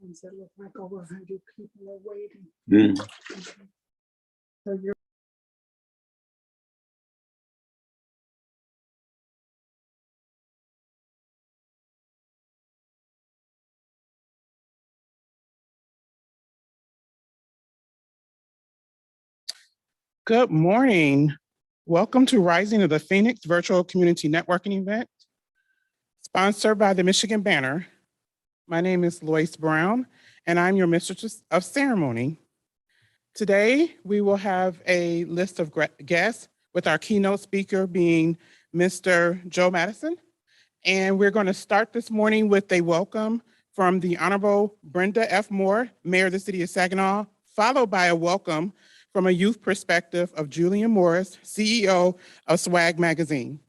ones that look like over 100 people are waiting. Mm. Okay. So you're Good morning. Welcome to Rising of the Phoenix Virtual Community Networking event, sponsored by the Michigan Banner. My name is Lois Brown, and I'm your Mistress of Ceremony. Today, we will have a list of guests, with our keynote speaker being Mr. Joe Madison. And we're going to start this morning with a welcome from the Honorable Brenda F. Moore, Mayor of the City of Saginaw, followed by a welcome from a youth perspective of Julian Morris, CEO of Swag Magazine.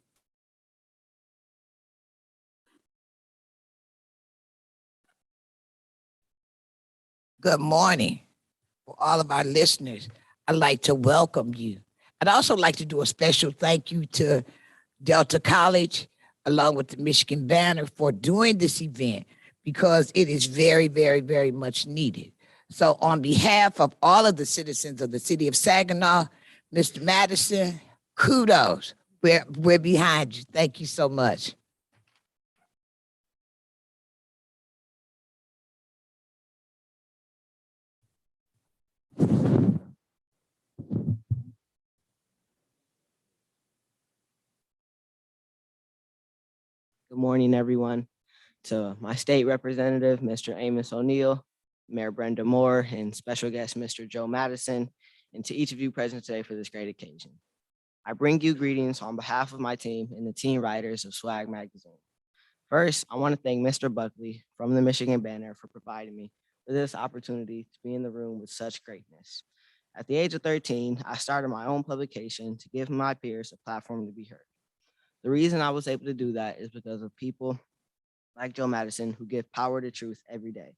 Good morning. For all of our listeners, I'd like to welcome you. I'd also like to do a special thank you to Delta College, along with the Michigan Banner, for doing this event, because it is very, very, very much needed. So on behalf of all of the citizens of the city of Saginaw, Mr. Madison, kudos. We're behind you. Thank you so much. Good morning, everyone. To my state representative, Mr. Amos O'Neill, Mayor Brenda Moore, and special guest, Mr. Joe Madison, and to each of you present today for this great occasion. I bring you greetings on behalf of my team and the team writers of Swag Magazine. First, I want to thank Mr. Buckley from the Michigan Banner for providing me with this opportunity to be in the room with such greatness. At the age of 13, I started my own publication to give my peers a platform to be heard. The reason I was able to do that is because of people like Joe Madison, who give power to truth every day.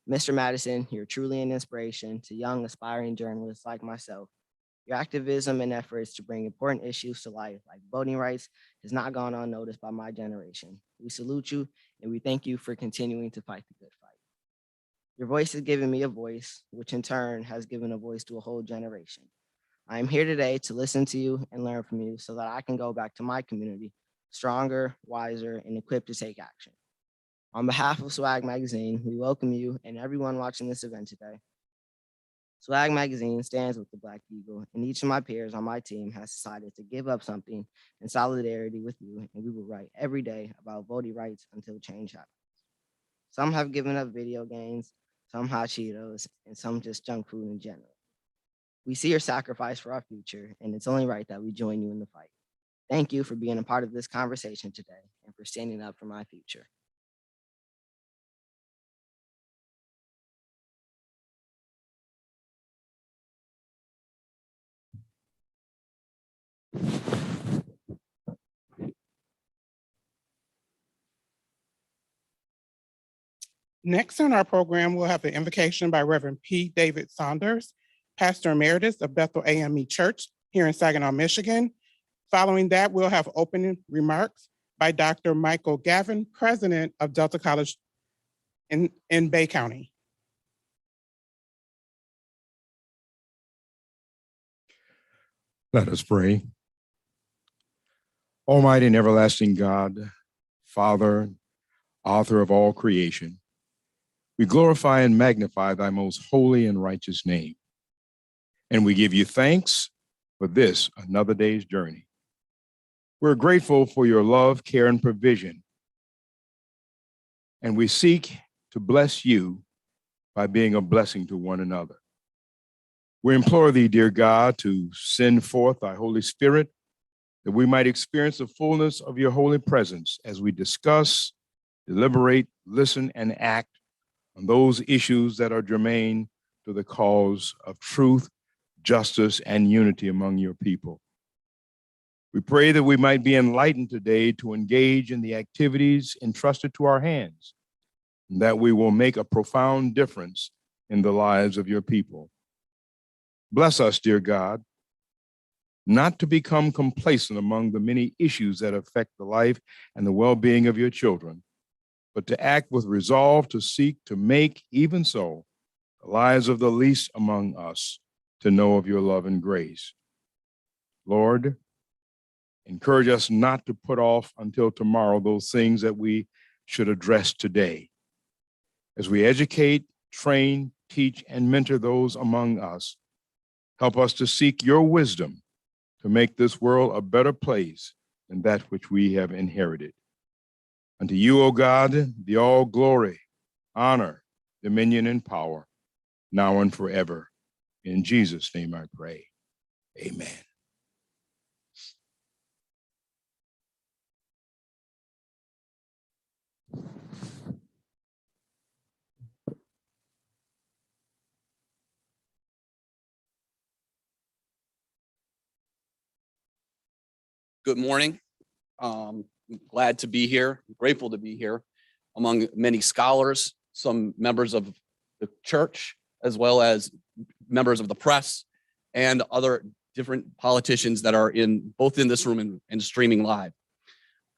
Mr. Madison, you're truly an inspiration to young aspiring journalists like myself. Your activism and efforts to bring important issues to life, like voting rights, has not gone unnoticed by my generation. We salute you, and we thank you for continuing to fight the good fight. Your voice has given me a voice, which in turn has given a voice to a whole generation. I am here today to listen to you and learn from you so that I can go back to my community stronger, wiser, and equipped to take action. On behalf of Swag Magazine, we welcome you and everyone watching this event today. Swag Magazine stands with the Black Eagle, and each of my peers on my team has decided to give up something in solidarity with you, and we will write every day about voting rights until change happens. Some have given up video games, some hot Cheetos, and some just junk food in general. We see your sacrifice for our future, and it's only right that we join you in the fight. Thank you for being a part of this conversation today and for standing up for my future. Next on our program, we'll have the invocation by Reverend P. David Saunders, Pastor Emeritus of Bethel AME Church here in Saginaw, Michigan. Following that, we'll have opening remarks by Dr. Michael Gavin, President of Delta College in Bay County. Let us pray. Almighty and everlasting God, Father, author of all creation, we glorify and magnify thy most holy and righteous name. And we give you thanks for this, another day's journey. We're grateful for your love, care, and provision. And we seek to bless you by being a blessing to one another. We implore thee, dear God, to send forth thy Holy Spirit, that we might experience the fullness of your holy presence as we discuss, deliberate, listen, and act on those issues that are germane to the cause of truth, justice, and unity among your people. We pray that we might be enlightened today to engage in the activities entrusted to our hands, and that we will make a profound difference in the lives of your people. Bless us, dear God, not to become complacent among the many issues that affect the life and the well-being of your children, but to act with resolve to seek to make even so the lives of the least among us to know of your love and grace. Lord, encourage us not to put off until tomorrow those things that we should address today. As we educate, train, teach, and mentor those among us, help us to seek your wisdom to make this world a better place than that which we have inherited. Unto you, O God, be all glory, honor, dominion, and power, now and forever. In Jesus' name I pray. Amen. Good morning. Glad to be here, grateful to be here among many scholars, some members of the church, as well as members of the press and other different politicians that are both in this room and streaming live.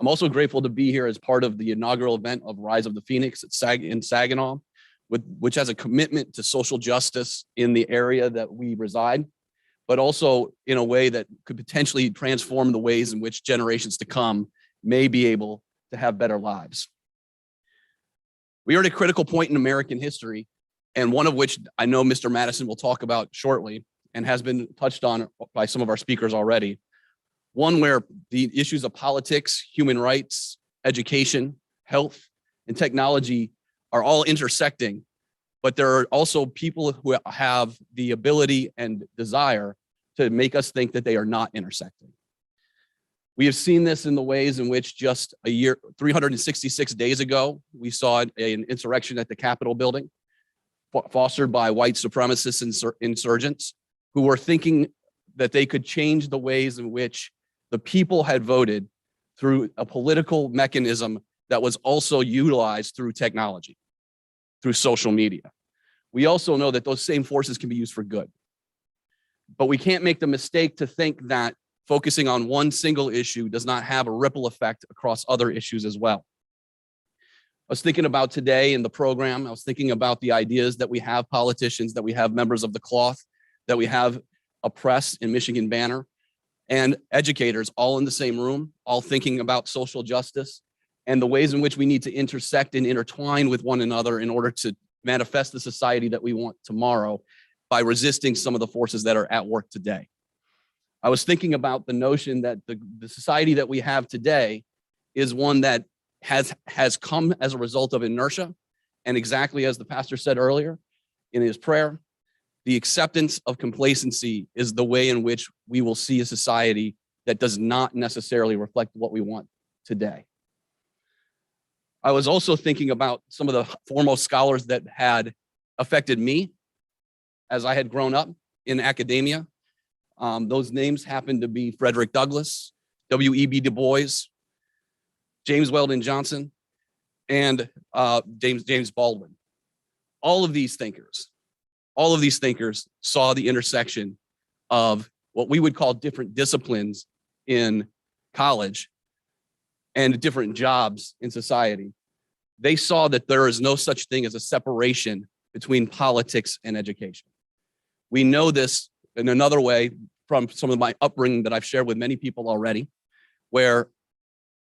I'm also grateful to be here as part of the inaugural event of Rise of the Phoenix in Saginaw, which has a commitment to social justice in the area that we reside, but also in a way that could potentially transform the ways in which generations to come may be able to have better lives. We are at a critical point in American history, and one of which I know Mr. Madison will talk about shortly and has been touched on by some of our speakers already. One where the issues of politics, human rights, education, health, and technology are all intersecting, but there are also people who have the ability and desire to make us think that they are not intersecting. We have seen this in the ways in which just 366 days ago, we saw an insurrection at the Capitol building, fostered by white supremacist insurgents who were thinking that they could change the ways in which the people had voted through a political mechanism that was also utilized through technology, through social media. We also know that those same forces can be used for good. But we can't make the mistake to think that focusing on one single issue does not have a ripple effect across other issues as well. I was thinking about today in the program, I was thinking about the ideas that we have politicians, that we have members of the cloth, that we have a press in Michigan Banner, and educators all in the same room, all thinking about social justice and the ways in which we need to intersect and intertwine with one another in order to manifest the society that we want tomorrow by resisting some of the forces that are at work today. I was thinking about the notion that the society that we have today is one that has come as a result of inertia. And exactly as the pastor said earlier in his prayer, the acceptance of complacency is the way in which we will see a society that does not necessarily reflect what we want today. I was also thinking about some of the foremost scholars that had affected me as I had grown up in academia. Those names happen to be Frederick Douglass, W.E.B. Du Bois, James Weldon Johnson, and James Baldwin. All of these thinkers saw the intersection of what we would call different disciplines in college and different jobs in society. They saw that there is no such thing as a separation between politics and education. We know this in another way from some of my upbringing that I've shared with many people already, where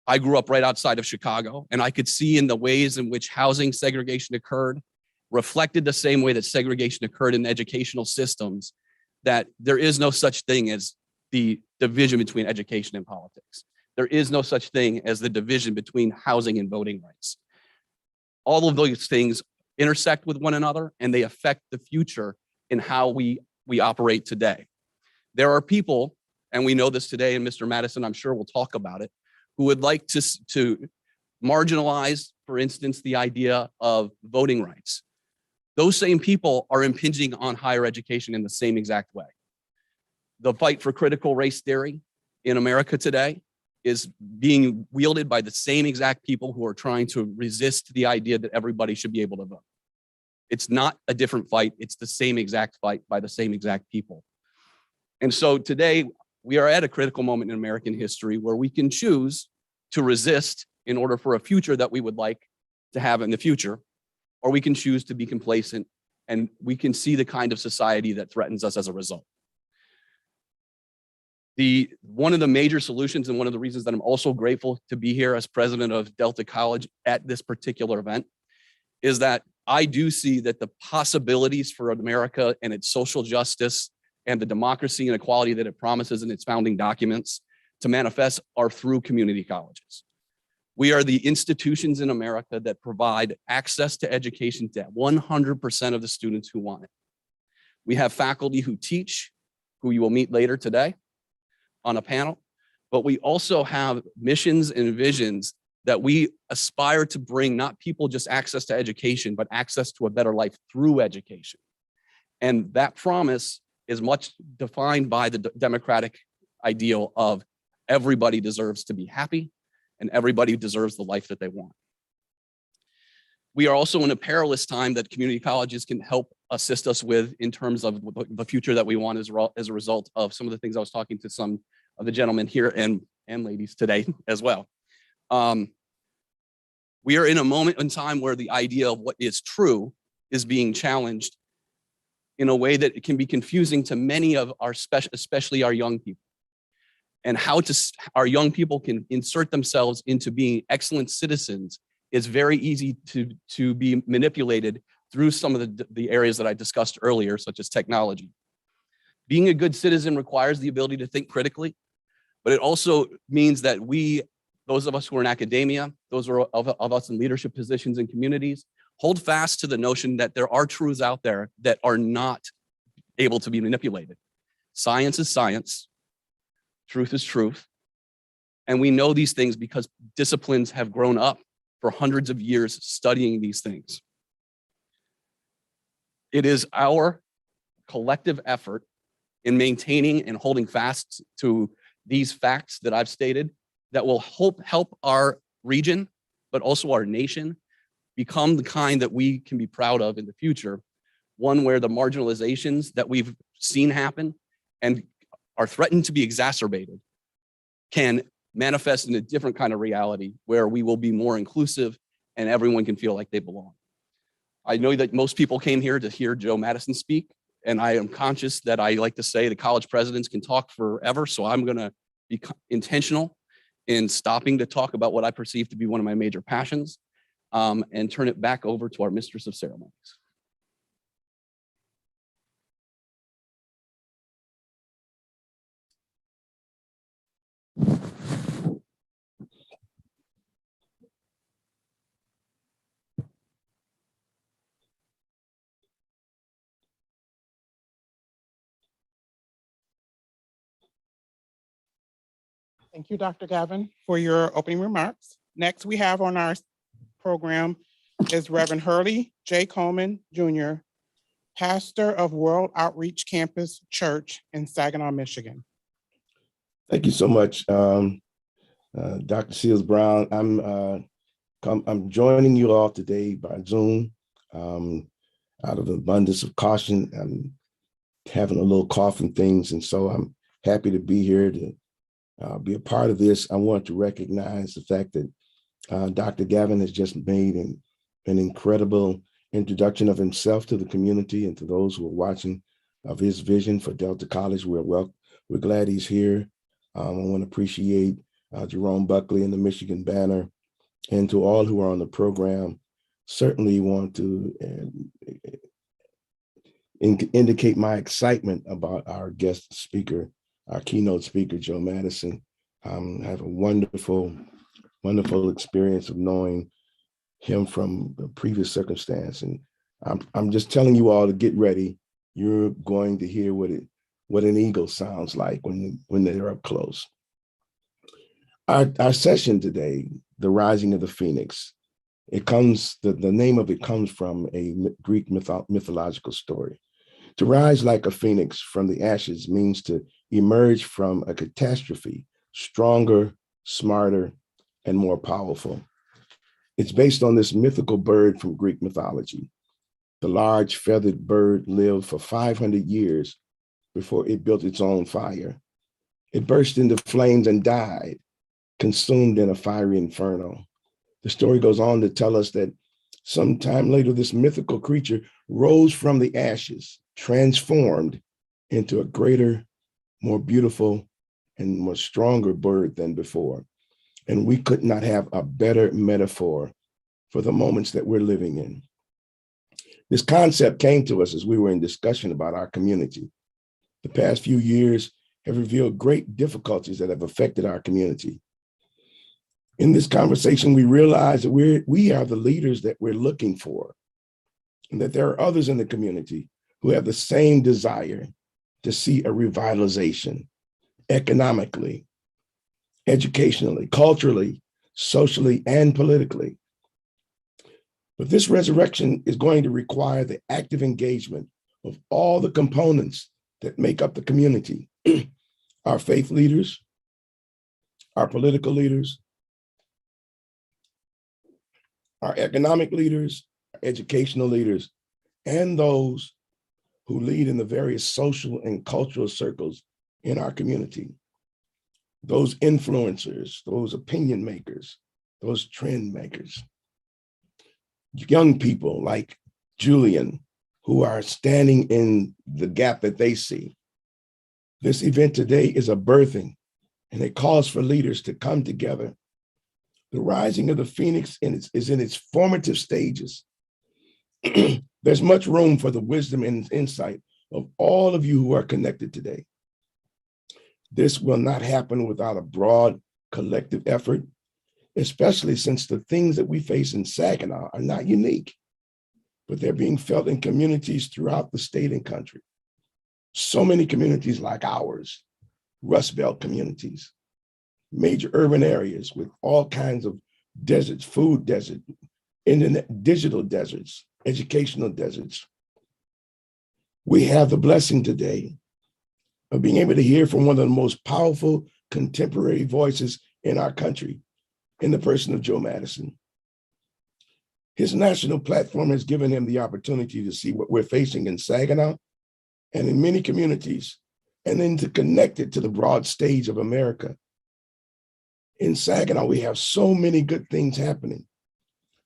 I grew up right outside of Chicago, and I could see in the ways in which housing segregation occurred reflected the same way that segregation occurred in educational systems, that there is no such thing as the division between education and politics. There is no such thing as the division between housing and voting rights. All of those things intersect with one another, and they affect the future in how we operate today. There are people, and we know this today, and Mr. Madison, I'm sure will talk about it, who would like to marginalize, for instance, the idea of voting rights. Those same people are impinging on higher education in the same exact way. The fight for critical race theory in America today is being wielded by the same exact people who are trying to resist the idea that everybody should be able to vote. It's not a different fight. It's the same exact fight by the same exact people. And so today we are at a critical moment in American history where we can choose to resist in order for a future that we would like, to have in the future, or we can choose to be complacent and we can see the kind of society that threatens us as a result. One of the major solutions and one of the reasons that I'm also grateful to be here as president of Delta College at this particular event is that I do see that the possibilities for America and its social justice and the democracy and equality that it promises in its founding documents to manifest are through community colleges. We are the institutions in America that provide access to education to 100% of the students who want it. We have faculty who teach, who you will meet later today on a panel, but we also have missions and visions that we aspire to bring not people just access to education, but access to a better life through education. And that promise is much defined by the democratic ideal of everybody deserves to be happy and everybody deserves the life that they want. We are also in a perilous time that community colleges can help assist us with in terms of the future that we want as a result of some of the things I was talking to some of the gentlemen here and ladies today as well. We are in a moment in time where the idea of what is true is being challenged in a way that it can be confusing to many of our, especially our young people. And how our young people can insert themselves into being excellent citizens is very easy to be manipulated through some of the areas that I discussed earlier, such as technology. Being a good citizen requires the ability to think critically, but it also means that those of us who are in academia, those of us in leadership positions in communities, hold fast to the notion that there are truths out there that are not able to be manipulated. Science is science. Truth is truth. And we know these things because disciplines have grown up for hundreds of years studying these things. It is our collective effort in maintaining and holding fast to these facts that I've stated that will help our region, but also our nation, become the kind that we can be proud of in the future, one where the marginalizations that we've seen happen and are threatened to be exacerbated can manifest in a different kind of reality where we will be more inclusive and everyone can feel like they belong. I know that most people came here to hear Joe Madison speak, and I am conscious that I like to say the college presidents can talk forever, so I'm gonna be intentional in stopping to talk about what I perceive to be one of my major passions and turn it back over to our mistress of ceremonies. Thank you, Dr. Gavin, for your opening remarks. Next, we have on our program is Reverend Hurley J. Coleman, Jr., pastor of World Outreach Campus Church in Saginaw, Michigan. Thank you so much, Dr. Seals Brown. I'm joining you all today by Zoom. Out of abundance of caution, I'm having a little cough and things, and so I'm happy to be here to be a part of this. I want to recognize the fact that Dr. Gavin has just made an incredible introduction of himself to the community and to those who are watching, of his vision for Delta College. We're glad he's here. I want to appreciate Jerome Buckley and the Michigan Banner, and to all who are on the program. Certainly want to indicate my excitement about our guest speaker, our keynote speaker, Joe Madison. I have a wonderful experience of knowing him from a previous circumstance. And I'm just telling you all to get ready. You're going to hear what an eagle sounds like when they're up close. Our session today, The Rising of the Phoenix, the name of it comes from a Greek mythological story. To rise like a phoenix from the ashes means to emerge from a catastrophe stronger, smarter, and more powerful. It's based on this mythical bird from Greek mythology. The large feathered bird lived for 500 years before it built its own fire. It burst into flames and died, consumed in a fiery inferno. The story goes on to tell us that Sometime later, this mythical creature rose from the ashes, transformed into a greater, more beautiful, and more stronger bird than before. And we could not have a better metaphor for the moments that we're living in. This concept came to us as we were in discussion about our community. The past few years have revealed great difficulties that have affected our community. In this conversation, we realize that we are the leaders that we're looking for, and that there are others in the community who have the same desire to see a revitalization economically, educationally, culturally, socially, and politically. But this resurrection is going to require the active engagement of all the components that make up the community. Our faith leaders, our political leaders, our economic leaders, our educational leaders, and those who lead in the various social and cultural circles in our community. Those influencers, those opinion makers, those trend makers. Young people like Julian, who are standing in the gap that they see. This event today is a birthing, and it calls for leaders to come together. The rising of the Phoenix is in its formative stages. There's much room for the wisdom and insight of all of you who are connected today. This will not happen without a broad collective effort, especially since the things that we face in Saginaw are not unique, but they're being felt in communities throughout the state and country. So many communities like ours, Rust Belt communities, major urban areas with all kinds of deserts, food desert, internet, digital deserts, educational deserts. We have the blessing today of being able to hear from one of the most powerful contemporary voices in our country, in the person of Joe Madison. His national platform has given him the opportunity to see what we're facing in Saginaw and in many communities, and then to connect it to the broad stage of America. In Saginaw, we have so many good things happening,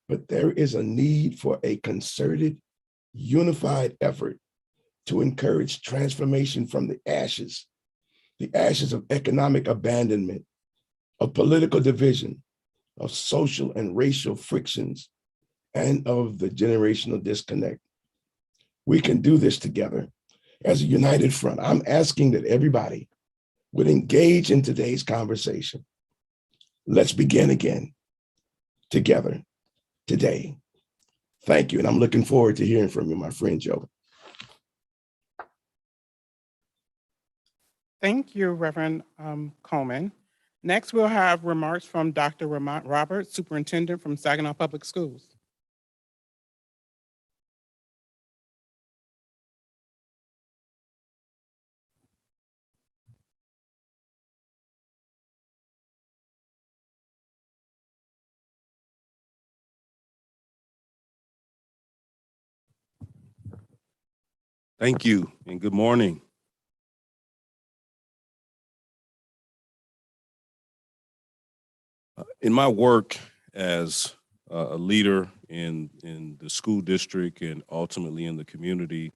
but there is a need for a concerted, unified effort to encourage transformation from the ashes of economic abandonment, of political division, of social and racial frictions, and of the generational disconnect. We can do this together as a united front. I'm asking that everybody would engage in today's conversation. Let's begin again together today. Thank you, and I'm looking forward to hearing from you, my friend Joe. Thank you, Reverend Coleman. Next, we'll have remarks from Dr. Ramont Roberts, Superintendent from Saginaw Public Schools. Thank you and good morning. In my work as a leader in the school district and ultimately in the community,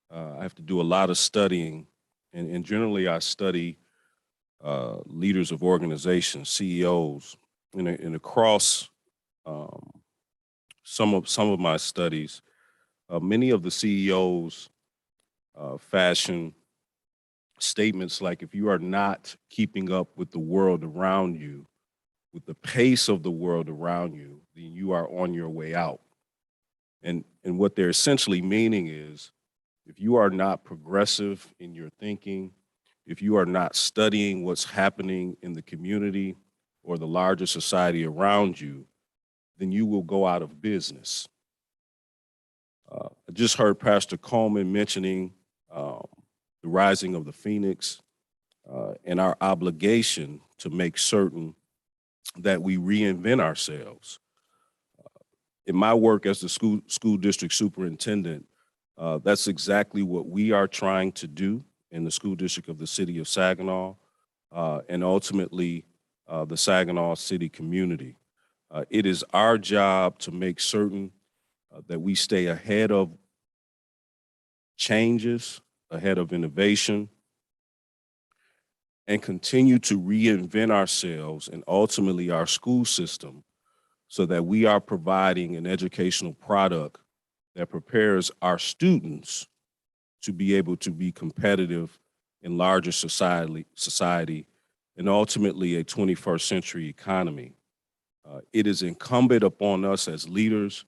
I have to do a lot of studying, and generally I study leaders of organizations, CEOs, and across some of my studies, many of the CEOs fashion statements like, if you are not keeping up with the world around you, with the pace of the world around you, then you are on your way out. And what they're essentially meaning is, if you are not progressive in your thinking, if you are not studying what's happening in the community or the larger society around you, then you will go out of business. I just heard Pastor Coleman mentioning the rising of the Phoenix and our obligation to make certain that we reinvent ourselves. In my work as the school district superintendent, that's exactly what we are trying to do in the school district of the city of Saginaw and ultimately the Saginaw city community. It is our job to make certain that we stay ahead of changes, ahead of innovation, and continue to reinvent ourselves and ultimately our school system so that we are providing an educational product that prepares our students to be able to be competitive in larger society and ultimately a 21st century economy. It is incumbent upon us as leaders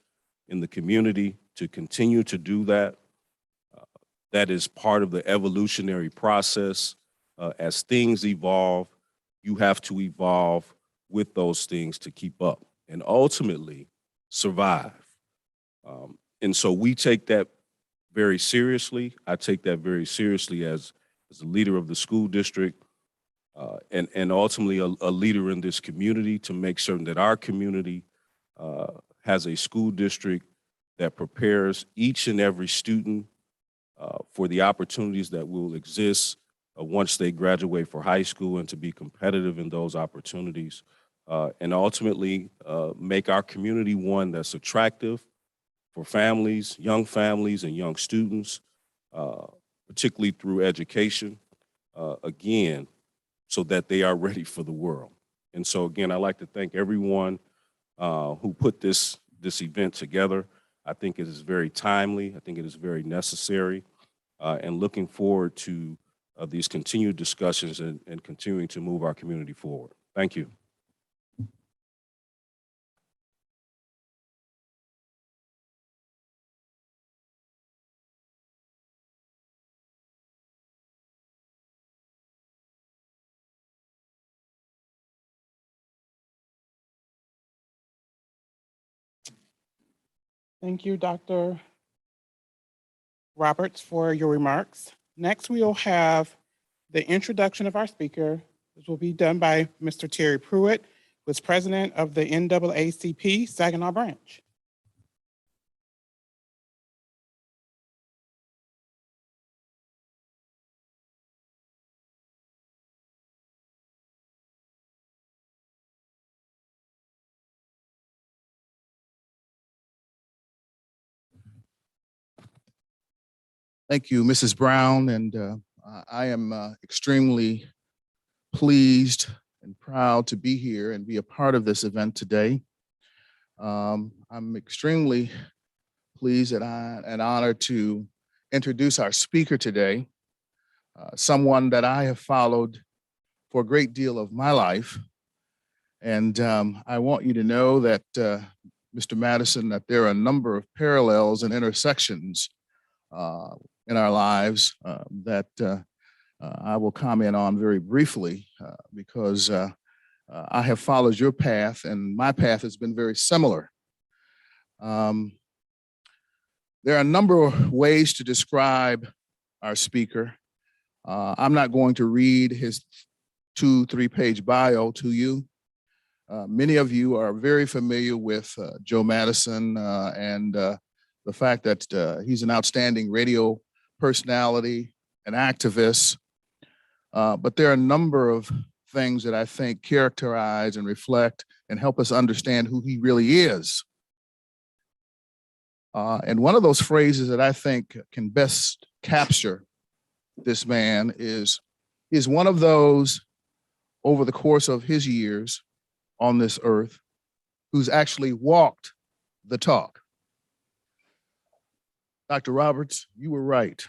in the community to continue to do that. That is part of the evolutionary process. As things evolve, you have to evolve with those things to keep up and ultimately survive. And so we take that very seriously. I take that very seriously as a leader of the school district and ultimately a leader in this community to make certain that our community has a school district that prepares each and every student for the opportunities that will exist once they graduate for high school and to be competitive in those opportunities and ultimately make our community one that's attractive for families, and young students, particularly through education, again, so that they are ready for the world. And so again, I'd like to thank everyone who put this event together. I think it is very timely. I think it is very necessary and looking forward to these continued discussions and continuing to move our community forward. Thank you. Thank you, Dr. Roberts, for your remarks. Next, we'll have the introduction of our speaker. This will be done by Mr. Terry Pruitt, who is president of the NAACP Saginaw branch. Thank you, Mrs. Brown, and I am extremely pleased and proud to be here and be a part of this event today. I'm extremely pleased and honored to introduce our speaker today, someone that I have followed for a great deal of my life. And I want you to know that, Mr. Madison, that there are a number of parallels and intersections in our lives that I will comment on very briefly because I have followed your path and my path has been very similar. There are a number of ways to describe our speaker. I'm not going to read his 2-3 page bio to you. Many of you are very familiar with Joe Madison and the fact that he's an outstanding radio personality, an activist, but there are a number of things that I think characterize and reflect and help us understand who he really is. And one of those phrases that I think can best capture this man is one of those over the course of his years on this earth who's actually walked the talk. Dr. Roberts, you were right.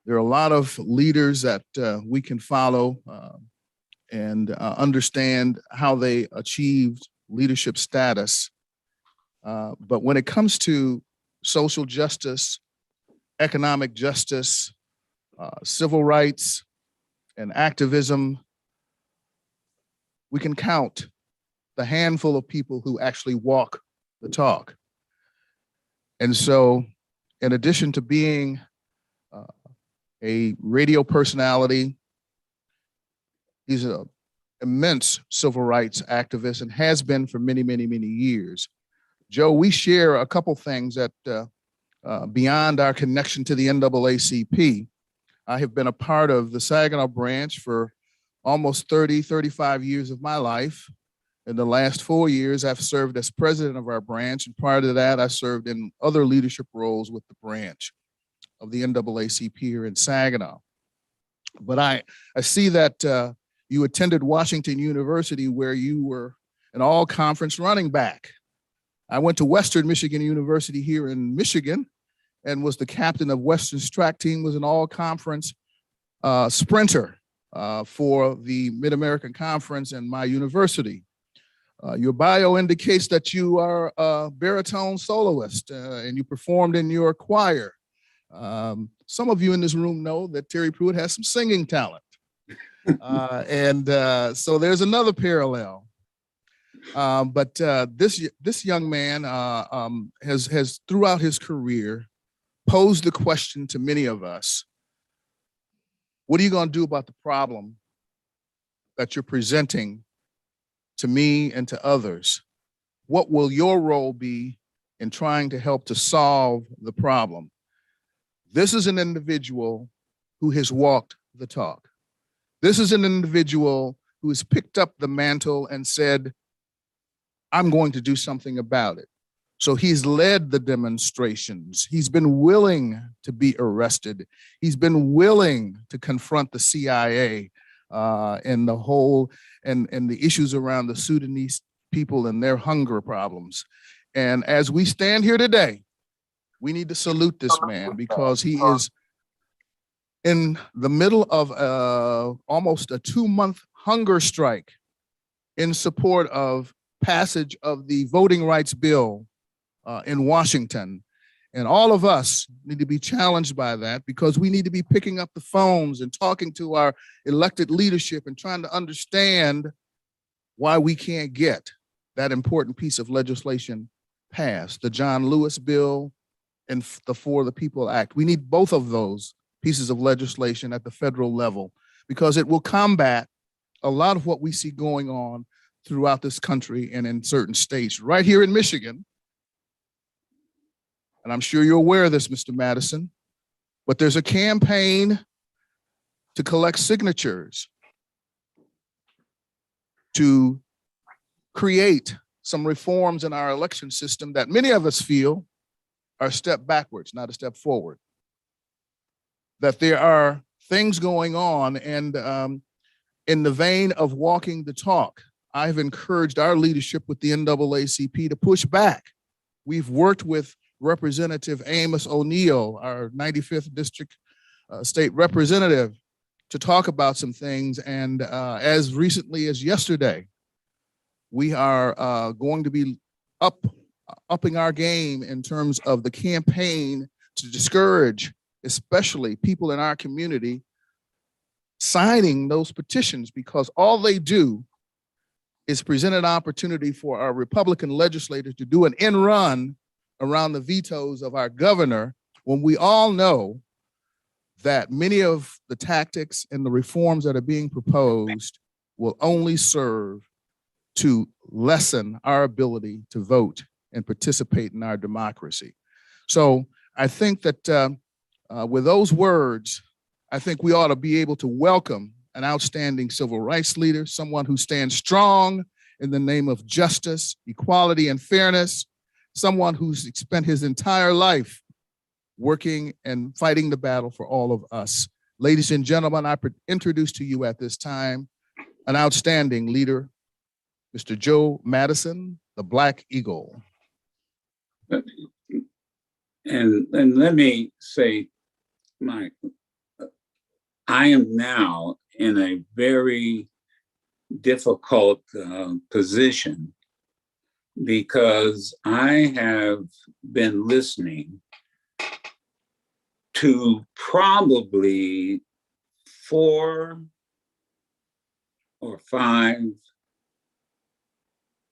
There are a lot of leaders that we can follow and understand how they achieved leadership status. But when it comes to social justice, economic justice, civil rights, and activism, we can count the handful of people who actually walk the talk. And so, in addition to being a radio personality, he's an immense civil rights activist and has been for many, many, many years. Joe, we share a couple things that beyond our connection to the NAACP, I have been a part of the Saginaw branch for almost 30, 35 years of my life. In the last 4 years, I've served as president of our branch, and prior to that, I served in other leadership roles with the branch of the NAACP here in Saginaw. But I see that you attended Washington University, where you were an all-conference running back. I went to Western Michigan University here in Michigan and was the captain of Western's track team, was an all-conference sprinter for the Mid-American Conference and my university. Your bio indicates that you are a baritone soloist and you performed in your choir. Some of you in this room know that Terry Pruitt has some singing talent. So there's another parallel. But this young man has throughout his career posed the question to many of us: what are you going to do about the problem that you're presenting to me and to others? What will your role be in trying to help to solve the problem? This is an individual who has walked the talk. This is an individual who has picked up the mantle and said, I'm going to do something about it. So he's led the demonstrations. He's been willing to be arrested. He's been willing to confront the CIA and the whole and the issues around the Sudanese people and their hunger problems. And as we stand here today, we need to salute this man because he is in the middle of almost a 2-month hunger strike in support of passage of the voting rights bill in Washington. And all of us need to be challenged by that because we need to be picking up the phones and talking to our elected leadership and trying to understand why we can't get that important piece of legislation passed, the John Lewis bill and the For the People Act. We need both of those pieces of legislation at the federal level because it will combat a lot of what we see going on throughout this country and in certain states. Right here in Michigan, and I'm sure you're aware of this, Mr. Madison, but there's a campaign to collect signatures to create some reforms in our election system that many of us feel are a step backwards, not a step forward. That there are things going on, and in the vein of walking the talk, I've encouraged our leadership with the NAACP to push back. We've worked with Representative Amos O'Neill, our 95th District State Representative, to talk about some things. And as recently as yesterday, we are going to be upping our game in terms of the campaign to discourage, especially people in our community, signing those petitions, because all they do is present an opportunity for our Republican legislators to do an end run around the vetoes of our governor, when we all know that many of the tactics and the reforms that are being proposed will only serve to lessen our ability to vote and participate in our democracy. So I think that with those words, I think we ought to be able to welcome an outstanding civil rights leader, someone who stands strong in the name of justice, equality, and fairness, someone who's spent his entire life working and fighting the battle for all of us. Ladies and gentlemen, I introduce to you at this time an outstanding leader, Mr. Joe Madison, the Black Eagle. And let me say, Mike, I am now in a very difficult position because I have been listening to probably 4 or 5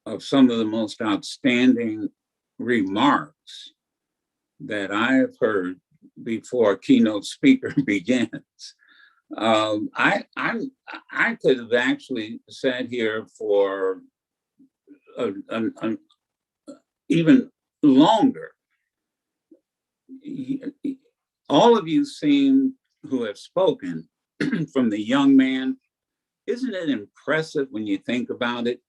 of some of the most outstanding remarks that I have heard before a keynote speaker begins. I could have actually sat here for even longer. All of you seem who have spoken, from the young man, isn't it impressive when you think about it?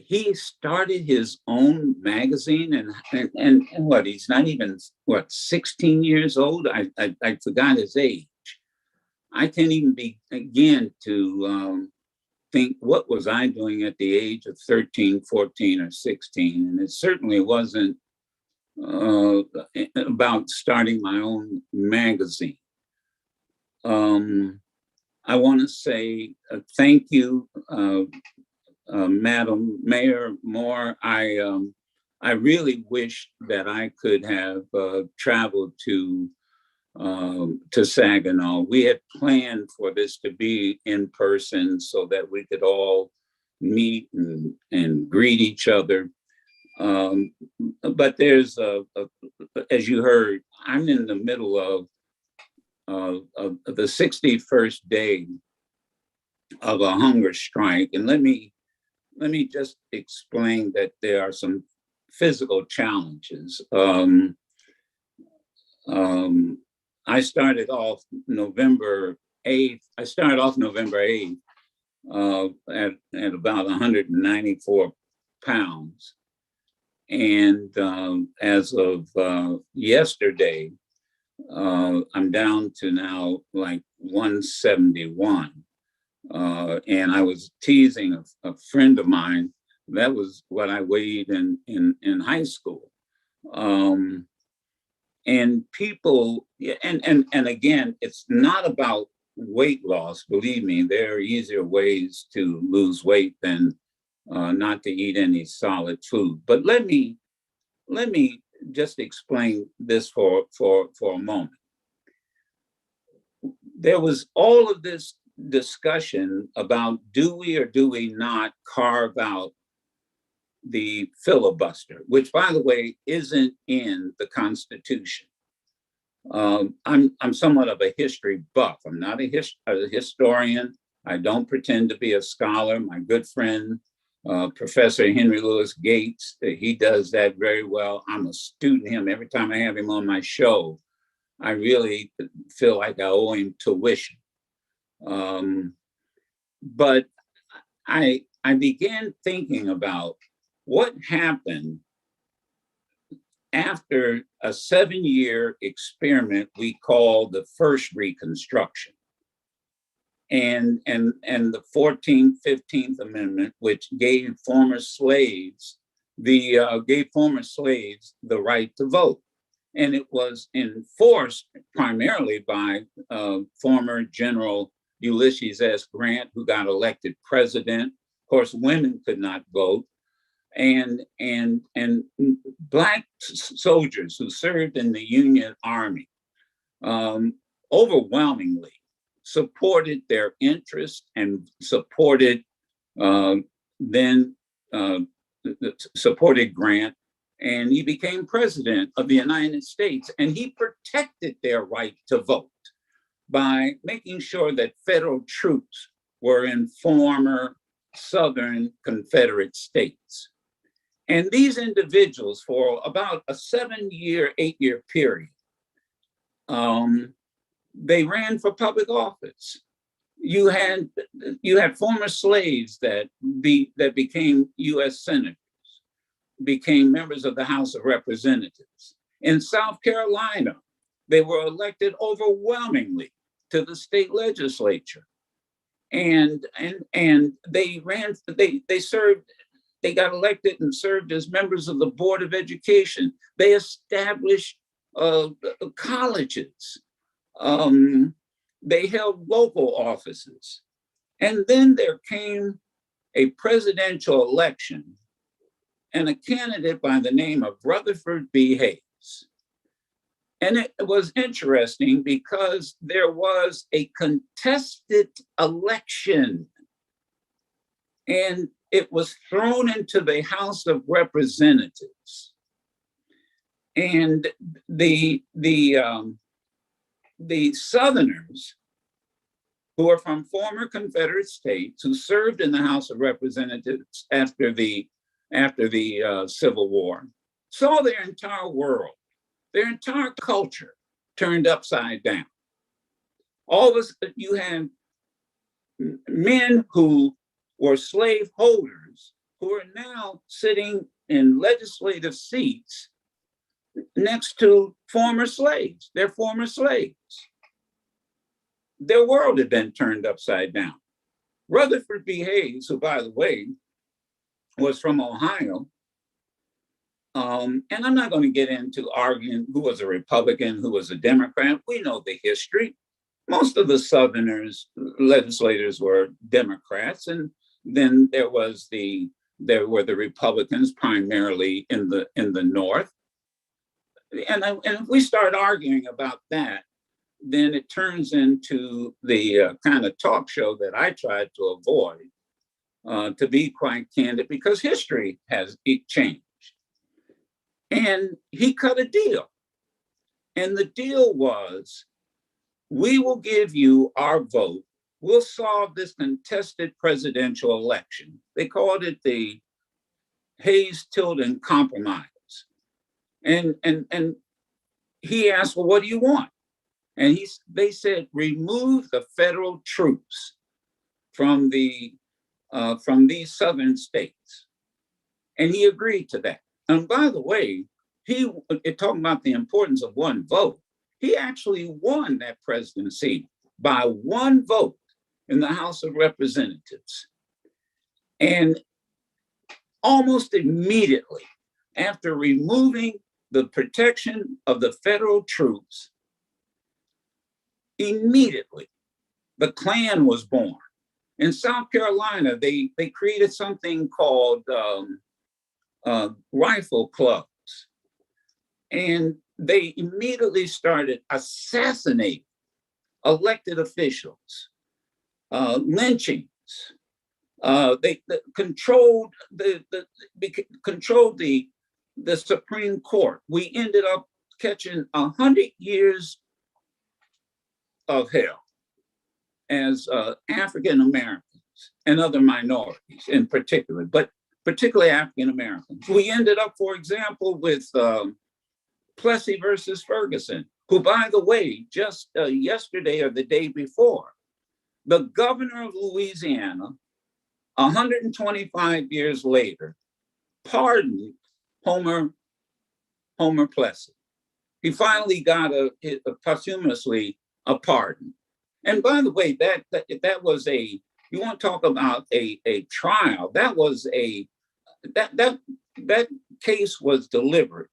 he started his own magazine, and what, he's not even, what, 16 years old? I forgot his age. I can't even begin to think, what was I doing at the age of 13, 14, or 16? And it certainly wasn't about starting my own magazine. I want to say thank you, Madam Mayor Moore. I really wish that I could have traveled to Saginaw. We had planned for this to be in person so that we could all meet and greet each other. But there's as you heard, I'm in the middle of the 61st day of a hunger strike. And let me just explain that there are some physical challenges. I started off November 8th. At about 194 pounds. And as of yesterday, I'm down to now like 171. And I was teasing a friend of mine. That was what I weighed in high school. And people, and again, it's not about weight loss. Believe me, there are easier ways to lose weight than not to eat any solid food. But let me just explain this for a moment. There was all of this discussion about, do we or do we not carve out the filibuster, which, by the way, isn't in the Constitution. I'm somewhat of a history buff. I'm not a historian. I don't pretend to be a scholar. My good friend, Professor Henry Louis Gates, he does that very well. I'm a student of him. Every time I have him on my show, I really feel like I owe him tuition. But I began thinking about what happened after a 7-year experiment we call the first Reconstruction. And the 14th, 15th Amendment, which gave former slaves the right to vote. And it was enforced primarily by former General Ulysses S. Grant, who got elected president. Of course, women could not vote. And Black soldiers who served in the Union Army overwhelmingly supported their interests and supported supported Grant, and he became president of the United States. And he protected their right to vote by making sure that federal troops were in former Southern Confederate states. And these individuals, for about a 7-year, 8-year period, they ran for public office. You had former slaves that became U.S. senators, became members of the House of Representatives. In South Carolina, they were elected overwhelmingly to the state legislature, and they served. They got elected and served as members of the Board of Education. They established colleges. They held local offices. And then there came a presidential election and a candidate by the name of Rutherford B. Hayes. And it was interesting because there was a contested election, and it was thrown into the House of Representatives. And the Southerners, who are from former Confederate states, who served in the House of Representatives after the Civil War, saw their entire world, their entire culture turned upside down. All of us, you had men who were slave holders who are now sitting in legislative seats next to former slaves. They're former slaves. Their world had been turned upside down. Rutherford B. Hayes, who, by the way, was from Ohio, and I'm not going to get into arguing who was a Republican, who was a Democrat. We know the history. Most of the Southerners, legislators were Democrats, and then there were the Republicans primarily in the North. And if we start arguing about that, then it turns into the kind of talk show that I tried to avoid, to be quite candid, because history has changed. And he cut a deal. And the deal was, we will give you our vote. We'll solve this contested presidential election. They called it the Hayes-Tilden Compromise. And he asked, well, what do you want? And they said, remove the federal troops from these southern states. And he agreed to that. And by the way, talking about the importance of one vote, he actually won that presidency by one vote in the House of Representatives. And almost immediately after removing the protection of the federal troops, immediately the Klan was born. In South Carolina, they created something called rifle clubs. And they immediately started assassinating elected officials, lynchings. They controlled the Supreme Court. We ended up catching 100 years of hell as African Americans and other minorities in particular, but particularly African Americans. We ended up, for example, with Plessy versus Ferguson, who, by the way, just yesterday or the day before, the governor of Louisiana, 125 years later, pardoned Homer Plessy. He finally got posthumously a pardon. And by the way, that was you want to talk about a trial, that case was deliberate.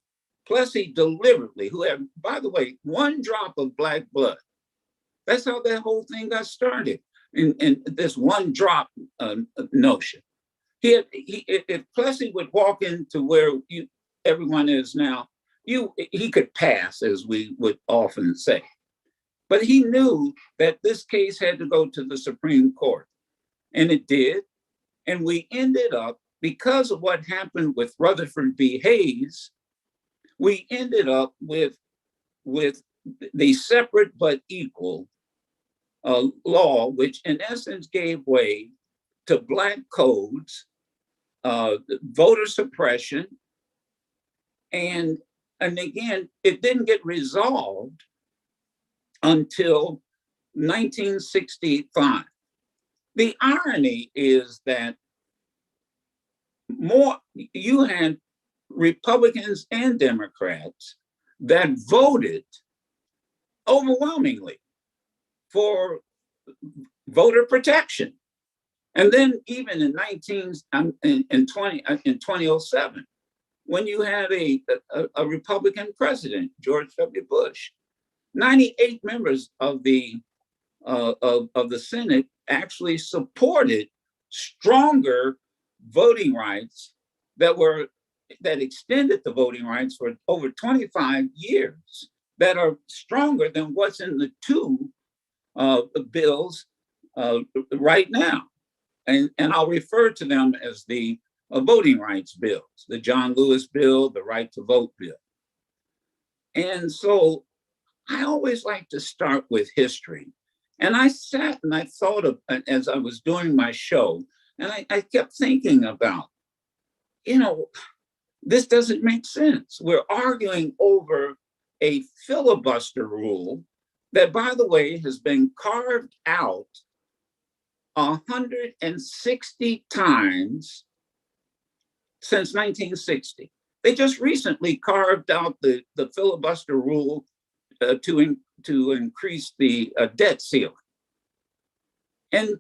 Plessy deliberately, who had, by the way, one drop of black blood. That's how that whole thing got started, in this one drop notion. If Plessy would walk into where everyone is now, he could pass, as we would often say. But he knew that this case had to go to the Supreme Court, and it did. And we ended up, because of what happened with Rutherford B. Hayes, we ended up with the separate but equal law, which in essence gave way to black codes, voter suppression, and again, it didn't get resolved until 1965. The irony is that you had Republicans and Democrats that voted overwhelmingly for voter protection. And then even in 2007, when you had a Republican president, George W. Bush, 98 members of the Senate actually supported stronger voting rights that extended the voting rights for over 25 years, that are stronger than what's in the two bills right now. And I'll refer to them as the voting rights bills, the John Lewis bill, the right to vote bill. And so I always like to start with history. And I sat and I thought of, as I was doing my show, and I kept thinking about, this doesn't make sense. We're arguing over a filibuster rule that, by the way, has been carved out 160 times since 1960. They just recently carved out the filibuster rule to increase the debt ceiling. And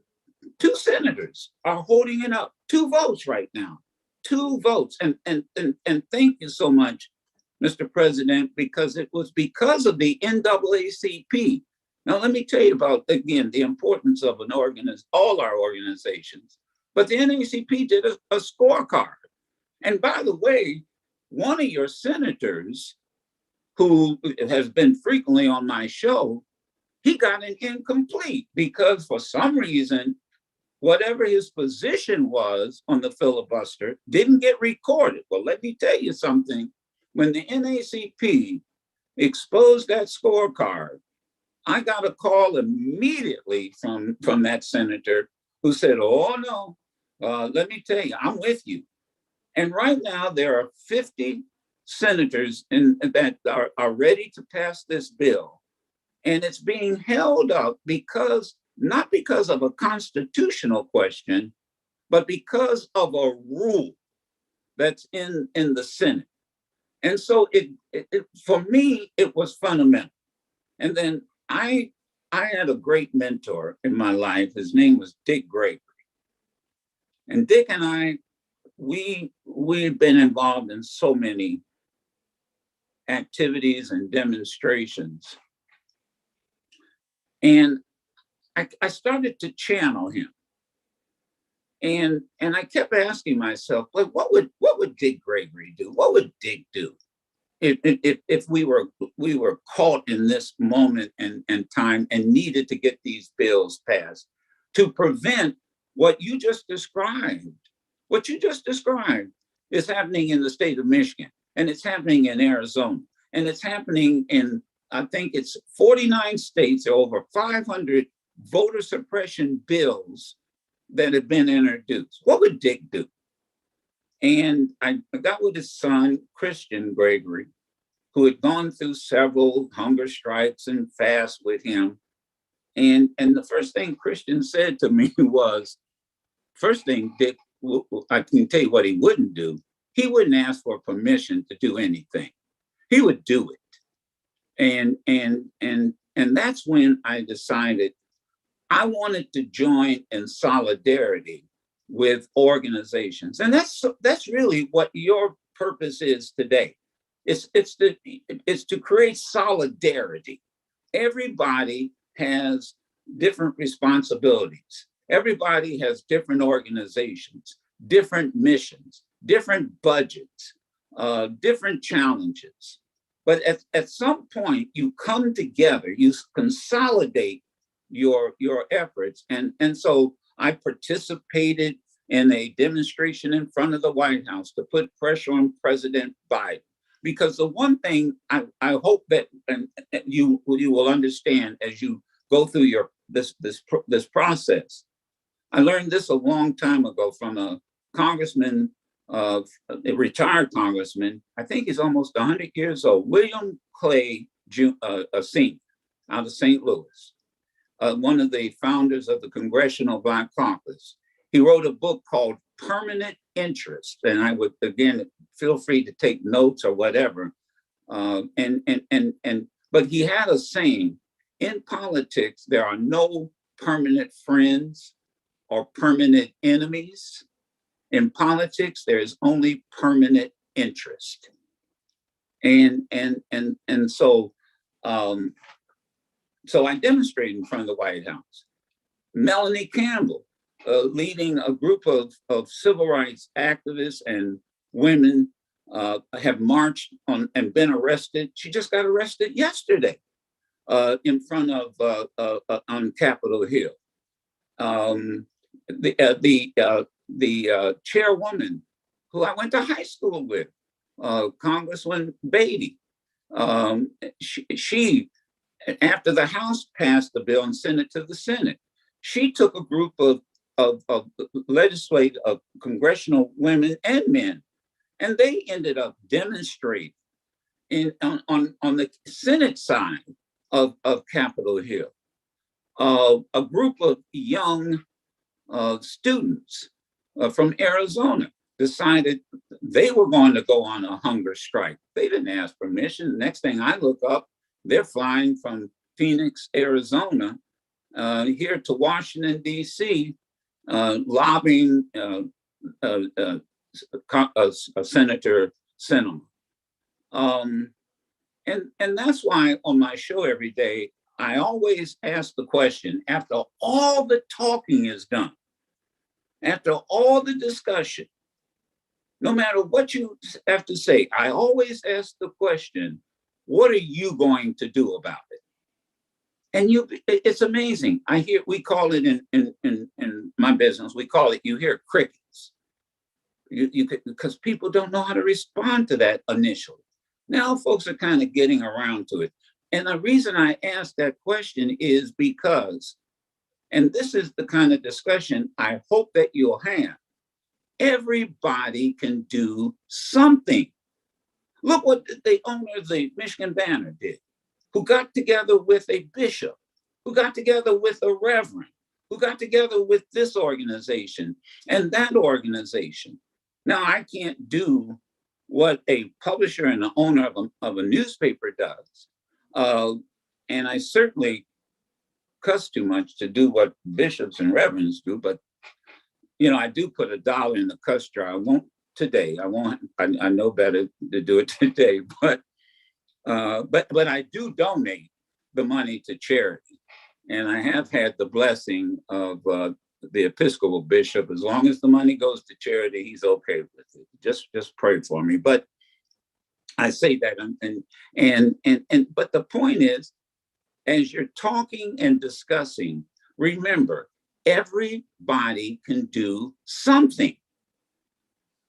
2 senators are holding it up, 2 votes right now, 2 votes. And thank you so much, Mr. President, because it was because of the NAACP. Now, let me tell you about, again, the importance of all our organizations, but the NAACP did a scorecard. And by the way, one of your senators who has been frequently on my show, he got an incomplete because for some reason, whatever his position was on the filibuster didn't get recorded. Well, let me tell you something. When the NAACP exposed that scorecard, I got a call immediately from that senator who said, oh no, let me tell you, I'm with you. And right now there are 50 senators that are ready to pass this bill. And it's being held up not because of a constitutional question, but because of a rule that's in the Senate. And so for me, it was fundamental. And then I had a great mentor in my life. His name was Dick Gregory. And Dick and I, we've been involved in so many activities and demonstrations. And I started to channel him. And I kept asking myself, like, what would Dick Gregory do? What would Dick do if we were caught in this moment and time and needed to get these bills passed to prevent what you just described? What you just described is happening in the state of Michigan, and it's happening in Arizona, and it's happening in, I think it's 49 states. There are over 500 voter suppression bills that have been introduced. What would Dick do? And I got with his son, Christian Gregory, who had gone through several hunger strikes and fasts with him. And the first thing Christian said to me was, first thing, Dick, I can tell you what he wouldn't do. He wouldn't ask for permission to do anything. He would do it. And that's when I decided I wanted to join in solidarity with organizations. And that's really what your purpose is today. It's to create solidarity. Everybody has different responsibilities. Everybody has different organizations, different missions, different budgets, different challenges. But at some point, you come together, you consolidate your efforts. And so I participated in a demonstration in front of the White House to put pressure on President Biden. Because the one thing I hope that you will understand as you go through this process, I learned this a long time ago from a congressman, a retired congressman. I think he's almost 100 years old, William Clay Sr. out of St. Louis, one of the founders of the Congressional Black Caucus. He wrote a book called Permanent Interest, and I would, again, feel free to take notes or whatever. But he had a saying: in politics, there are no permanent friends or permanent enemies. In politics, there is only permanent interest. So I demonstrated in front of the White House. Melanie Campbell, leading a group of civil rights activists and women, have marched on and been arrested. She just got arrested yesterday in front of on Capitol Hill. The chairwoman who I went to high school with, Congresswoman Beatty, she, after the House passed the bill and sent it to the Senate, she took a group of legislative, congressional women and men, and they ended up demonstrating on the Senate side of Capitol Hill. A group of young students from Arizona decided they were going to go on a hunger strike. They didn't ask permission. Next thing I look up, they're flying from Phoenix, Arizona, here to Washington, D.C., lobbying Senator Sinema. And that's why on my show every day, I always ask the question, after all the talking is done, after all the discussion, no matter what you have to say, I always ask the question, what are you going to do about it? And it's amazing. We call it in my business, we call it, you hear crickets. Because people don't know how to respond to that initially. Now folks are kind of getting around to it. And the reason I ask that question is because, and this is the kind of discussion I hope that you'll have, everybody can do something. Look what the owner of the Michigan Banner did, who got together with a bishop, who got together with a reverend, who got together with this organization and that organization. Now, I can't do what a publisher and the owner of a newspaper does. And I certainly cuss too much to do what bishops and reverends do, but I do put $1 in the cuss jar. I won't today. I know better to do it today, but I do donate the money to charity. And I have had the blessing of the Episcopal bishop. As long as the money goes to charity, he's okay with it. Just pray for me. But I say that, but the point is, as you're talking and discussing, remember, everybody can do something.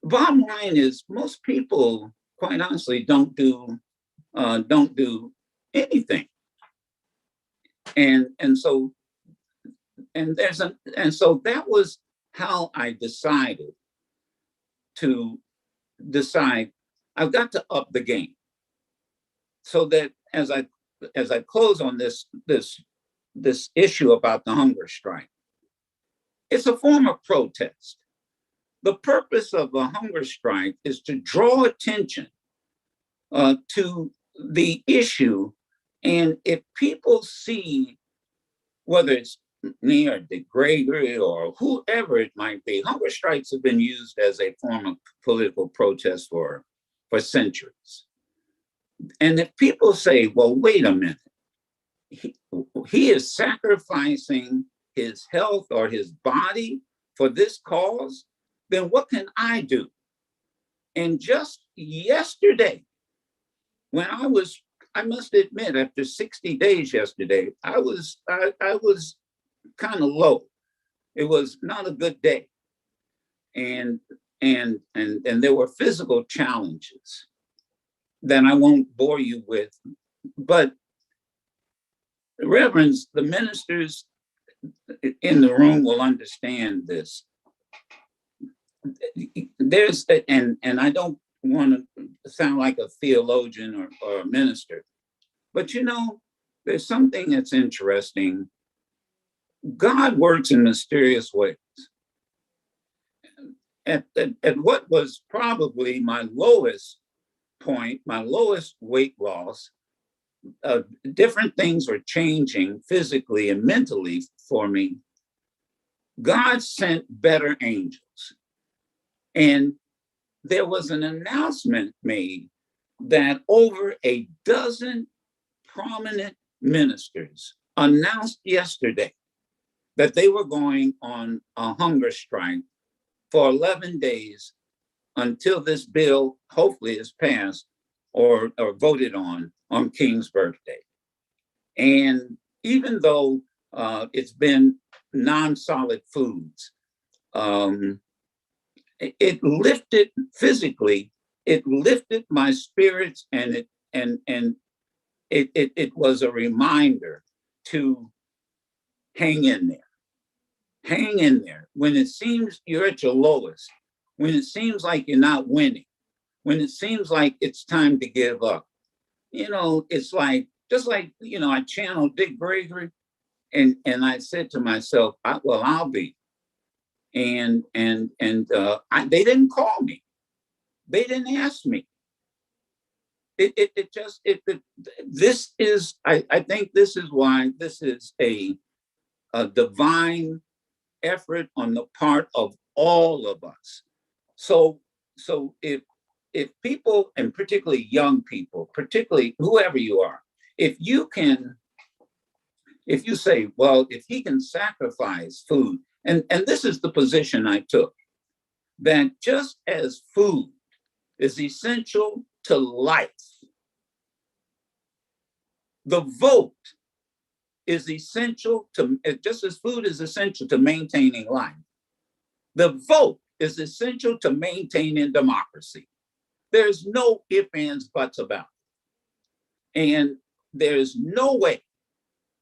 Bottom line is, most people, quite honestly, don't do anything. And so that was how I decided I've got to up the game, so that as I close on this issue about the hunger strike, it's a form of protest. The purpose of a hunger strike is to draw attention to the issue. And if people see, whether it's me or Dick Gregory or whoever it might be, hunger strikes have been used as a form of political protest for centuries. And if people say, well, wait a minute, he is sacrificing his health or his body for this cause, then what can I do? And just yesterday, when I must admit, after 60 days yesterday, I was kind of low. It was not a good day. And there were physical challenges that I won't bore you with. But the reverends, the ministers in the room will understand this. And I don't want to sound like a theologian or a minister, but there's something that's interesting. God works in mysterious ways. At what was probably my lowest point, my lowest weight loss, different things were changing physically and mentally for me. God sent better angels. And there was an announcement made that over a dozen prominent ministers announced yesterday that they were going on a hunger strike for 11 days until this bill hopefully is passed or voted on King's birthday. And even though it's been non-solid foods, it lifted physically, it lifted my spirits, and it was a reminder to hang in there. Hang in there. When it seems you're at your lowest, when it seems like you're not winning, when it seems like it's time to give up, it's like, just like, I channeled Dick Gregory and I said to myself, I'll be. they didn't call me. They didn't ask me. This is, I think this is why this is a divine effort on the part of all of us. So if people, and particularly young people, particularly whoever you are, if you say, well, if he can sacrifice food, and this is the position I took, that just as food is essential to life, the vote is essential to, just as food is essential to maintaining life, the vote is essential to maintaining democracy. There's no ifs, ands, buts about it. And there's no way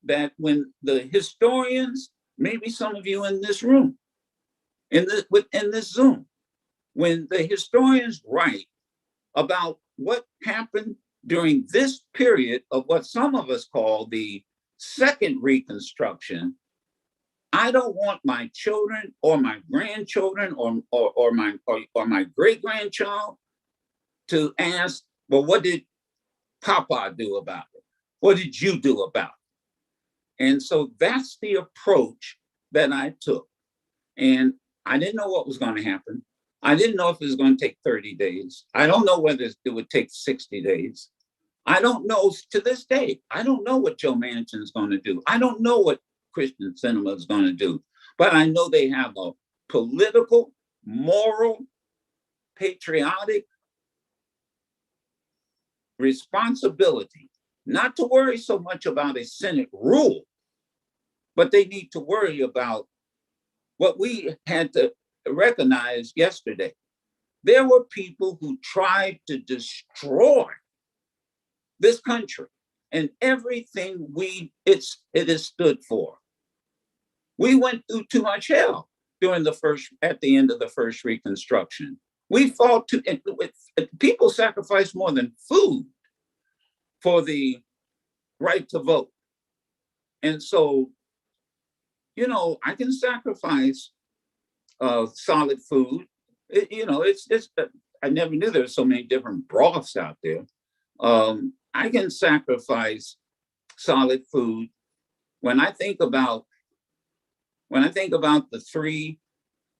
that when the historians, maybe some of you in this room, within this Zoom, when the historians write about what happened during this period of what some of us call the second Reconstruction, I don't want my children or my grandchildren or my great-grandchild to ask, well, what did Papa do about it? What did you do about it? And so that's the approach that I took. And I didn't know what was going to happen. I didn't know if it was going to take 30 days. I don't know whether it would take 60 days. I don't know to this day. I don't know what Joe Manchin is going to do. I don't know what Christian Sinema is going to do. But I know they have a political, moral, patriotic responsibility not to worry so much about a Senate rule, but they need to worry about what we had to recognize yesterday. There were people who tried to destroy this country and everything it has stood for. We went through too much hell at the end of the first Reconstruction. We fought people sacrificed more than food for the right to vote. And so, I can sacrifice solid food. I never knew there were so many different broths out there. I can sacrifice solid food. When I think about the three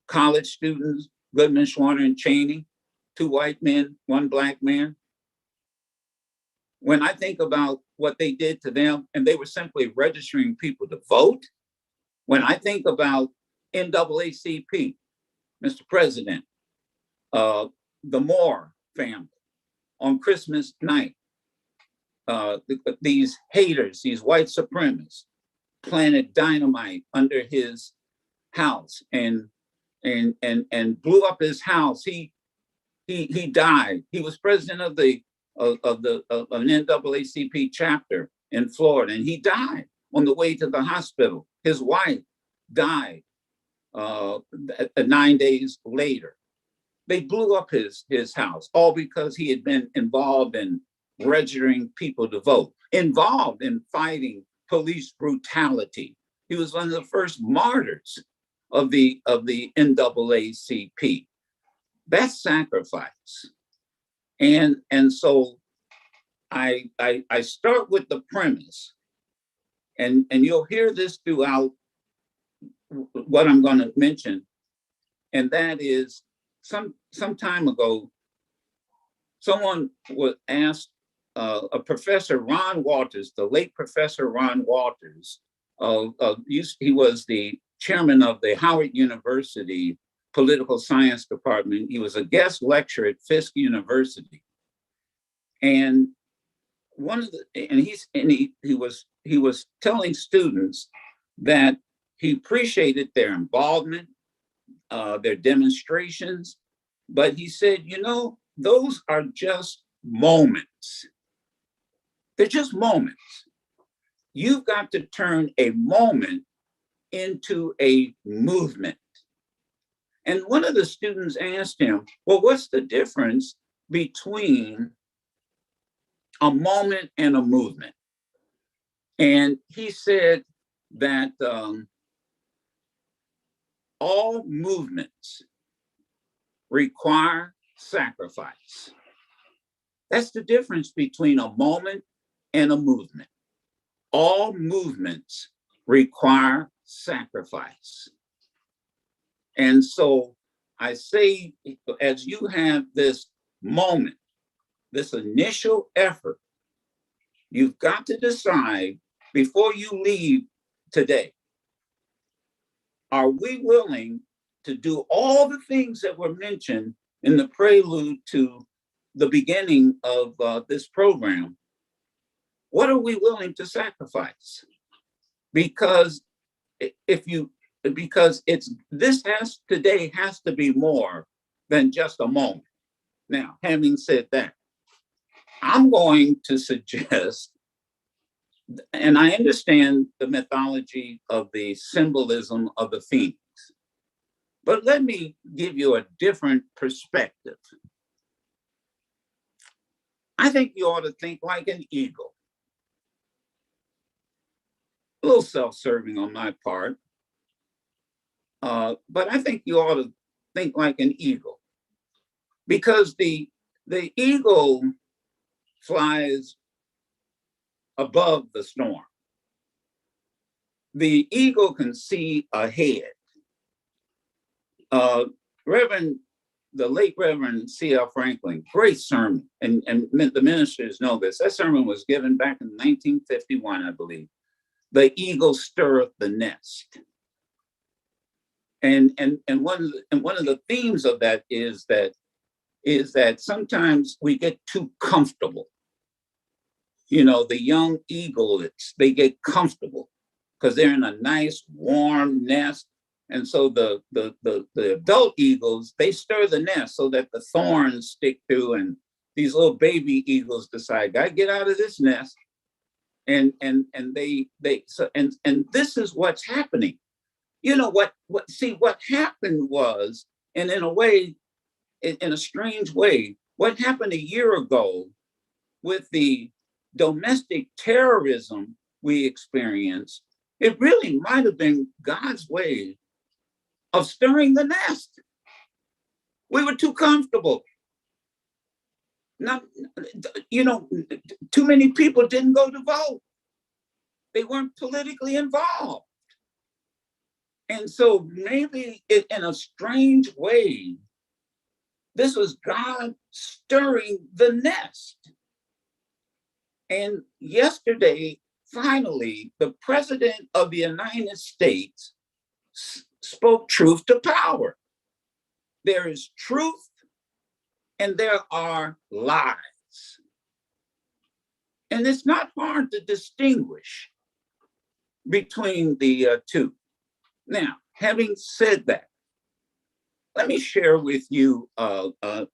college students, Goodman, Schwerner, and Cheney, 2 white men, 1 black man, when I think about what they did to them, and they were simply registering people to vote. When I think about NAACP, Mr. President, the Moore family on Christmas night, these haters, these white supremacists, planted dynamite under his house and blew up his house. He died. He was president of an NAACP chapter in Florida, and he died on the way to the hospital. His wife died 9 days later. They blew up his house, all because he had been involved in registering people to vote, involved in fighting police brutality. He was one of the first martyrs of the NAACP. That's sacrifice. And so I start with the premise, and you'll hear this throughout what I'm going to mention, and that is some time ago, someone was asked, a professor, Ron Walters, the late Professor Ron Walters, he was the chairman of the Howard University Political Science Department. He was a guest lecturer at Fisk University, and he was telling students that he appreciated their involvement, their demonstrations, but he said, those are just moments. They're just moments. You've got to turn a moment into a movement. And one of the students asked him, well, what's the difference between a moment and a movement? And he said that all movements require sacrifice. That's the difference between a moment and a movement. All movements require sacrifice. And so I say, as you have this moment, this initial effort, you've got to decide before you leave today, are we willing to do all the things that were mentioned in the prelude to the beginning of this program? What are we willing to sacrifice? Because today has to be more than just a moment. Now, having said that, I'm going to suggest, and I understand the mythology of the symbolism of the phoenix, but let me give you a different perspective. I think you ought to think like an eagle. A little self-serving on my part, but I think you ought to think like an eagle, because the eagle flies above the storm. The eagle can see ahead. The late Reverend C.L. Franklin, great sermon, and the ministers know this. That sermon was given back in 1951, I believe. The eagle stirreth the nest. And one of the themes of that is that sometimes we get too comfortable. You know, the young eaglets, they get comfortable because they're in a nice warm nest. And so the adult eagles, they stir the nest so that the thorns stick through, and these little baby eagles decide, gotta get out of this nest. And this is what's happening. You know what happened was, and in a way, in a strange way, what happened a year ago with the domestic terrorism we experienced, it really might have been God's way of stirring the nest. We were too comfortable. Too many people didn't go to vote. They weren't politically involved. And so maybe in a strange way, this was God stirring the nest. And yesterday, finally, the President of the United States spoke truth to power. There is truth and there are lies. And it's not hard to distinguish between the two. Now, having said that, let me share with you, what I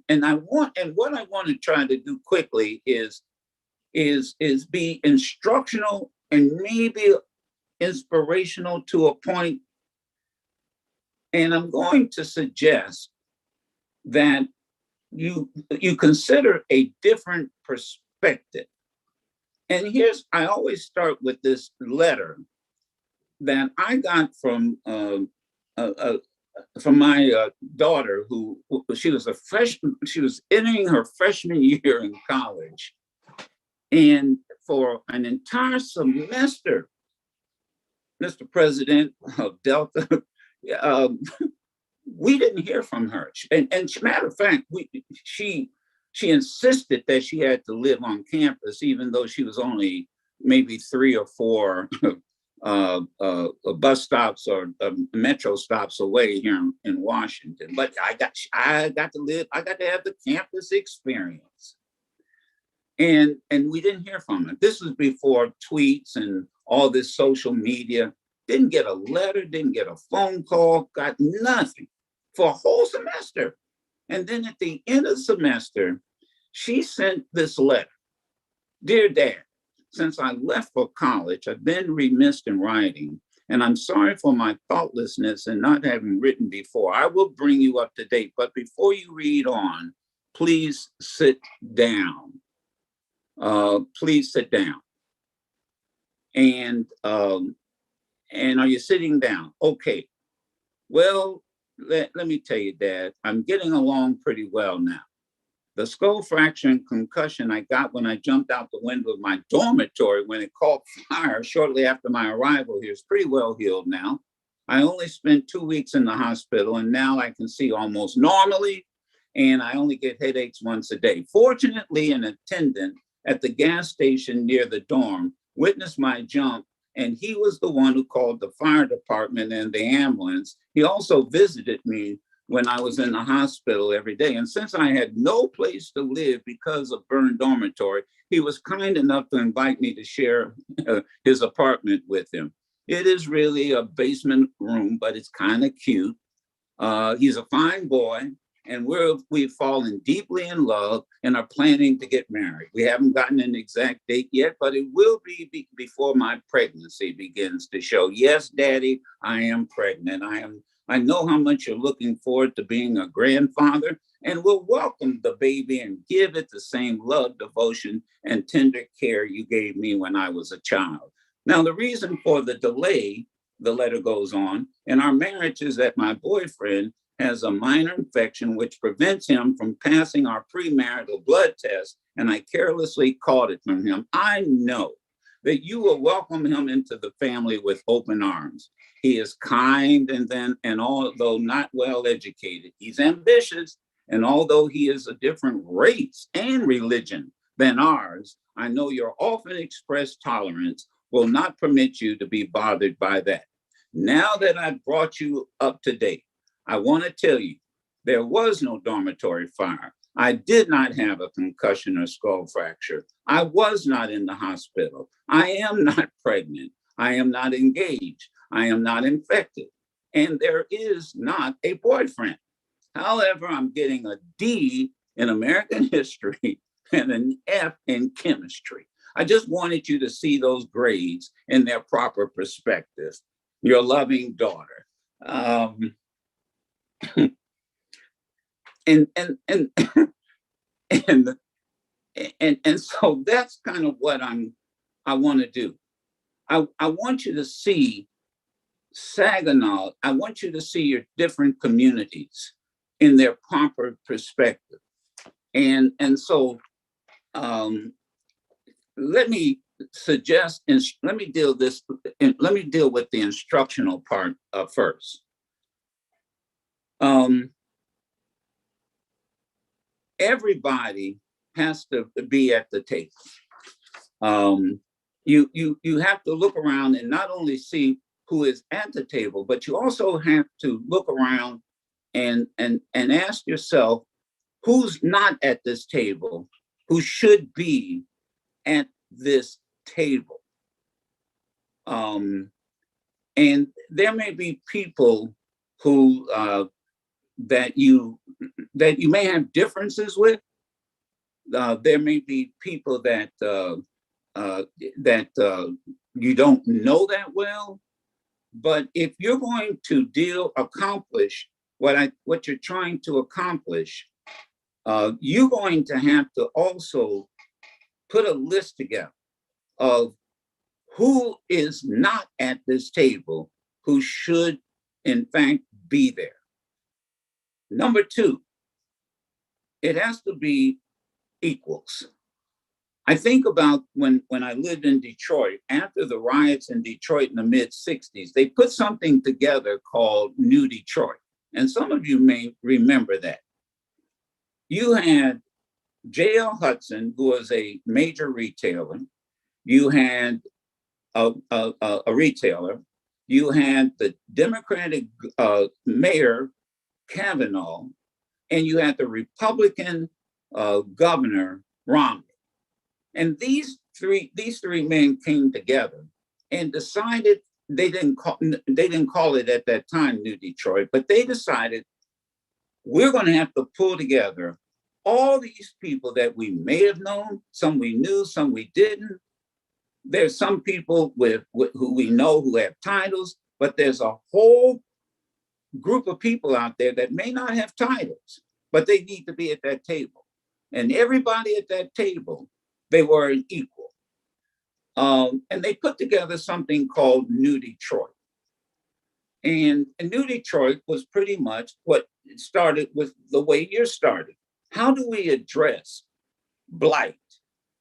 want to try to do quickly is be instructional and maybe inspirational to a point. And I'm going to suggest that you consider a different perspective. And I always start with this letter that I got from my daughter, who she was a freshman. She was entering her freshman year in college, and for an entire semester, Mr. President of Delta, we didn't hear from her. And matter of fact, she insisted that she had to live on campus, even though she was only maybe 3 or 4 bus stops or metro stops away here in Washington. But I got to have the campus experience. And we didn't hear from her. This was before tweets and all this social media. Didn't get a letter, didn't get a phone call, got nothing for a whole semester. And then at the end of the semester, she sent this letter. Dear Dad, since I left for college, I've been remiss in writing, and I'm sorry for my thoughtlessness and not having written before. I will bring you up to date, but before you read on, please sit down. Please sit down. And are you sitting down? Okay. Well, let me tell you, Dad, I'm getting along pretty well now. The skull fracture and concussion I got when I jumped out the window of my dormitory when it caught fire shortly after my arrival here is pretty well healed now. I only spent 2 weeks in the hospital and now I can see almost normally, and I only get headaches once a day. Fortunately, an attendant at the gas station near the dorm witnessed my jump, and he was the one who called the fire department and the ambulance. He also visited me when I was in the hospital every day. And since I had no place to live because of burned dormitory, he was kind enough to invite me to share his apartment with him. It is really a basement room, but it's kind of cute. He's a fine boy, and we've fallen deeply in love and are planning to get married. We haven't gotten an exact date yet, but it will be before my pregnancy begins to show. Yes, Daddy, I am pregnant. I know how much you're looking forward to being a grandfather, and will welcome the baby and give it the same love, devotion, and tender care you gave me when I was a child. Now, the reason for the delay, the letter goes on, in our marriage is that my boyfriend has a minor infection which prevents him from passing our premarital blood test, and I carelessly caught it from him. I know that you will welcome him into the family with open arms. He is kind and although not well educated, he's ambitious. And although he is a different race and religion than ours, I know your often expressed tolerance will not permit you to be bothered by that. Now that I've brought you up to date, I want to tell you, there was no dormitory fire. I did not have a concussion or skull fracture. I was not in the hospital. I am not pregnant. I am not engaged. I am not infected. And there is not a boyfriend. However, I'm getting a D in American history and an F in chemistry. I just wanted you to see those grades in their proper perspective. Your loving daughter. And so that's kind of what I want to do. I want you to see Saginaw. I want you to see your different communities in their proper perspective. And so let me suggest, and let me deal with the instructional part first. Everybody has to be at the table. You have to look around and not only see who is at the table, but you also have to look around and ask yourself who's not at this table, who should be at this table. And there may be people who that you may have differences with. There may be people that you don't know that well. But if you're going to accomplish what you're trying to accomplish, you're going to have to also put a list together of who is not at this table, who should in fact be there. Number two, it has to be equals. I think about when I lived in Detroit, after the riots in Detroit in the mid-60s, they put something together called New Detroit. And some of you may remember that. You had J.L. Hudson, who was a major retailer. You had a retailer. You had the Democratic Mayor Kavanaugh, and you had the Republican Governor Romney. And these three men came together and decided they didn't call it at that time New Detroit, but they decided we're going to have to pull together all these people that we may have known, some we knew, some we didn't. There's some people who we know who have titles, but there's a whole group of people out there that may not have titles, but they need to be at that table. And everybody at that table, they were an equal. And they put together something called New Detroit. And New Detroit was pretty much what it started with the way you started. How do we address blight?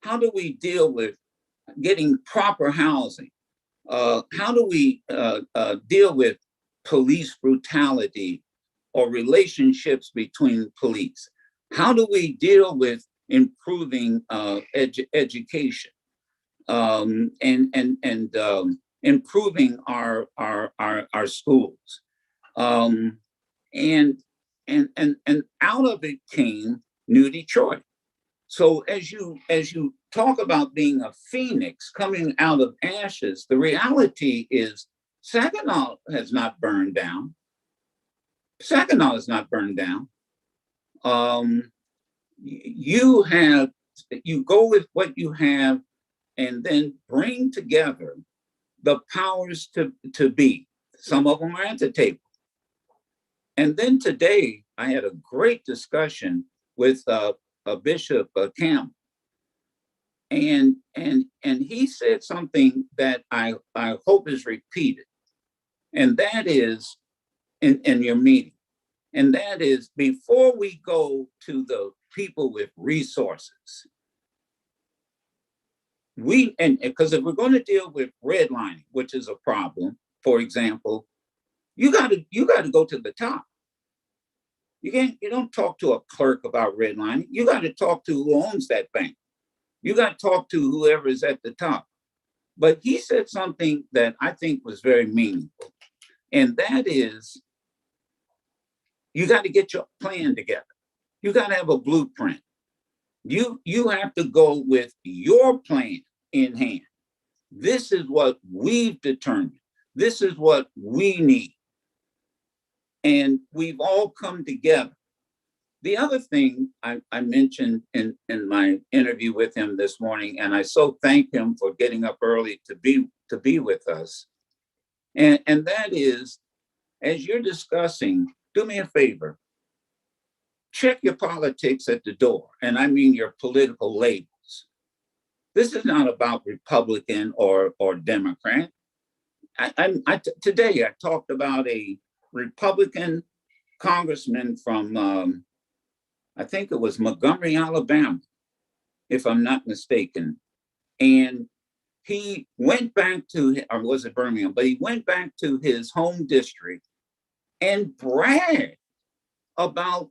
How do we deal with getting proper housing? How do we deal with police brutality or relationships between police? How do we deal with improving education and improving our schools? And out of it came New Detroit. So as you talk about being a phoenix coming out of ashes, the reality is Saginaw has not burned down. Saginaw is not burned down. You go with what you have and then bring together the powers to be. Some of them are at the table. And then today I had a great discussion with Bishop Campbell. And he said something that I hope is repeated. And that is in your meeting. And that is, before we go to the people with resources, because if we're going to deal with redlining, which is a problem, for example, you got to go to the top. You don't talk to a clerk about redlining. You got to talk to who owns that bank. You got to talk to whoever is at the top. But he said something that I think was very meaningful. And that is, you got to get your plan together. You got to have a blueprint. You have to go with your plan in hand. This is what we've determined. This is what we need. And we've all come together. The other thing I mentioned in my interview with him this morning, and I so thank him for getting up early to be with us, and that is, as you're discussing, do me a favor, check your politics at the door, and I mean your political labels. This is not about Republican or Democrat. Today I talked about a Republican congressman from I think it was Montgomery, Alabama, if I'm not mistaken. And he went back to, or was it Birmingham, but he went back to his home district and bragged about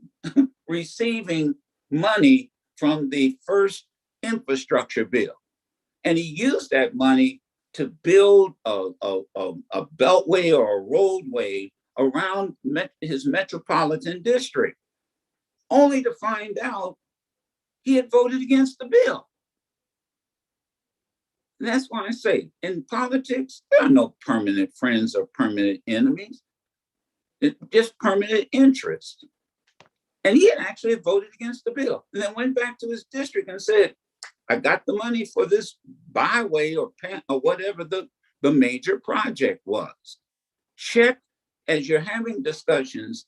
receiving money from the first infrastructure bill. And he used that money to build a beltway or a roadway around his metropolitan district, only to find out he had voted against the bill. And that's why I say, in politics, there are no permanent friends or permanent enemies. It's just permanent interest. And he had actually voted against the bill and then went back to his district and said, I got the money for this byway or whatever the major project was. Check, as you're having discussions,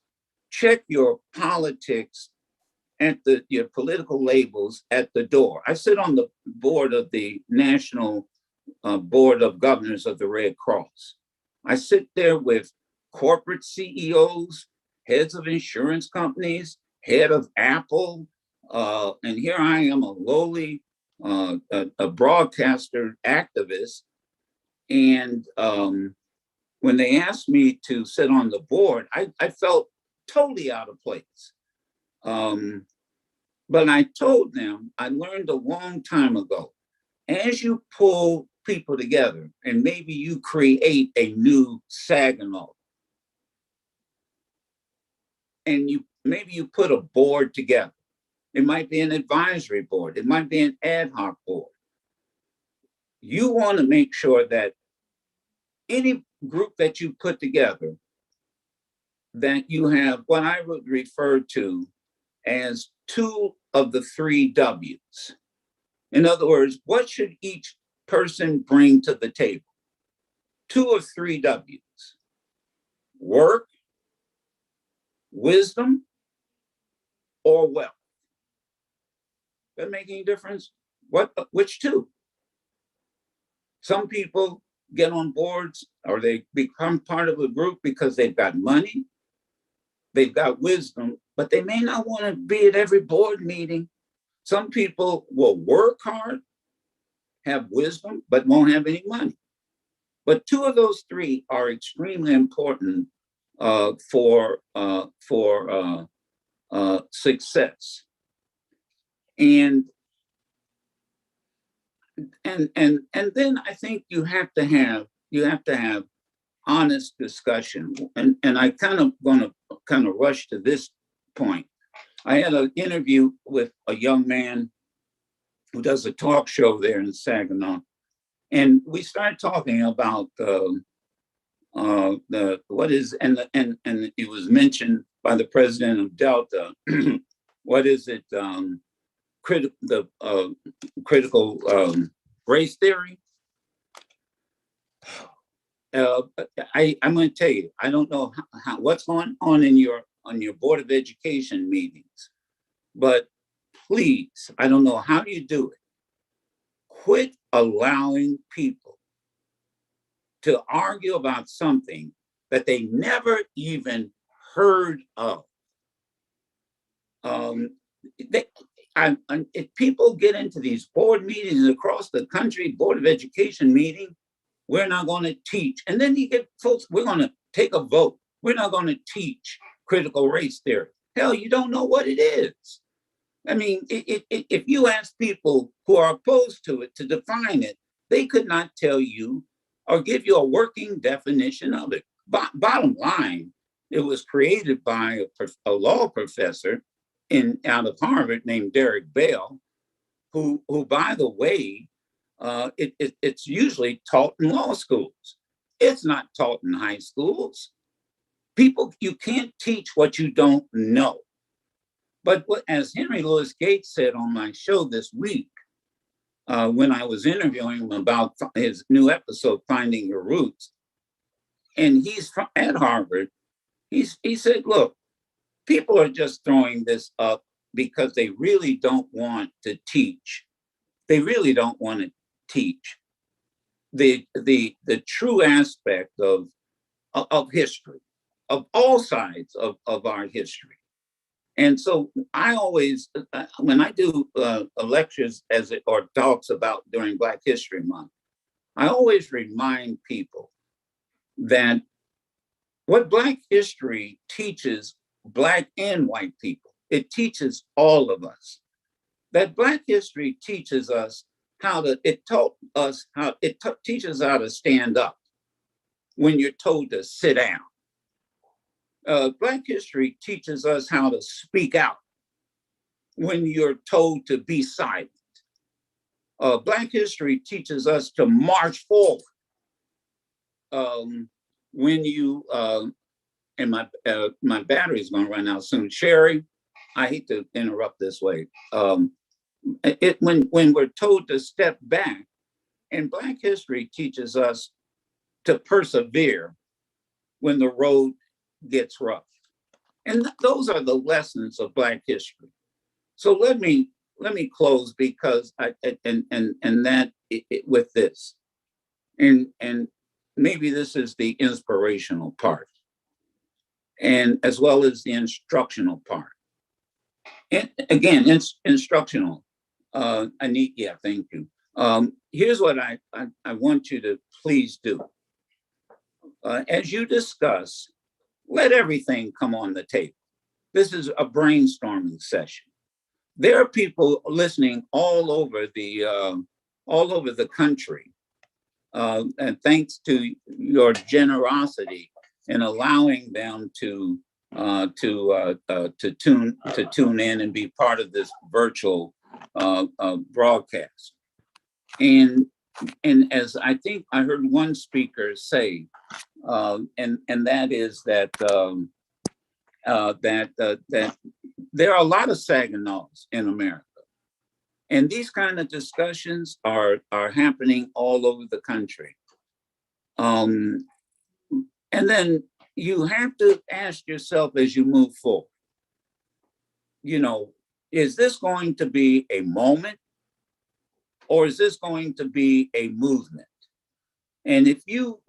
check your politics at your political labels at the door. I sit on the board of the National Board of Governors of the Red Cross. I sit there with corporate CEOs, heads of insurance companies, head of Apple, and here I am, a lowly a broadcaster activist. And when they asked me to sit on the board, I felt totally out of place. But I told them, I learned a long time ago, as you pull people together and maybe you create a new Saginaw, and maybe you put a board together. It might be an advisory board. It might be an ad hoc board. You want to make sure that any group that you put together, that you have what I would refer to as 2 of the 3 W's. In other words, what should each person bring to the table? 2 of 3 W's: work, wisdom, or wealth. That make any difference? Which 2? Some people get on boards or they become part of a group because they've got money, they've got wisdom, but they may not want to be at every board meeting. Some people will work hard, have wisdom, but won't have any money. But two of those three are extremely important for success. And then I think you have to have honest discussion. And I kind of rush to this point. I had an interview with a young man who does a talk show there in Saginaw, and we started talking about it was mentioned by the president of Delta. What is it? Critical race theory. I'm going to tell you, I don't know what's going on in your Board of Education meetings, but please, I don't know how you do it. Quit allowing people to argue about something that they never even heard of. If people get into these board meetings across the country, Board of Education meeting, we're not going to teach. And then you get folks, we're going to take a vote. We're not going to teach critical race theory. Hell, you don't know what it is. I mean, if you ask people who are opposed to it to define it, they could not tell you or give you a working definition of it. Bottom line, it was created by a law professor out of Harvard named Derek Bell, who by the way, it's usually taught in law schools. It's not taught in high schools. People, you can't teach what you don't know. But as Henry Louis Gates said on my show this week, when I was interviewing him about his new episode, Finding Your Roots, and he's at Harvard, he said, look, people are just throwing this up because they really don't want to teach. They really don't want to teach the true aspect of history, of all sides of our history. And so I always, when I do lectures or talks about during Black History Month, I always remind people that what Black history teaches Black and white people, it teaches all of us. That Black history teaches us teaches how to stand up when you're told to sit down. Black history teaches us how to speak out when you're told to be silent. Black history teaches us to march forward when you, and my battery is going to run out soon. Sherry, I hate to interrupt this way. When we're told to step back, and Black history teaches us to persevere when the road gets rough. And those are the lessons of Black history. So let me close because with this, and maybe this is the inspirational part, and as well as the instructional part. And again, instructional. Thank you. Here's what I want you to please do. As you discuss, let everything come on the table. This is a brainstorming session. There are people listening all over the country, and thanks to your generosity in allowing them to tune in and be part of this virtual broadcast. And as I think I heard one speaker say, and that is that there are a lot of Saginaws in America, and these kind of discussions are happening all over the country. And then you have to ask yourself as you move forward, is this going to be a moment, or is this going to be a movement? And if you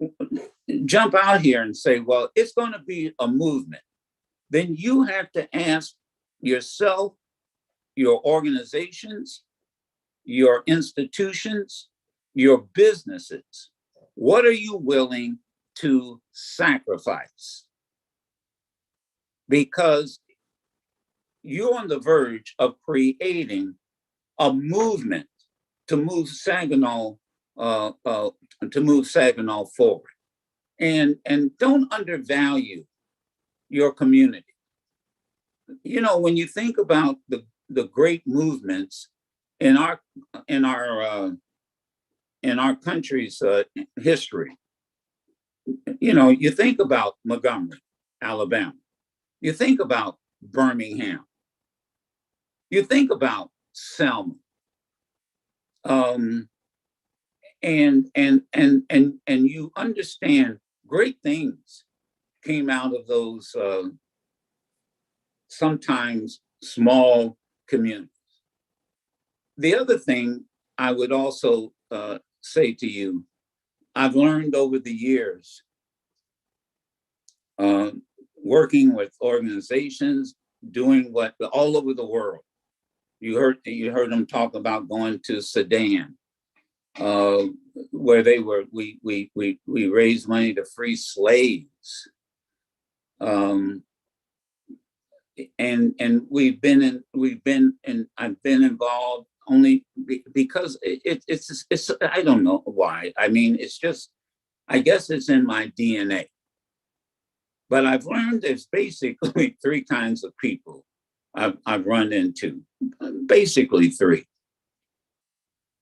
jump out here and say, well, it's going to be a movement, then you have to ask yourself, your organizations, your institutions, your businesses, what are you willing to sacrifice? Because you're on the verge of creating a movement to move Saginaw forward. And don't undervalue your community. You know, when you think about the great movements in our country's history, you know, you think about Montgomery, Alabama. You think about Birmingham. You think about Selma. And you understand great things came out of those sometimes small communities. The other thing I would also say to you, I've learned over the years, working with organizations, doing what all over the world. You heard them talk about going to Sudan, where we raised money to free slaves. And I've been involved only because it's I don't know why. I mean, it's just, I guess it's in my DNA. But I've learned there's basically three kinds of people I've run into, basically three.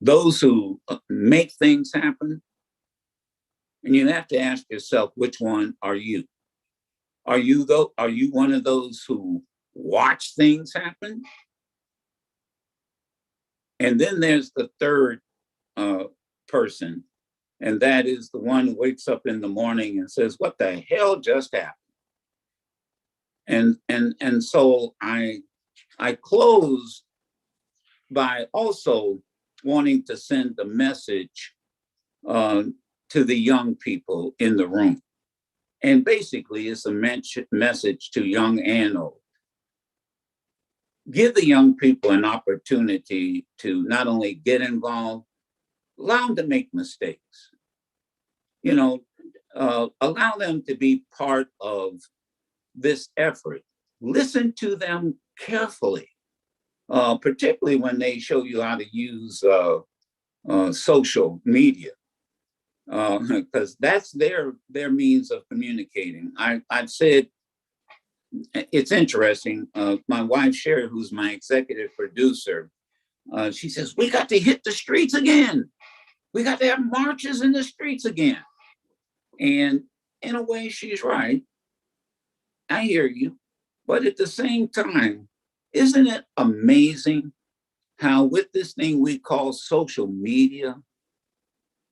Those who make things happen, and you have to ask yourself, which one are you? Are you one of those who watch things happen? And then there's the third person, and that is the one who wakes up in the morning and says, what the hell just happened? And so I close by also wanting to send a message to the young people in the room. And basically it's a message to young and old. Give the young people an opportunity to not only get involved, allow them to make mistakes. You know, allow them to be part of this effort. Listen to them carefully, particularly when they show you how to use social media, because that's their means of communicating. I've said, it's interesting, my wife Sherry, who's my executive producer, she says, we got to hit the streets again. We got to have marches in the streets again. And in a way, she's right. I hear you. But at the same time, isn't it amazing how with this thing we call social media,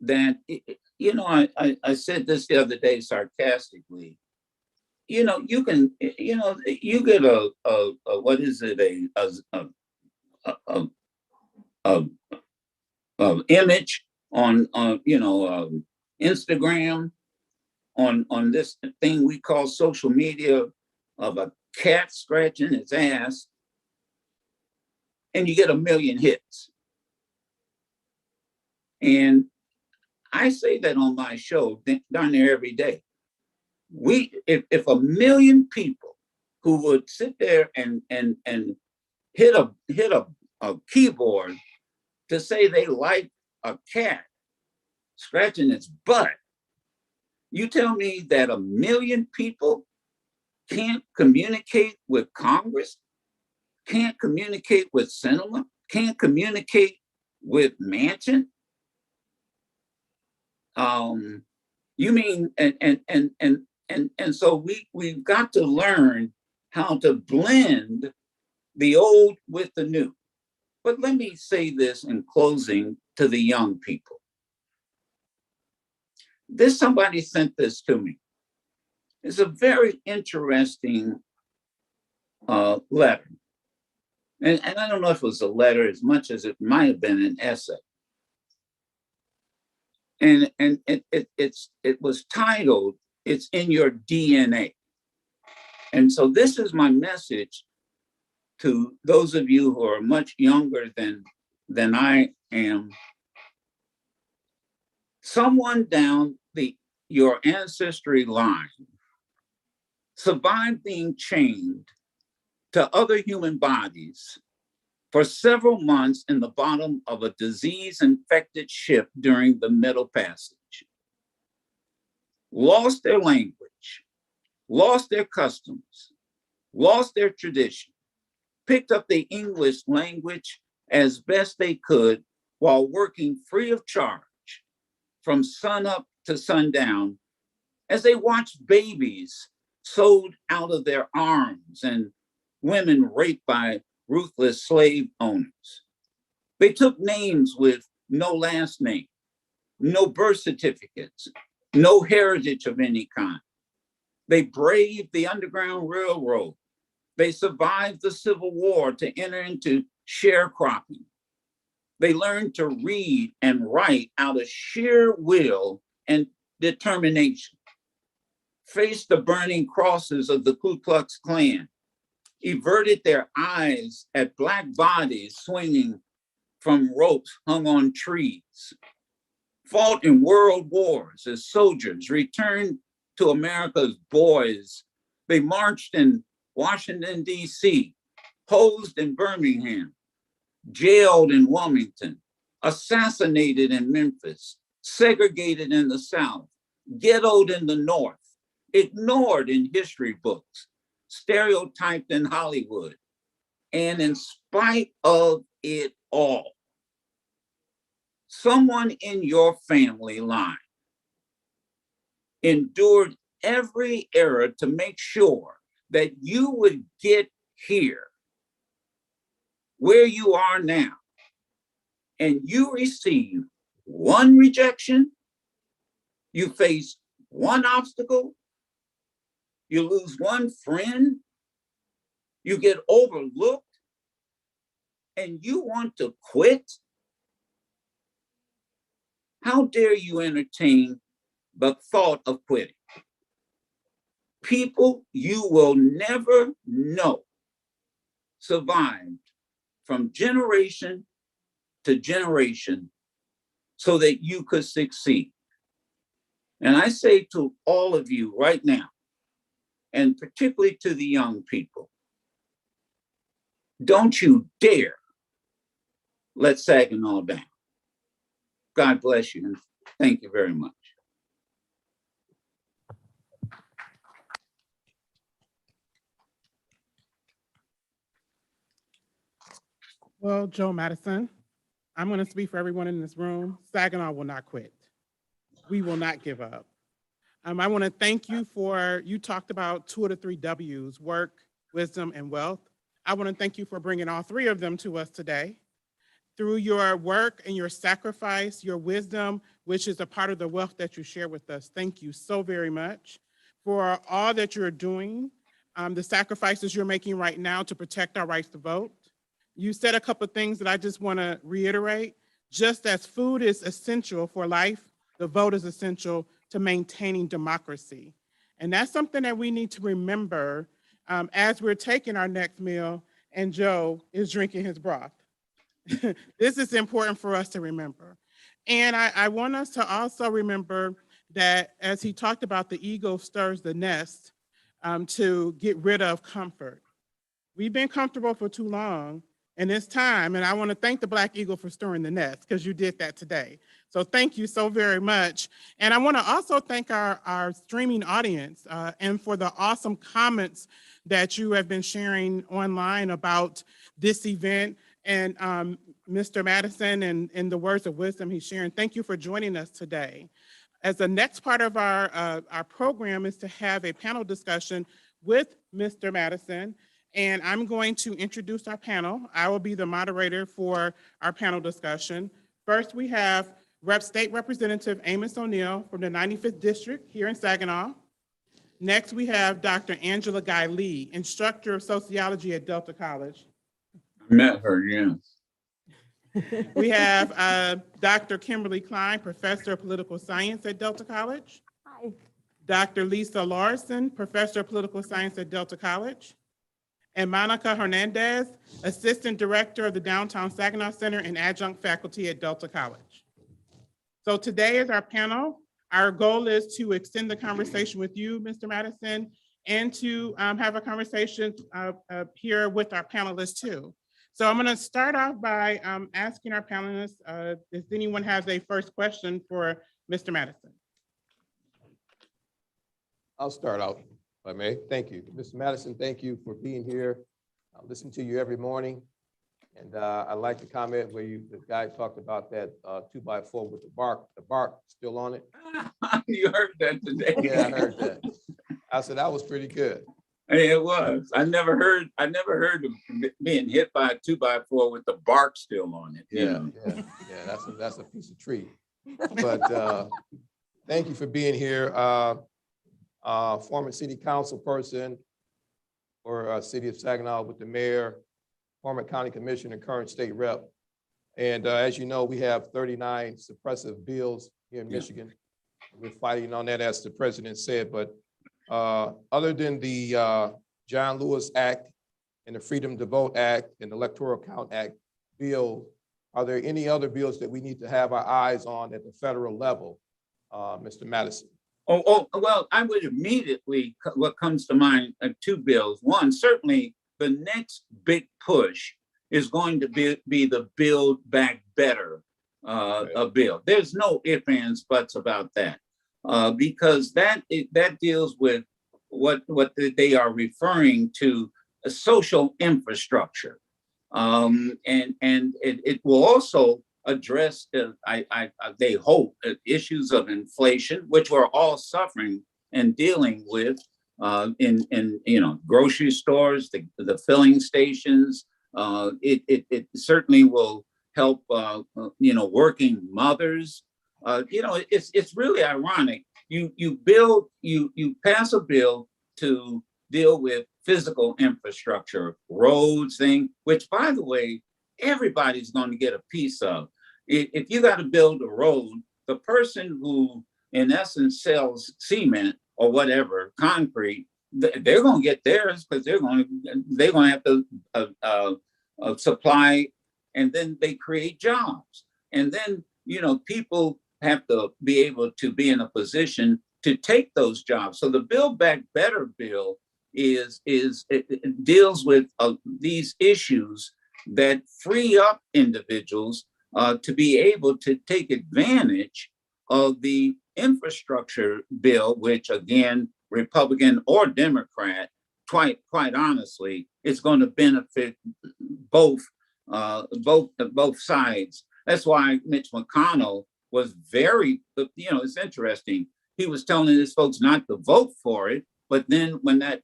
that, you know, I said this the other day sarcastically, you know, you can, you know, you get a what is it, a image on you know, Instagram, on this thing we call social media, of a cat scratching its ass, and you get 1 million hits. And I say that on my show down there every day. If 1 million people who would sit there and hit a keyboard to say they like a cat scratching its butt, you tell me that 1 million people can't communicate with Congress, can't communicate with Sinema, can't communicate with Manchin? You mean, and so we've got to learn how to blend the old with the new. But let me say this in closing to the young people. Somebody sent this to me. It's a very interesting letter. And I don't know if it was a letter as much as it might have been an essay. And it was titled, It's in Your DNA. And so this is my message to those of you who are much younger than I am. Someone down your ancestry line survived being chained to other human bodies for several months in the bottom of a disease-infected ship during the Middle Passage. Lost their language, lost their customs, lost their tradition, picked up the English language as best they could while working free of charge from sunup to sundown as they watched babies sewed out of their arms and women raped by ruthless slave owners. They took names with no last name, no birth certificates, no heritage of any kind. They braved the Underground Railroad. They survived the Civil War to enter into sharecropping. They learned to read and write out of sheer will and determination, faced the burning crosses of the Ku Klux Klan, averted their eyes at Black bodies swinging from ropes hung on trees, fought in world wars as soldiers, returned to America's boys. They marched in Washington, D.C., hosed in Birmingham, jailed in Wilmington, assassinated in Memphis, segregated in the South, ghettoed in the North, ignored in history books, stereotyped in Hollywood. And in spite of it all, someone in your family line endured every era to make sure that you would get here where you are now. And you receive one rejection, you face one obstacle, you lose one friend, you get overlooked, and you want to quit? How dare you entertain the thought of quitting? People you will never know survived from generation to generation so that you could succeed. And I say to all of you right now, and particularly to the young people, don't you dare let Saginaw down. God bless you, and thank you very much. Well, Joe Madison, I'm going to speak for everyone in this room. Saginaw will not quit. We will not give up. I want to thank you you talked about 2 of the 3 W's, work, wisdom, and wealth. I want to thank you for bringing all 3 of them to us today. Through your work and your sacrifice, your wisdom, which is a part of the wealth that you share with us. Thank you so very much for all that you're doing, the sacrifices you're making right now to protect our rights to vote. You said a couple of things that I just want to reiterate. Just as food is essential for life, the vote is essential to maintaining democracy. And that's something that we need to remember as we're taking our next meal and Joe is drinking his broth. This is important for us to remember. And I want us to also remember that as he talked about, the eagle stirs the nest to get rid of comfort. We've been comfortable for too long, and it's time. And I want to thank the Black Eagle for stirring the nest, because you did that today. So thank you so very much. And I want to also thank our streaming audience and for the awesome comments that you have been sharing online about this event. And Mr. Madison and the words of wisdom he's sharing, thank you for joining us today. As the next part of our program is to have a panel discussion with Mr. Madison, and I'm going to introduce our panel. I will be the moderator for our panel discussion. First, we have State Representative Amos O'Neill from the 95th District here in Saginaw. Next, we have Dr. Angela Guy Lee, instructor of sociology at Delta College. I met her, yes. We have Dr. Kimberly Klein, Professor of Political Science at Delta College. Hi. Dr. Lisa Larson, Professor of Political Science at Delta College. And Monica Hernandez, Assistant Director of the Downtown Saginaw Center and Adjunct Faculty at Delta College. So today is our panel. Our goal is to extend the conversation with you, Mr. Madison, and to have a conversation here with our panelists too. So I'm going to start off by asking our panelists, does anyone have a first question for Mr. Madison? I'll start out, if I may. Thank you. Mr. Madison, thank you for being here. I listen to you every morning. And I like the comment where the guy talked about that 2x4 with the bark still on it. You heard that today. Yeah, I heard that. I said, that was pretty good. It was. I never heard of being hit by a 2x4 with the bark still on it. You know? Yeah. That's a piece of tree. But thank you for being here. Former city council person for city of Saginaw with the mayor, former county commissioner, current state rep. And as you know, we have 39 suppressive bills here in Michigan. We're fighting on that, as the president said, but other than the John Lewis Act and the Freedom to Vote Act and Electoral Count Act bill, are there any other bills that we need to have our eyes on at the federal level, Mr. Madison? Well, I would immediately, what comes to mind are two bills. One, certainly the next big push is going to be the Build Back Better bill. There's no ifs, ands, buts about that. Because that deals with what they are referring to a social infrastructure, and it will also address they hope issues of inflation, which we're all suffering and dealing with in grocery stores, the filling stations. It certainly will help working mothers. It's really ironic. You pass a bill to deal with physical infrastructure, roads, which, by the way, everybody's going to get a piece of. If you got to build a road, the person who, in essence, sells cement or whatever, concrete, they're going to get theirs because they're going to have to supply, and then they create jobs, and then people have to be able to be in a position to take those jobs. So the Build Back Better bill it deals with these issues that free up individuals to be able to take advantage of the infrastructure bill, which, again, Republican or Democrat, quite honestly, it's going to benefit both sides. That's why Mitch McConnell was very, it's interesting. He was telling his folks not to vote for it, but then when that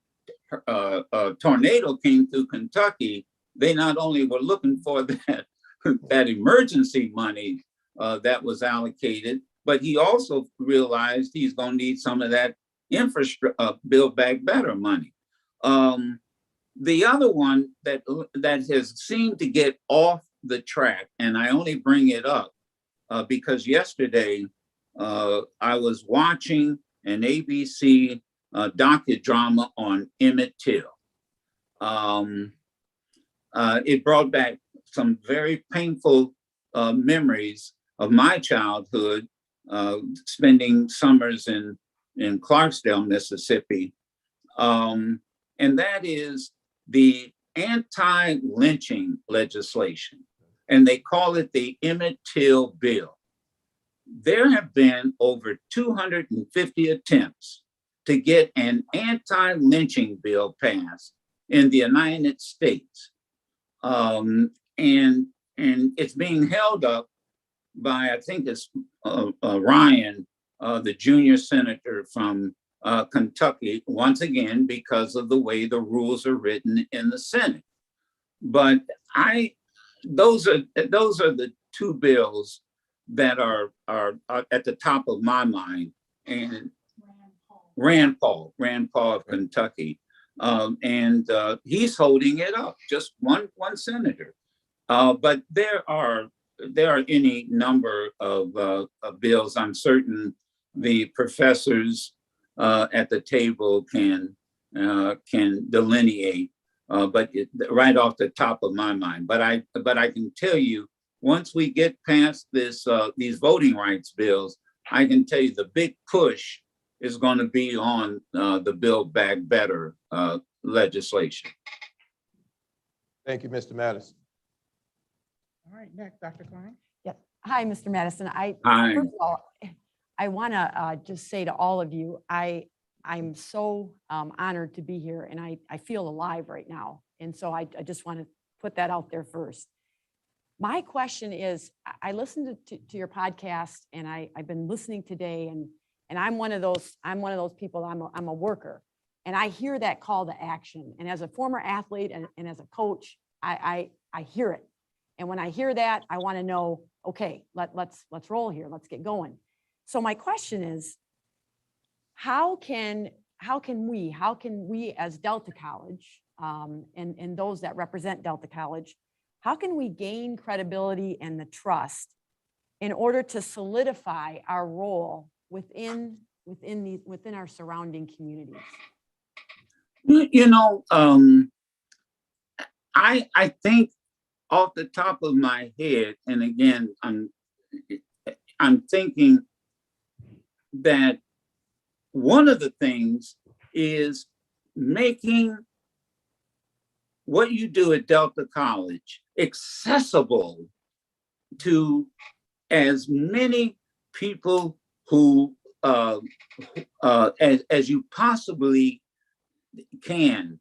tornado came through Kentucky, they not only were looking for that emergency money that was allocated, but he also realized he's going to need some of that infrastructure, Build Back Better money. The other one that has seemed to get off the track, and I only bring it up because yesterday I was watching an ABC docudrama on Emmett Till. It brought back some very painful memories of my childhood, spending summers in Clarksdale, Mississippi. And that is the anti-lynching legislation. And they call it the Emmett Till Bill. There have been over 250 attempts to get an anti-lynching bill passed in the United States. And it's being held up by, I think it's Ryan, the junior senator from Kentucky, once again, because of the way the rules are written in the Senate. But those are the two bills that are at the top of my mind. And Rand Paul of Kentucky. And he's holding it up, just one senator. But there are there are any number of bills. I'm certain the professors at the table can delineate, but right off the top of my mind. But I can tell you, once we get past this these voting rights bills, I can tell you the big push is going to be on the Build Back Better legislation. Thank you, Mr. Madison. All right, next, Dr. Klein. Yes. Hi, Mr. Madison. Hi. First of all, I want to just say to all of you, I'm so honored to be here, and I feel alive right now. And so I just want to put that out there first. My question is, I listened to your podcast, and I've been listening today, and I'm one of those people. I'm a worker, and I hear that call to action. And as a former athlete and as a coach, I hear it. And when I hear that, I want to know, okay, let's roll here. Let's get going. So my question is, how can we as Delta College and those that represent Delta College, how can we gain credibility and the trust in order to solidify our role within our surrounding communities? You know, I think off the top of my head, and again, I'm thinking that one of the things is making what you do at Delta College accessible to as many people who as you possibly can.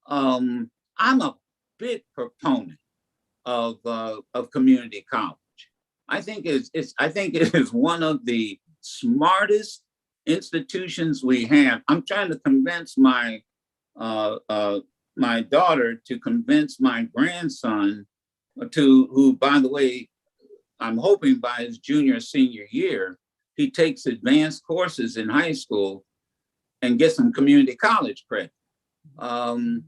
I'm a big proponent of community college. I think it is one of the smartest institutions we have. I'm trying to convince my daughter to convince my grandson who, by the way, I'm hoping by his junior or senior year, he takes advanced courses in high school and gets some community college credit. And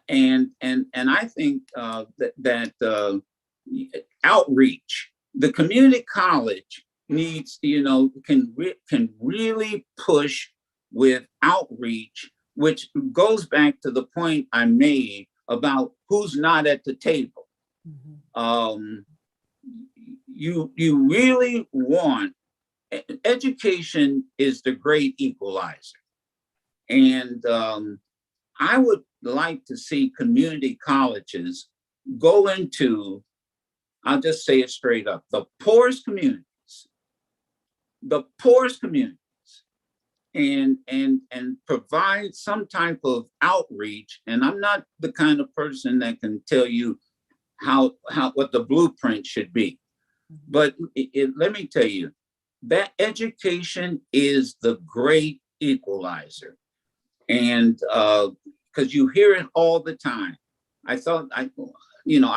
I think that outreach, the community college needs, can really push with outreach, which goes back to the point I made about who's not at the table. You really want, education is the great equalizer. And I would like to see community colleges go into, I'll just say it straight up, the poorest communities, and provide some type of outreach. And I'm not the kind of person that can tell you what the blueprint should be. But let me tell you, that education is the great equalizer. And because you hear it all the time. I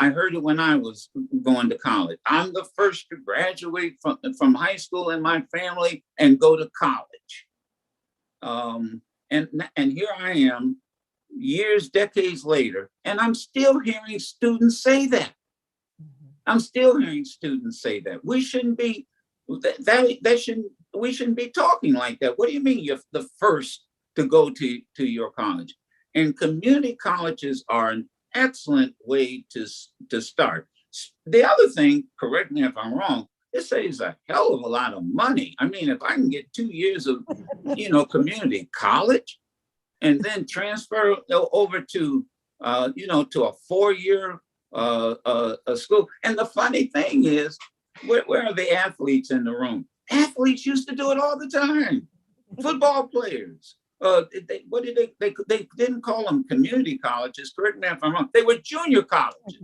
heard it when I was going to college. I'm the first to graduate from high school in my family and go to college. And here I am, decades later, and I'm still hearing students say that. We shouldn't be we shouldn't be talking like that. What do you mean you're the first to go to your college? And community colleges are an excellent way to start. The other thing, correct me if I'm wrong, it saves a hell of a lot of money. I mean, if I can get 2 years of, community college and then transfer over to, to a 4-year school. And the funny thing is, where are the athletes in the room? Athletes used to do it all the time. Football players. They didn't call them community colleges. Correct me if I'm wrong. They were junior colleges.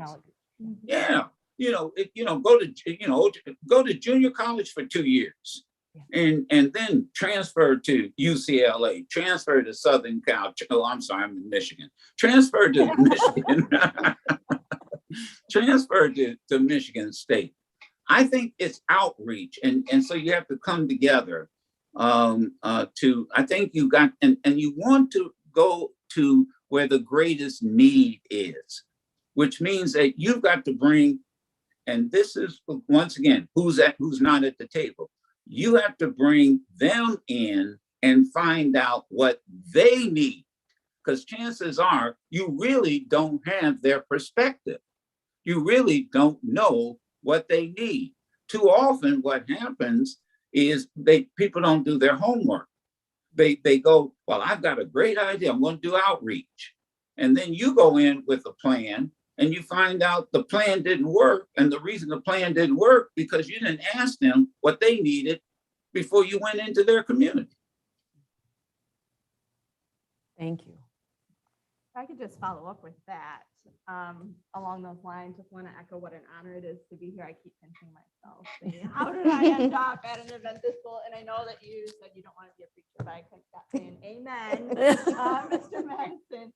Yeah, go to junior college for 2 years, and then transfer to UCLA, transfer to Southern Cal. Oh, I'm sorry, I'm in Michigan. Transfer to Michigan. Transfer to Michigan State. I think it's outreach, and so you have to come together. I think you got, and you want to go to where the greatest need is, which means that you've got to bring and this is, once again, who's not at the table. You have to bring them in and find out what they need, because chances are you really don't have their perspective. You really don't know what they need. Too often what happens is people don't do their homework. They go, well, I've got a great idea. I'm going to do outreach. And then you go in with a plan and you find out the plan didn't work. And the reason the plan didn't work because you didn't ask them what they needed before you went into their community. Thank you. If I could just follow up with that, along those lines, just want to echo what an honor it is to be here. I keep pinching myself, thinking, how did I end up at an Adventist school? And I know that you said you don't want to be a preacher, but I couldn't stop saying amen, Mr. Madison.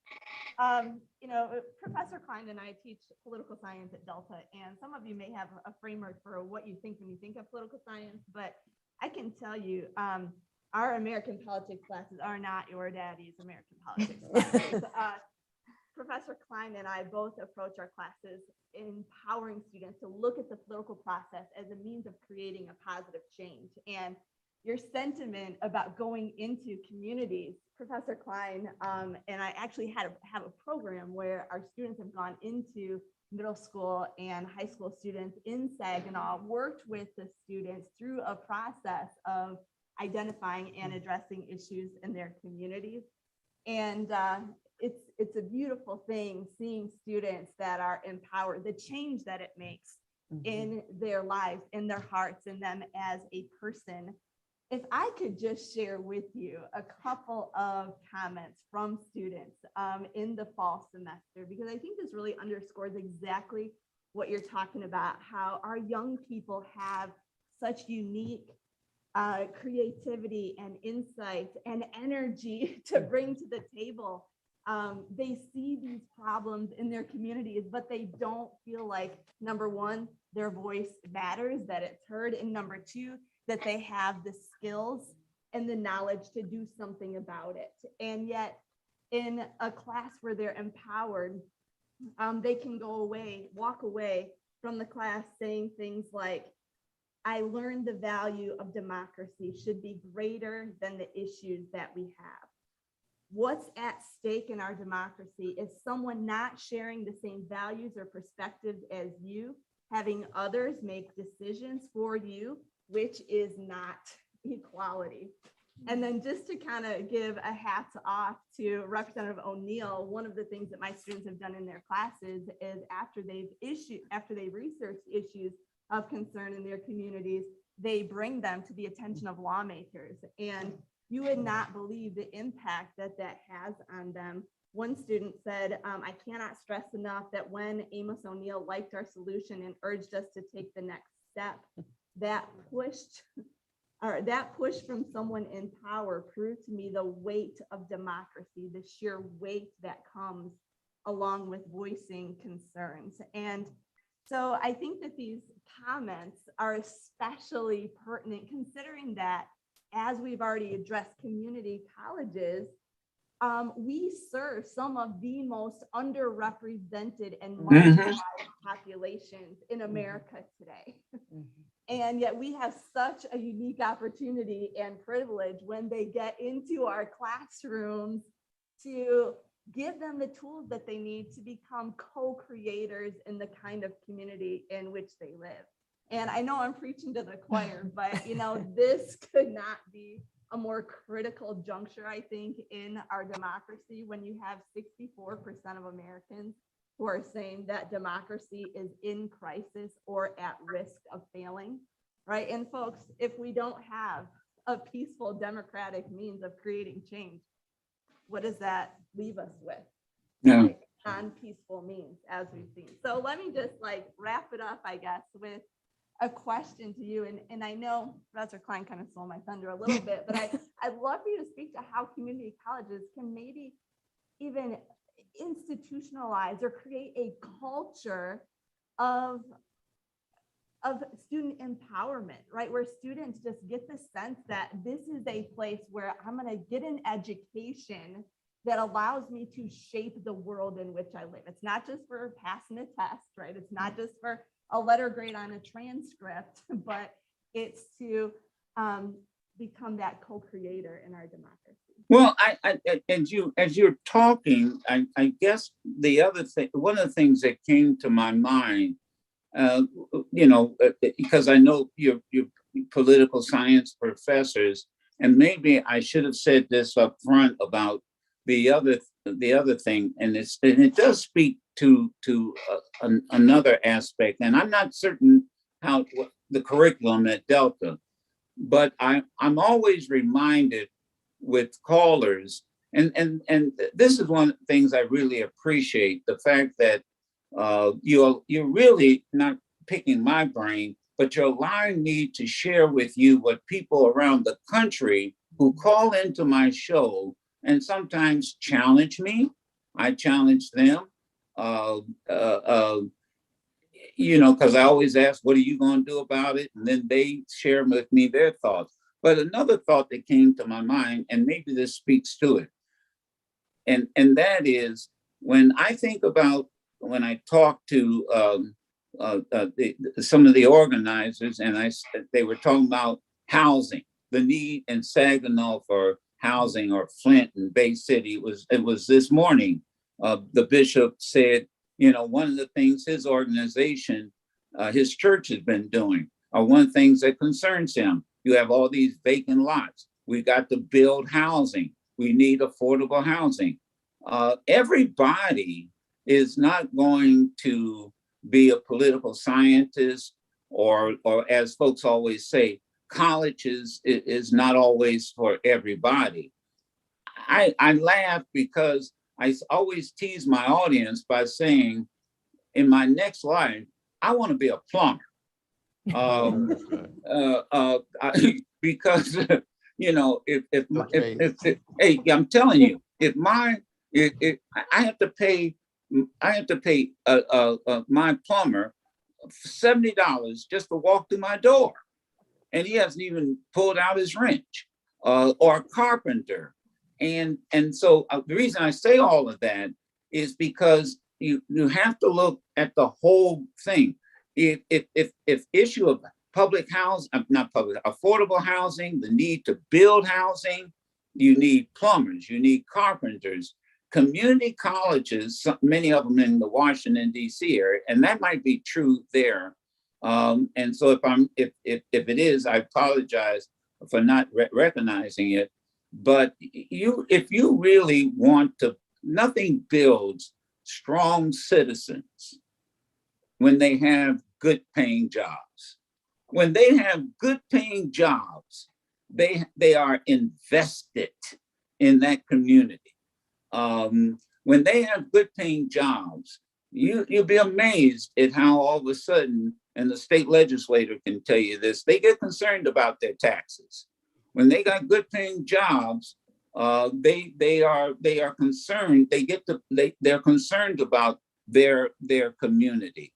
You know, Professor Klein and I teach political science at Delta, and some of you may have a framework for what you think when you think of political science, but I can tell you, our American politics classes are not your daddy's American politics classes. Professor Klein and I both approach our classes empowering students to look at the political process as a means of creating a positive change. And your sentiment about going into communities, Professor Klein and I actually have a program where our students have gone into middle school and high school students in Saginaw, worked with the students through a process of identifying and addressing issues in their communities. And it's a beautiful thing seeing students that are empowered, the change that it makes in their lives, in their hearts, in them as a person. If I could just share with you a couple of comments from students in the fall semester, because I think this really underscores exactly what you're talking about, how our young people have such unique creativity and insight and energy to bring to the table. They see these problems in their communities, but they don't feel like, number one, their voice matters, that it's heard, and number two, that they have the skills and the knowledge to do something about it. And yet in a class where they're empowered, they can walk away from the class saying things like, I learned the value of democracy should be greater than the issues that we have. What's at stake in our democracy is someone not sharing the same values or perspectives as you, having others make decisions for you, which is not equality. And then just to kind of give a hats off to Representative O'Neill, one of the things that my students have done in their classes is after they've researched issues of concern in their communities, they bring them to the attention of lawmakers. And you would not believe the impact that has on them. One student said, I cannot stress enough that when Amos O'Neill liked our solution and urged us to take the next step, that push from someone in power proved to me the weight of democracy, the sheer weight that comes along with voicing concerns. And so I think that these comments are especially pertinent, considering that, as we've already addressed community colleges, we serve some of the most underrepresented and marginalized populations in America today. And yet we have such a unique opportunity and privilege when they get into our classrooms to give them the tools that they need to become co-creators in the kind of community in which they live. And I know I'm preaching to the choir, but this could not be a more critical juncture, I think, in our democracy when you have 64% of Americans who are saying that democracy is in crisis or at risk of failing, right? And folks, if we don't have a peaceful democratic means of creating change, what does that leave us with? Yeah. Right? Non-peaceful means, as we've seen. So let me just wrap it up, I guess, with a question to you. And I know Professor Klein kind of stole my thunder a little bit, but I'd love for you to speak to how community colleges can maybe even institutionalize or create a culture of student empowerment, right? Where students just get the sense that this is a place where I'm going to get an education that allows me to shape the world in which I live. It's not just for passing a test, right? It's not just for a letter grade on a transcript, but it's to become that co-creator in our democracy. Well, as you're talking, I guess the other thing, one of the things that came to my mind, because I know you're political science professors, and maybe I should have said this up front about the other thing, and it does speak to another aspect, and I'm not certain how the curriculum at Delta, but I'm always reminded with callers, and this is one of the things I really appreciate, the fact that you're really not picking my brain, but you're allowing me to share with you what people around the country who call into my show and sometimes challenge me. I challenge them, because I always ask, what are you going to do about it? And then they share with me their thoughts. But another thought that came to my mind, and maybe this speaks to it, and that is when I talk to some of the organizers, and they were talking about housing, the need in Saginaw for housing, or Flint and Bay City. It was this morning. The bishop said, one of the things his organization, his church has been doing, are one of the things that concerns him. You have all these vacant lots. We got to build housing. We need affordable housing. Everybody is not going to be a political scientist, or as folks always say, college is not always for everybody. I laugh because I always tease my audience by saying, in my next life, I want to be a plumber. Because hey, I'm telling you, I have to pay my plumber $70 just to walk through my door, and he hasn't even pulled out his wrench, or a carpenter. And so the reason I say all of that is because you have to look at the whole thing. If issue of public housing, not public, affordable housing, the need to build housing, you need plumbers, you need carpenters, community colleges, many of them in the Washington, D.C. area, and that might be true there. And so if it is, I apologize for not recognizing it. But if you really want to, nothing builds strong citizens when they have good paying jobs. When they have good paying jobs, they are invested in that community. When they have good paying jobs, you'll be amazed at how all of a sudden, and the state legislator can tell you this, they get concerned about their taxes. When they got good paying jobs, they are concerned. They're concerned about their community.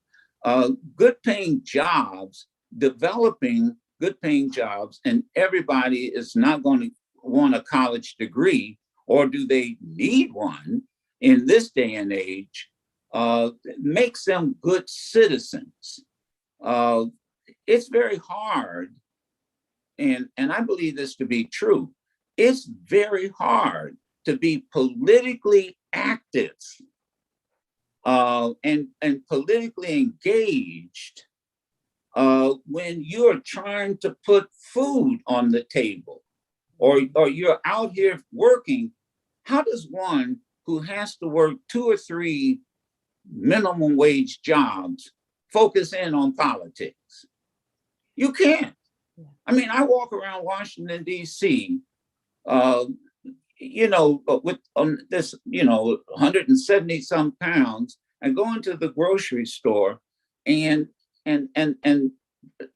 Good paying jobs, developing good paying jobs, and everybody is not going to want a college degree, or do they need one in this day and age, makes them good citizens. It's very hard, and I believe this to be true. It's very hard to be politically active and politically engaged when you're trying to put food on the table, or you're out here working. How does one who has to work 2 or 3 minimum wage jobs focus in on politics? You can't. I mean, I walk around Washington, D.C., with this, 170 some pounds, and go into the grocery store and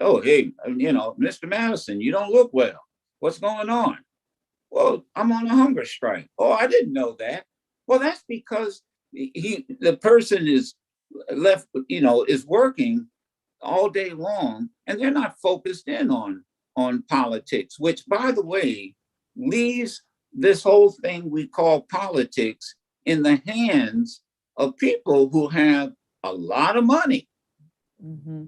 oh, hey, Mr. Madison, you don't look well. What's going on? Well, I'm on a hunger strike. Oh, I didn't know that. Well, that's because the person is left, is working all day long, and they're not focused in on politics, which, by the way, leaves this whole thing we call politics in the hands of people who have a lot of money,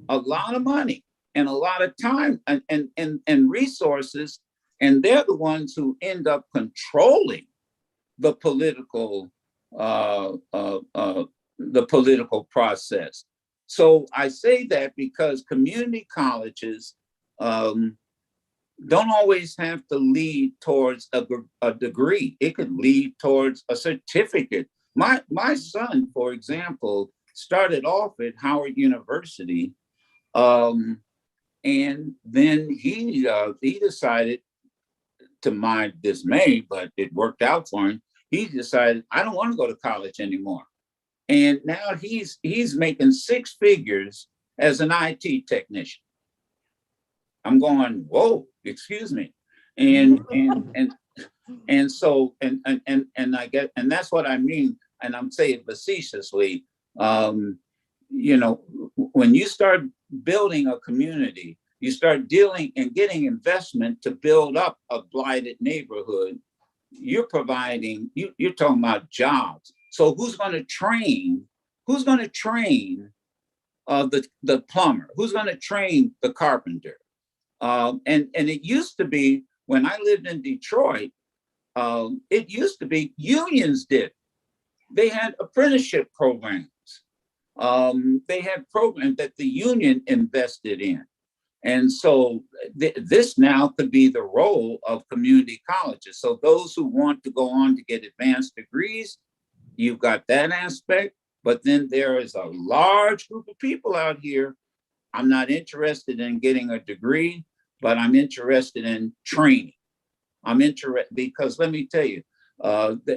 a lot of money and a lot of time and resources. And they're the ones who end up controlling the political process. So I say that because community colleges don't always have to lead towards a degree. It could lead towards a certificate. My son, for example, started off at Howard University, and then he decided, to my dismay, but it worked out for him. He decided, I don't want to go to college anymore. And now he's making 6 figures as an IT technician. I'm going, whoa, excuse me. And so I get, and that's what I mean, and I'm saying facetiously, you know, when you start building a community, you start dealing and getting investment to build up a blighted neighborhood, you're providing, you're talking about jobs. So who's going to train? Who's going to train the plumber? Who's going to train the carpenter? And it used to be, when I lived in Detroit, it used to be unions did. They had apprenticeship programs. They had programs that the union invested in. And so this now could be the role of community colleges. So those who want to go on to get advanced degrees, you've got that aspect. But then there is a large group of people out here. I'm not interested in getting a degree, but I'm interested in training. I'm interested because let me tell you,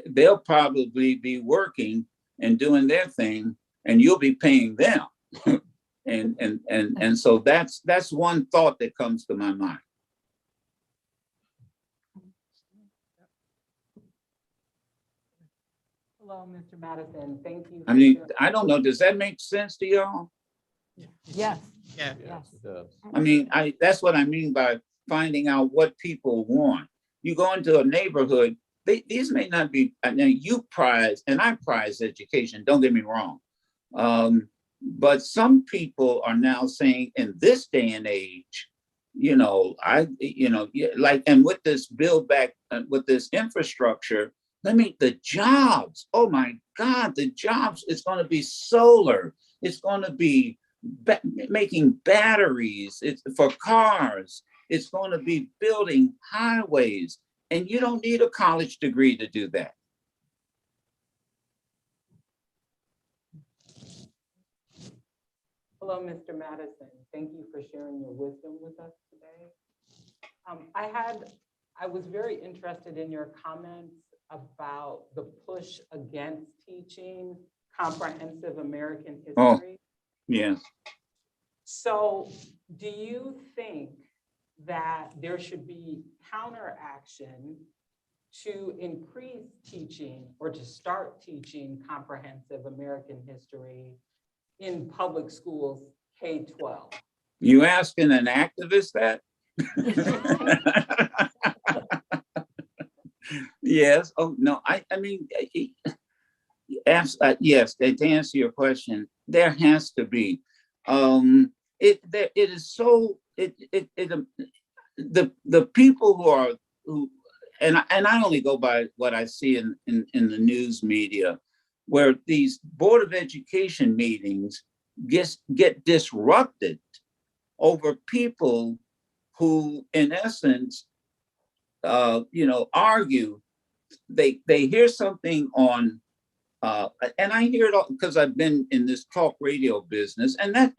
they'll probably be working and doing their thing, and you'll be paying them. And so that's one thought that comes to my mind. Hello, Mr. Madison. Thank you. I mean, I don't know. Does that make sense to y'all? Yes. Yeah. Yes, it does. I mean, that's what I mean by finding out what people want. You go into a neighborhood, these may not be, and you prize, and I prize education, don't get me wrong. But some people are now saying in this day and age, you know, like, and with this build back, with this infrastructure, the jobs, oh my God, the jobs, it's going to be solar. It's going to be making batteries for cars. It's going to be building highways. And you don't need a college degree to do that. Hello, Mr. Madison. Thank you for sharing your wisdom with us today. I was very interested in your comments about the push against teaching comprehensive American history. Oh, yes. So do you think that there should be counteraction to increase teaching or to start teaching comprehensive American history in public schools K-12? You asking an activist that? Yes. Oh, no, I mean, yes, to answer your question, there has to be. The people and I only go by what I see in the news media, where these Board of Education meetings get disrupted over people who, in essence, argue. They hear something on, and I hear it all because I've been in this talk radio business, and by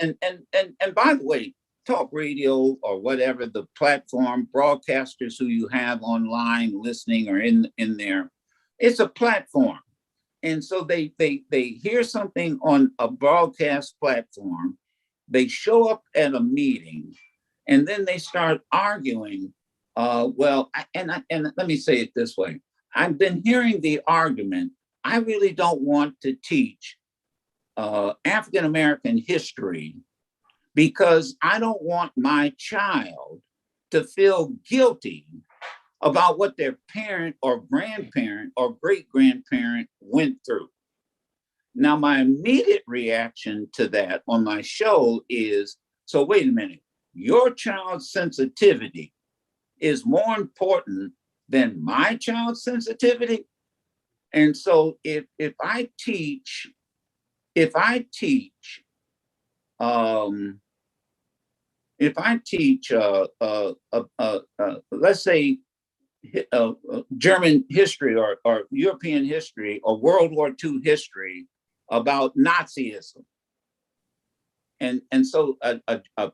the way, talk radio or whatever the platform, broadcasters who you have online listening or in there, it's a platform. And so they hear something on a broadcast platform, they show up at a meeting, and then they start arguing. And let me say it this way. I've been hearing the argument, I really don't want to teach African-American history because I don't want my child to feel guilty about what their parent or grandparent or great grandparent went through. Now, my immediate reaction to that on my show is, so wait a minute, your child's sensitivity is more important than my child's sensitivity. And so if I teach, let's say German history or European history or World War II history about Nazism. And so a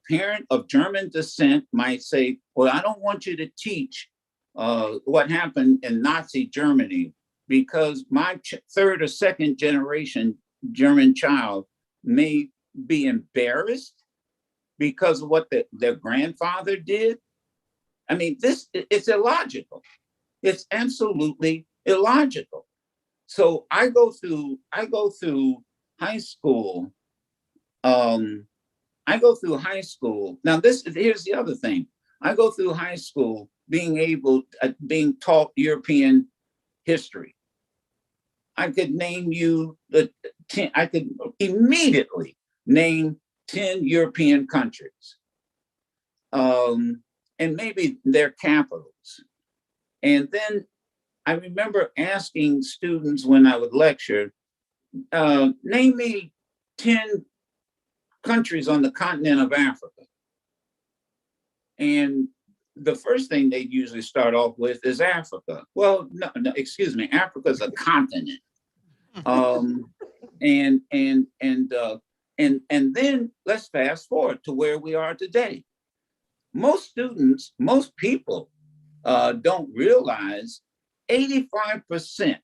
parent of German descent might say, well, I don't want you to teach what happened in Nazi Germany because my third or second generation German child may be embarrassed because of what their grandfather did. I mean, it's illogical. It's absolutely illogical. So I go through high school. I go through high school. Now, here's the other thing. I go through high school being taught European history. I could name you I could immediately name 10 European countries, and maybe their capitals. And then I remember asking students when I would lecture, name me 10 countries on the continent of Africa. And the first thing they usually start off with is Africa. Well, no, excuse me, Africa is a continent. And then let's fast forward to where we are today. Most students, most people don't realize 85%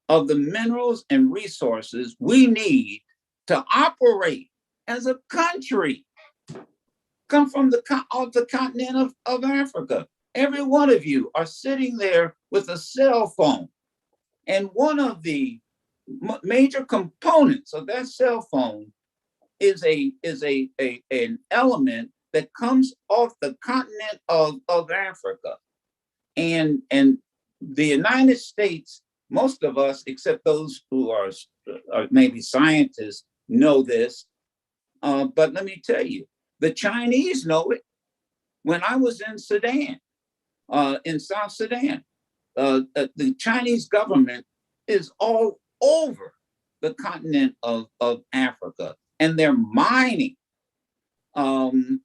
of the minerals and resources we need to operate as a country come from the continent of Africa. Every one of you are sitting there with a cell phone. And one of the major components of that cell phone is an element that comes off the continent of Africa. And the United States, most of us, except those who are maybe scientists, know this. But let me tell you, the Chinese know it. When I was in Sudan, in South Sudan, the Chinese government is all over the continent of Africa, and they're mining. They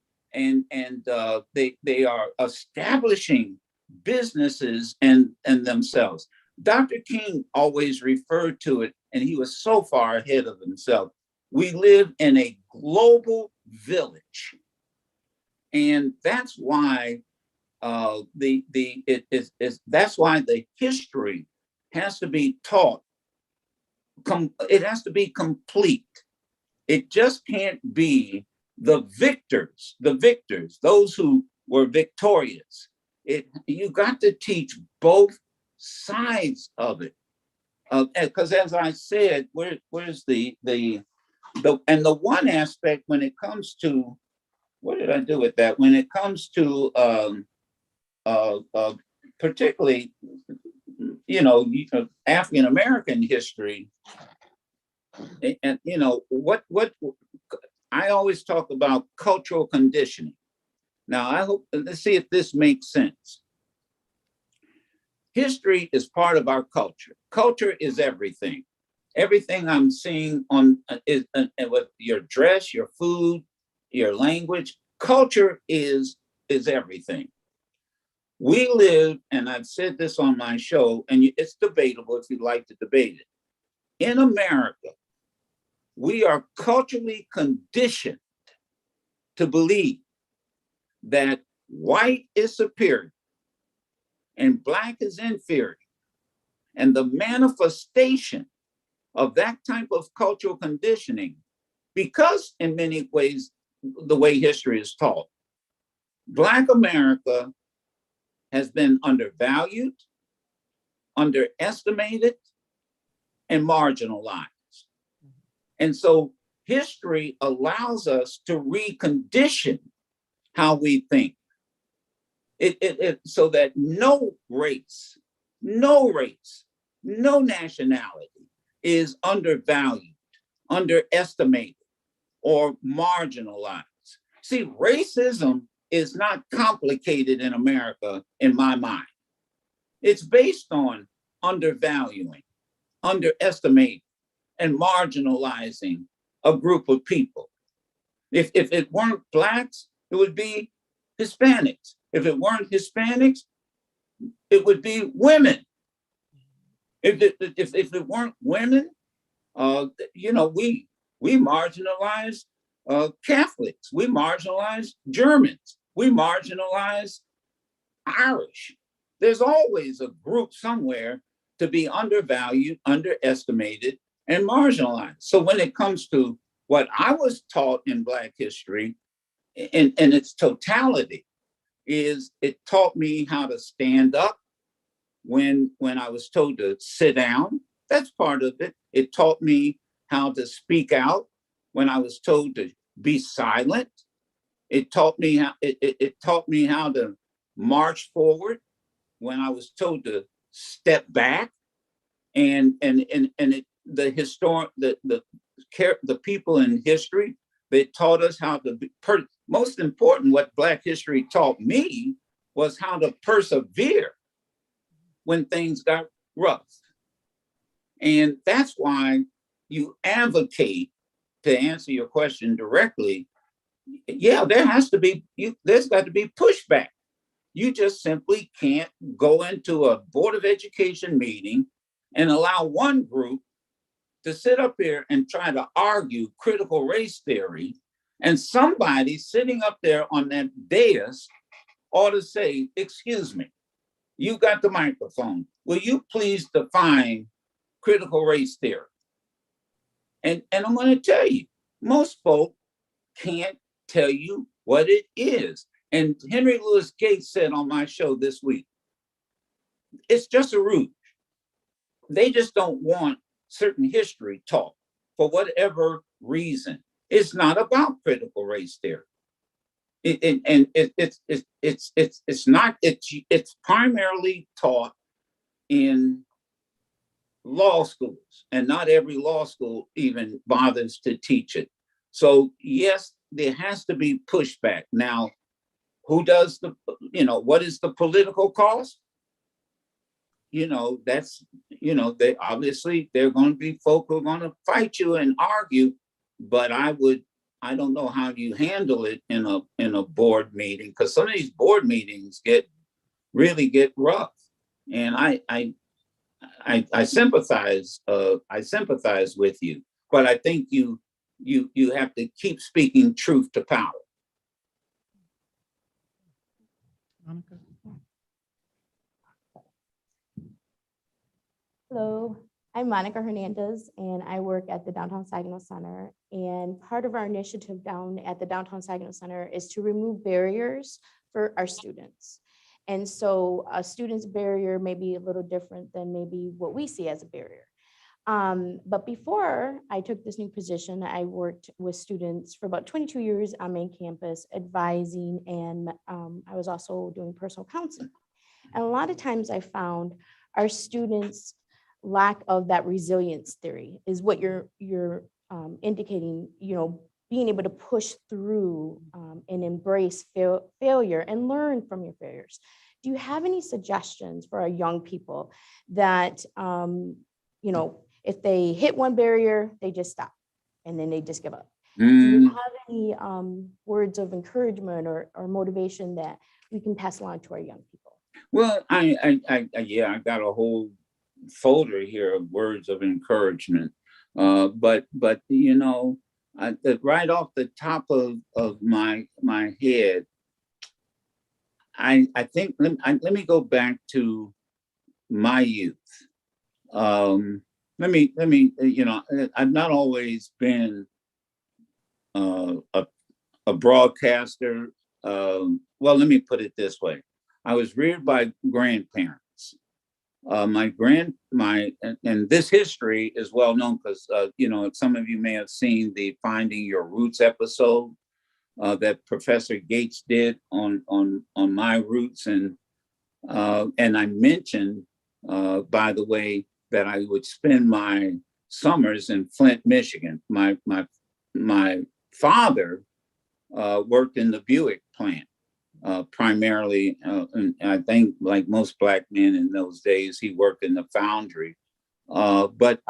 are establishing businesses and themselves. Dr. King always referred to it, and he was so far ahead of himself. We live in a global village, and that's why that's why the history has to be taught. It has to be complete. It just can't be the victors, those who were victorious. You got to teach both sides of it, because as I said, where's the one aspect when it comes to, what did I do with that? When it comes to particularly, African American history, and what I always talk about cultural conditioning. Now, let's see if this makes sense. History is part of our culture. Culture is everything. Everything I'm seeing is with your dress, your food, your language. Culture is everything. We live, and I've said this on my show, and it's debatable if you'd like to debate it. In America, we are culturally conditioned to believe that white is superior and black is inferior. And the manifestation of that type of cultural conditioning, because in many ways, the way history is taught, Black America has been undervalued, underestimated, and marginalized. And so history allows us to recondition how we think. So that no race, no nationality is undervalued, underestimated, or marginalized. See, racism is not complicated in America, in my mind. It's based on undervaluing, underestimating, and marginalizing a group of people. If it weren't Blacks, it would be Hispanics. If it weren't Hispanics, it would be women. If it weren't women, we marginalize Catholics, we marginalize Germans, we marginalize Irish. There's always a group somewhere to be undervalued, underestimated, and marginalized. So when it comes to what I was taught in Black history, in its totality, is it taught me how to stand up when I was told to sit down. That's part of it. It taught me how to speak out when I was told to be silent. It taught me how to march forward when I was told to step back. And the people in history, they taught us how to be, most important, what Black history taught me was how to persevere when things got rough. And that's why you advocate, to answer your question directly, yeah, there's got to be pushback. You just simply can't go into a Board of Education meeting and allow one group to sit up here and try to argue critical race theory, and somebody sitting up there on that dais ought to say, excuse me, you got the microphone. Will you please define critical race theory? And I'm going to tell you, most folk can't tell you what it is. And Henry Louis Gates said on my show this week, it's just a ruse. They just don't want certain history taught for whatever reason. It's not about critical race theory. It's primarily taught in law schools, and not every law school even bothers to teach it. So yes, there has to be pushback. Now, who does what is the political cost? That's, they obviously, they're going to be folk who are going to fight you and argue, but I don't know how you handle it in a board meeting, because some of these board meetings really get rough. And I sympathize with you, but I think you have to keep speaking truth to power. Monica? Hello, I'm Monica Hernandez, and I work at the Downtown Saginaw Center. And part of our initiative down at the Downtown Saginaw Center is to remove barriers for our students. And so a student's barrier may be a little different than maybe what we see as a barrier. But before I took this new position, I worked with students for about 22 years on main campus, advising, and I was also doing personal counseling. And a lot of times I found our students' lack of that resilience theory is what you're indicating, being able to push through and embrace failure and learn from your failures. Do you have any suggestions for our young people that, if they hit one barrier, they just stop and then they just give up? Do you have any words of encouragement or motivation that we can pass along to our young people? Well, I got a whole folder here of words of encouragement, but right off the top of my head, I think let me go back to my youth. Let me I've not always been a broadcaster. Well, let me put it this way. I was reared by grandparents. And this history is well known because some of you may have seen the Finding Your Roots episode that Professor Gates did on my roots, and I mentioned, by the way, that I would spend my summers in Flint, Michigan. My father worked in the Buick plant, primarily, and I think like most Black men in those days, he worked in the foundry. But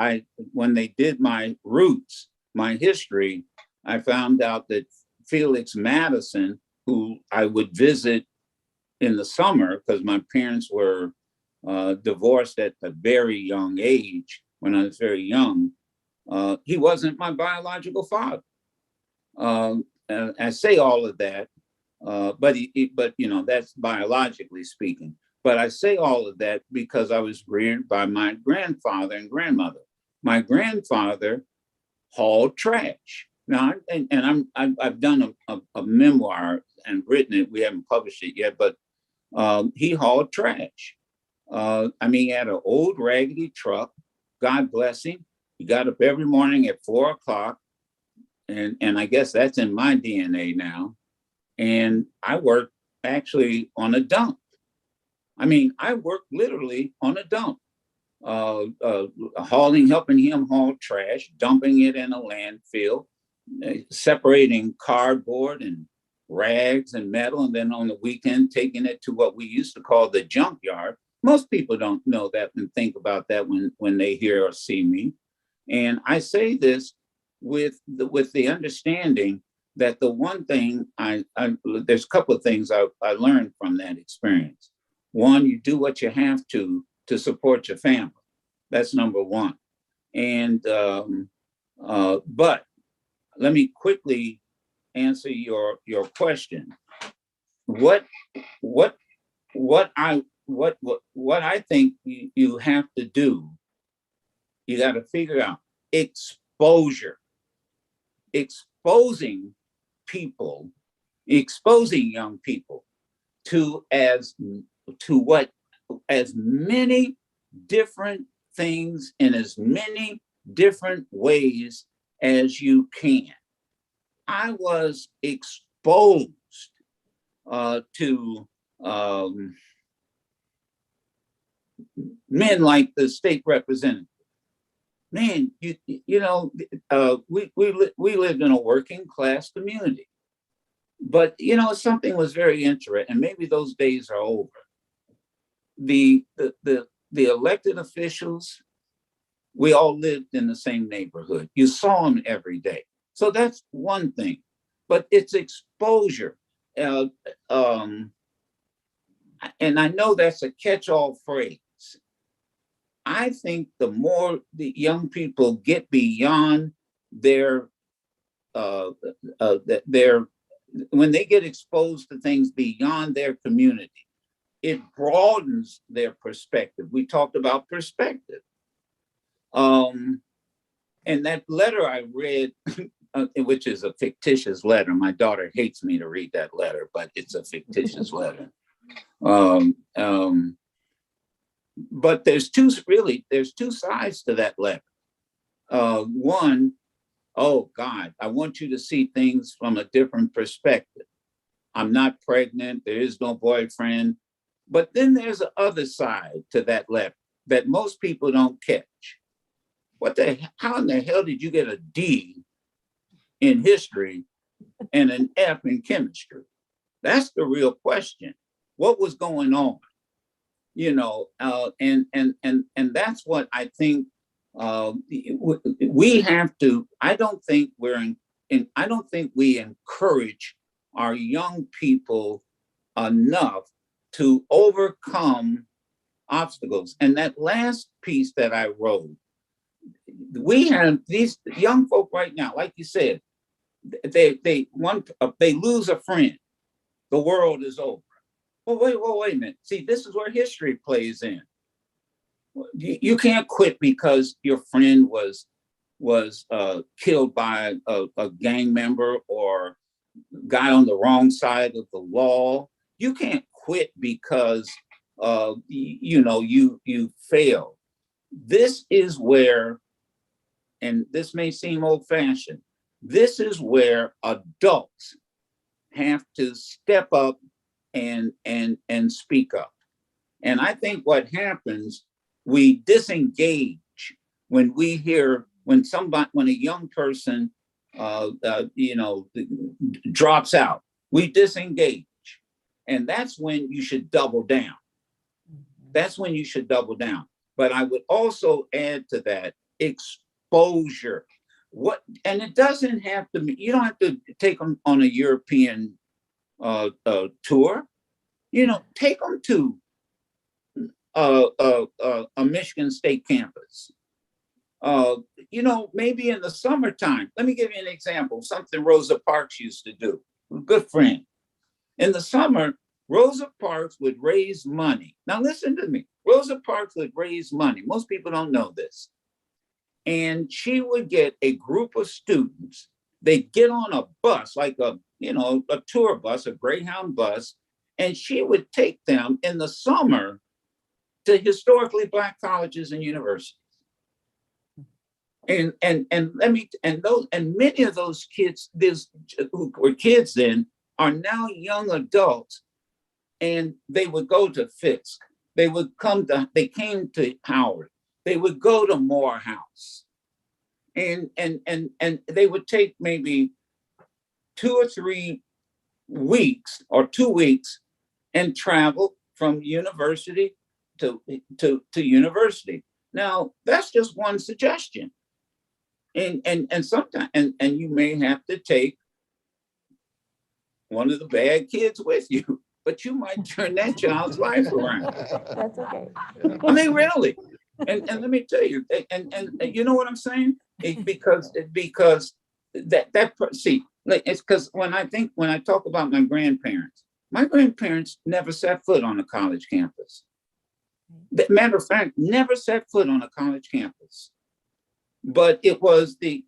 when they did my roots, my history, I found out that Felix Madison, who I would visit in the summer, because my parents were divorced at a very young age, when I was very young, he wasn't my biological father. I say all of that, but you know, that's biologically speaking. But I say all of that because I was reared by my grandfather and grandmother. My grandfather hauled trash. Now, I've done a memoir and written it. We haven't published it yet, but he hauled trash. I mean, he had an old raggedy truck. God bless him. He got up every morning at 4 o'clock, and I guess that's in my DNA now. And I worked actually on a dump. I mean, I worked literally on a dump, helping him haul trash, dumping it in a landfill, separating cardboard and rags and metal, and then on the weekend taking it to what we used to call the junkyard. Most people don't know that and think about that when they hear or see me. And I say this with the understanding that the one thing there's a couple of things I learned from that experience. One, you do what you have to support your family. That's number one. And but let me quickly answer your question. What I think you have to do, you got to figure out exposure, exposing young people to as many different things in as many different ways as you can. I was exposed to men like the state representative. Man, you know, we lived in a working class community, but you know, something was very interesting, and maybe those days are over. The elected officials, we all lived in the same neighborhood. You saw them every day. So that's one thing, but it's exposure. And I know that's a catch-all phrase. I think the more the young people get beyond when they get exposed to things beyond their community, it broadens their perspective. We talked about perspective. And that letter I read, which is a fictitious letter. My daughter hates me to read that letter, but it's a fictitious letter. But there's two sides to that letter. One, oh God, I want you to see things from a different perspective. I'm not pregnant, there is no boyfriend. But then there's the other side to that letter that most people don't catch. How in the hell did you get a D in history and an F in chemistry? That's the real question. What was going on? You know, and that's what I think we have to. I don't think we encourage our young people enough to overcome obstacles. And that last piece that I wrote, we have these young folk right now, like you said, they lose a friend, the world is over. Well, wait a minute. See, this is where history plays in. You can't quit because your friend was killed by a gang member or guy on the wrong side of the law. You can't quit because you failed. This is where, and this may seem old-fashioned, this is where adults have to step up and speak up. And I think what happens, we disengage when we hear when a young person drops out. We disengage, and that's when you should double down. That's when you should double down. But I would also add to that exposure. And it doesn't have to be, you don't have to take them on a European tour. Take them to a Michigan State campus. Maybe in the summertime. Let me give you an example, something Rosa Parks used to do. A good friend. In the summer, Rosa Parks would raise money. Now listen to me. Rosa Parks would raise money. Most people don't know this. And she would get a group of students. They'd get on a bus, like a tour bus, a Greyhound bus, and she would take them in the summer to historically Black colleges and universities. And many of those kids, who were kids then, are now young adults, and they would go to Fisk. They came to Howard. They would go to Morehouse, and they would take maybe 2 or 3 weeks or 2 weeks and travel from university to university. Now that's just one suggestion, and sometimes and you may have to take one of the bad kids with you, but you might turn that child's life around. That's okay. I mean, really. And let me tell you, and you know what I'm saying? Because it's because when I talk about my grandparents never set foot on a college campus. Matter of fact, never set foot on a college campus. But it was the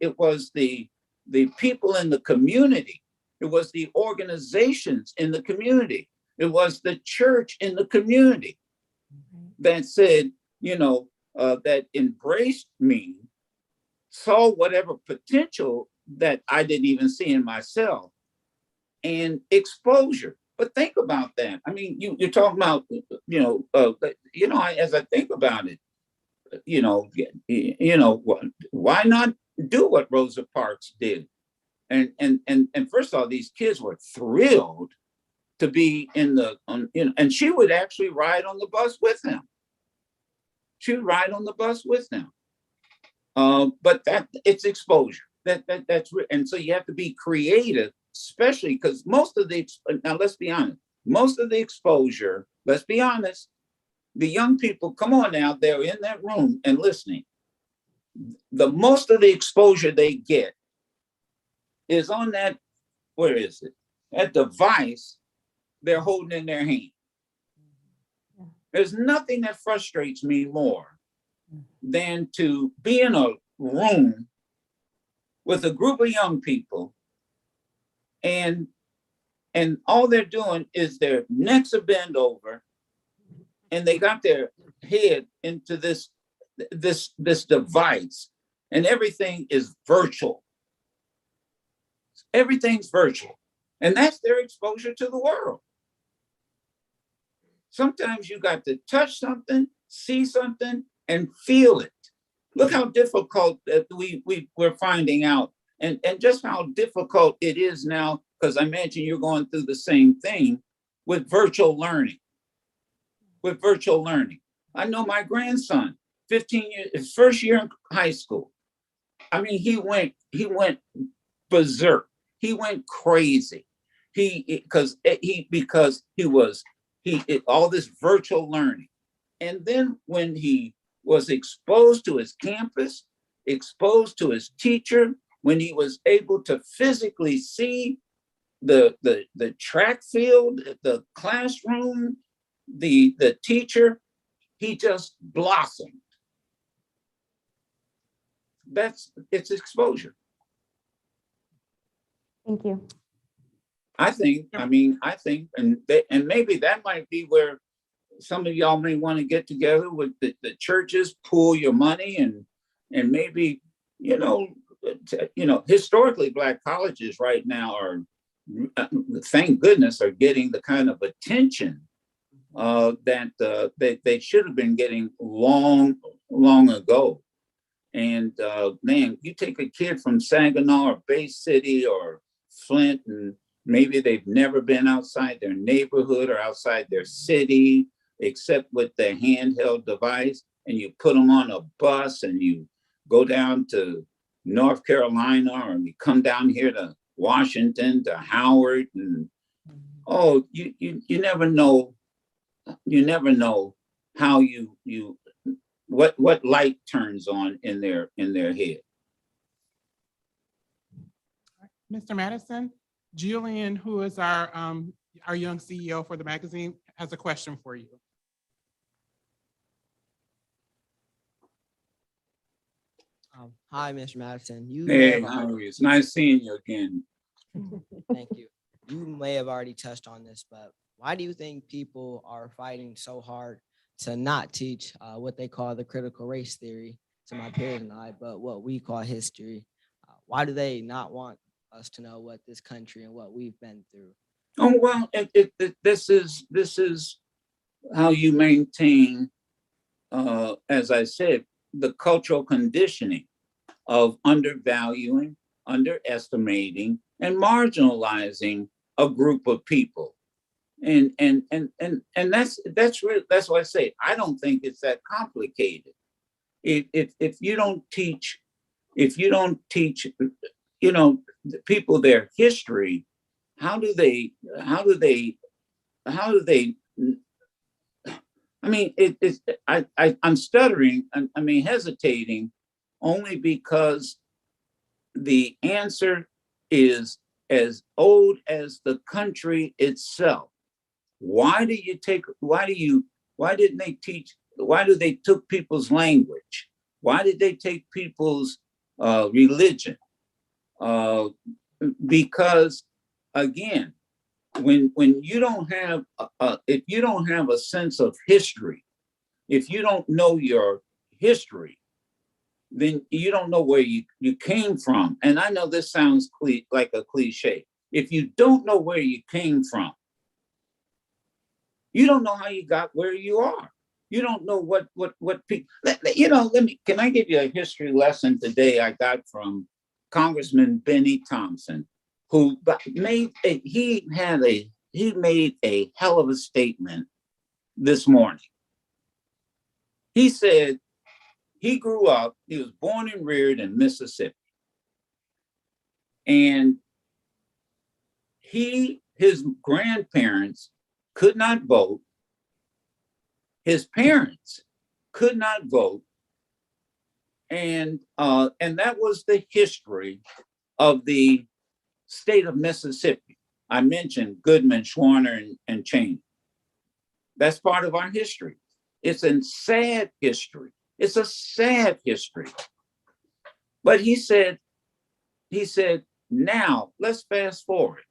people in the community. It was the organizations in the community. It was the church in the community that said, that embraced me, saw whatever potential that I didn't even see in myself, and exposure. But think about that. I mean, you're talking about, as I think about it, why not do what Rosa Parks did? And first of all, these kids were thrilled to be and she would actually ride on the bus with them. She would ride on the bus with them. But it's exposure. And so you have to be creative, especially because now let's be honest, most of the exposure, let's be honest, the young people, come on now, they're in that room and listening. The most of the exposure they get is on that, where is it? That device they're holding in their hand. There's nothing that frustrates me more than to be in a room with a group of young people and all they're doing is their necks are bent over and they got their head into this device and everything is virtual. Everything's virtual. And that's their exposure to the world. Sometimes you got to touch something, see something, and feel it. Look how difficult that we're finding out, and just how difficult it is now, because I imagine you're going through the same thing with virtual learning. I know my grandson, 15 years, his first year in high school. I mean, he went berserk. He went crazy. Because all this virtual learning. And then when he was exposed to his campus, exposed to his teacher, when he was able to physically see the track field, the classroom, the teacher, he just blossomed. It's exposure. Thank you. I think, and maybe that might be where some of y'all may want to get together with the churches, pool your money, and maybe, historically Black colleges right now are thank goodness, are getting the kind of attention that they should have been getting long ago. And man, you take a kid from Saginaw or Bay City or Flint, and maybe they've never been outside their neighborhood or outside their city, except with their handheld device, and you put them on a bus and you go down to North Carolina, or you come down here to Washington, to Howard, and oh, you never know. You never know how what light turns on in their head. Mr. Madison, Julian, who is our young CEO for the magazine, has a question for you. Hi, Mr. Madison. Hey, how are you? It's nice seeing you again. Thank you. You may have already touched on this, but why do you think people are fighting so hard to not teach what they call the critical race theory to my peers and I, but what we call history? Why do they not want us to know what this country and what we've been through? Oh, well, this is how you maintain, as I said, the cultural conditioning of undervaluing, underestimating, and marginalizing a group of people. And that's why I say I don't think it's that complicated. If you don't teach, you know, the people their history, how do they? I mean, I'm stuttering. I mean, hesitating, only because the answer is as old as the country itself. Why do they took people's language? Why did they take people's religion? Because again, when you don't have if you don't have a sense of history, if you don't know your history, then you don't know where you came from. And I know this sounds like a cliche. If you don't know where you came from, you don't know how you got where you are. You don't know what people, you know, can I give you a history lesson today I got from Congressman Benny Thompson, who made a hell of a statement this morning. He said he grew up, he was born and reared in Mississippi. And his grandparents could not vote. His parents could not vote. And that was the history of the state of Mississippi. I mentioned Goodman, Schwerner, and Cheney. That's part of our history. It's a sad history. It's a sad history. But he said, now let's fast forward.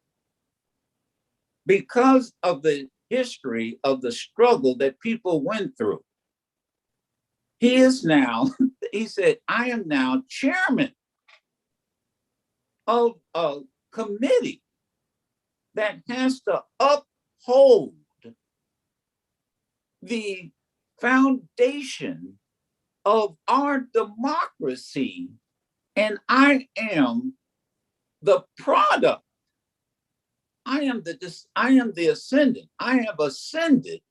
Because of the history of the struggle that people went through, he said, I am now chairman of a committee that has to uphold the foundation of our democracy. And I am the product. I am the ascendant. I have ascended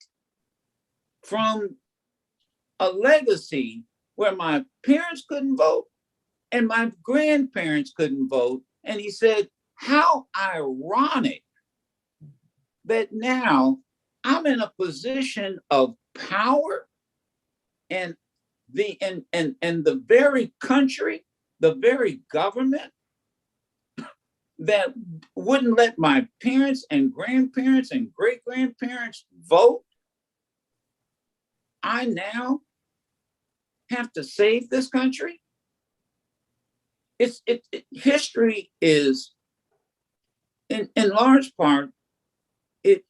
from a legacy where my parents couldn't vote and my grandparents couldn't vote. And he said, how ironic that now I'm in a position of power, and the very country, the very government that wouldn't let my parents and grandparents and great-grandparents vote, I now have to save this country. History is, in large part, it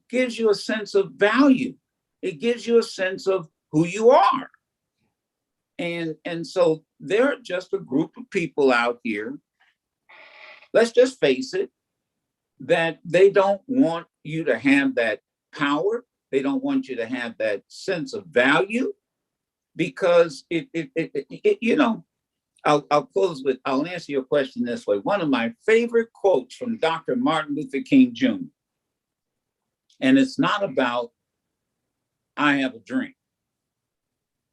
gives you a sense of value. It gives you a sense of who you are. And so there are just a group of people out here, let's just face it, that they don't want you to have that power. They don't want you to have that sense of value because you know, I'll close with, I'll answer your question this way. One of my favorite quotes from Dr. Martin Luther King Jr. And it's not about, I have a dream.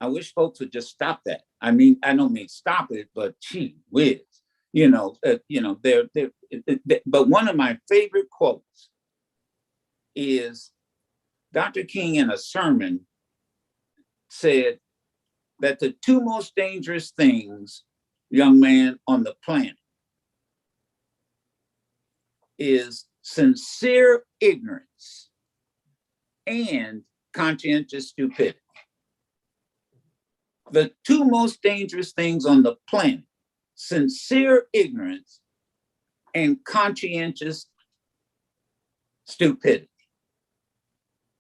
I wish folks would just stop that. I mean, I don't mean stop it, but gee whiz, but one of my favorite quotes is Dr. King in a sermon said that the two most dangerous things, young man, on the planet is sincere ignorance and conscientious stupidity. The two most dangerous things on the planet, sincere ignorance and conscientious stupidity.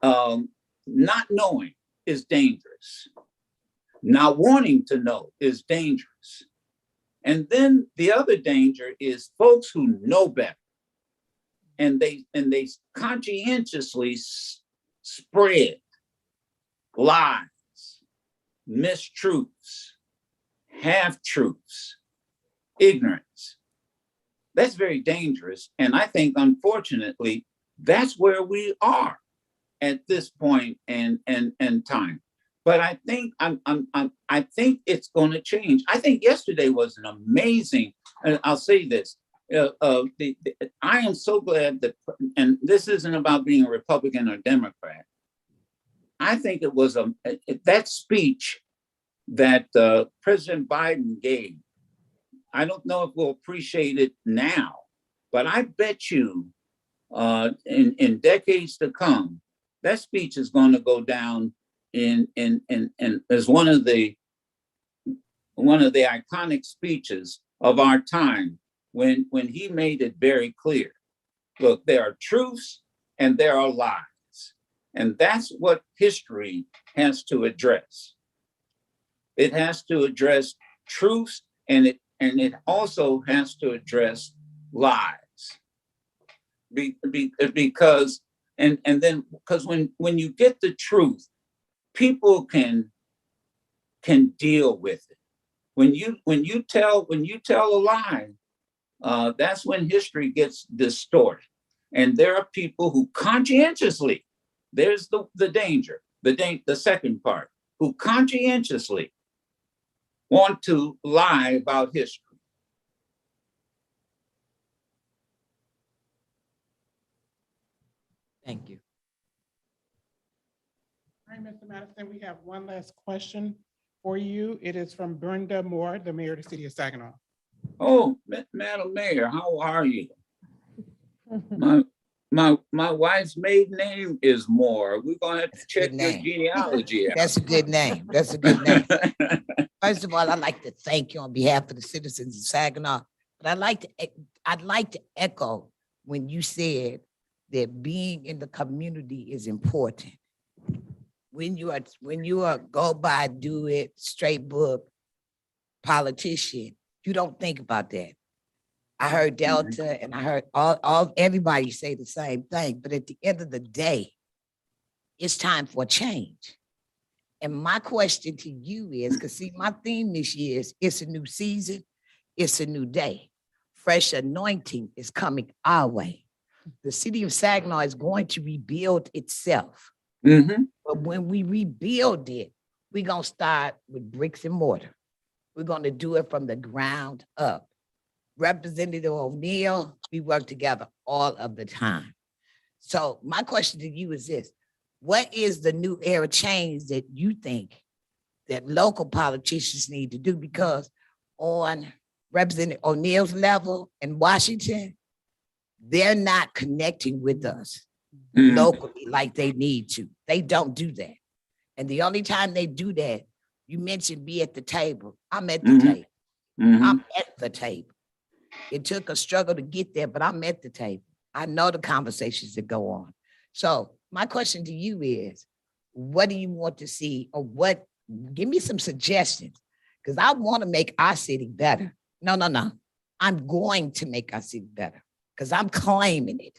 Not knowing is dangerous. Not wanting to know is dangerous. And then the other danger is folks who know better and they conscientiously spread lies, mistruths, half-truths, ignorance. That's very dangerous. And I think, unfortunately, that's where we are at this point in time. But I think I think it's going to change. I think yesterday was an amazing, and I'll say this, I am so glad that, and this isn't about being a Republican or Democrat. I think it was that speech that President Biden gave. I don't know if we'll appreciate it now, but I bet you in decades to come, that speech is going to go down in as one of the iconic speeches of our time when he made it very clear. Look, there are truths and there are lies. And that's what history has to address. It has to address truths and it also has to address lies. Because when you get the truth, people can deal with it. When you tell a lie, that's when history gets distorted. And there are people who conscientiously, there's the danger, the second part, who conscientiously want to lie about history. Thank you. All right, Mr. Madison, we have one last question for you. It is from Brenda Moore, the mayor of the city of Saginaw. Oh, Madam Mayor, how are you? My wife's maiden name is Moore. We're gonna have to check your genealogy out. That's a good name. That's a good name. First of all, I'd like to thank you on behalf of the citizens of Saginaw. But I'd like to echo when you said that being in the community is important. When you are go by, do it, straight book politician, you don't think about that. I heard Delta and I heard everybody say the same thing, but at the end of the day, it's time for a change. And my question to you is, because see, my theme this year is it's a new season, it's a new day. Fresh anointing is coming our way. The city of Saginaw is going to rebuild itself. But when we rebuild it, we're going to start with bricks and mortar. We're going to do it from the ground up. Representative O'Neill, we work together all of the time. So my question to you is this: what is the new era change that you think that local politicians need to do? Because on Representative O'Neill's level in Washington, they're not connecting with us locally like they need to. They don't do that. And the only time they do that, you mentioned be at the table. I'm at the table. I'm at the table. It took a struggle to get there, but I'm at the table. I know the conversations that go on. So my question to you is, what do you want to see, or give me some suggestions, because I want to make our city better. No. I'm going to make our city better. because I'm claiming it.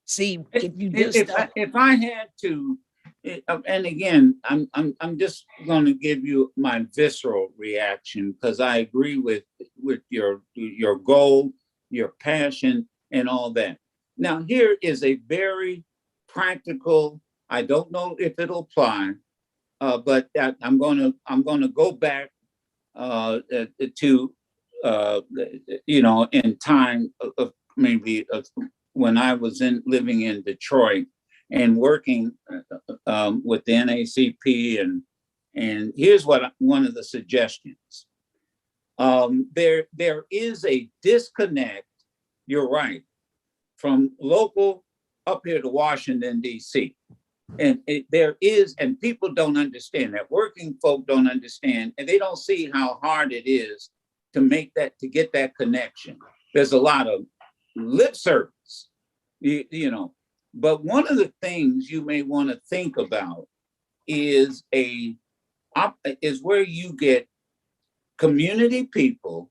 See, if you just If I had to, and again, I'm just going to give you my visceral reaction because I agree with your goal, your passion, and all that. Now, here is a very practical. I don't know if it'll apply, but I'm going to go back to in time of maybe when I was living in Detroit and working with the NAACP, and here's one of the suggestions. There is a disconnect. You're right, from local up here to Washington D.C. And there is, and people don't understand that. Working folk don't understand, and they don't see how hard it is to get that connection. There's a lot of lip service, but one of the things you may want to think about is where you get community people,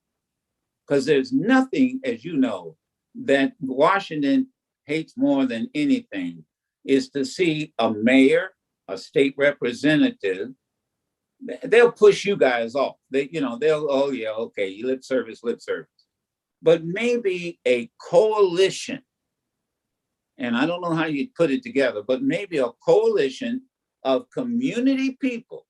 because there's nothing, as you know, that Washington hates more than anything is to see a mayor, a state representative. They'll push you guys off. They'll, oh yeah, okay, lip service. But maybe a coalition, and I don't know how you put it together, but maybe a coalition of community people.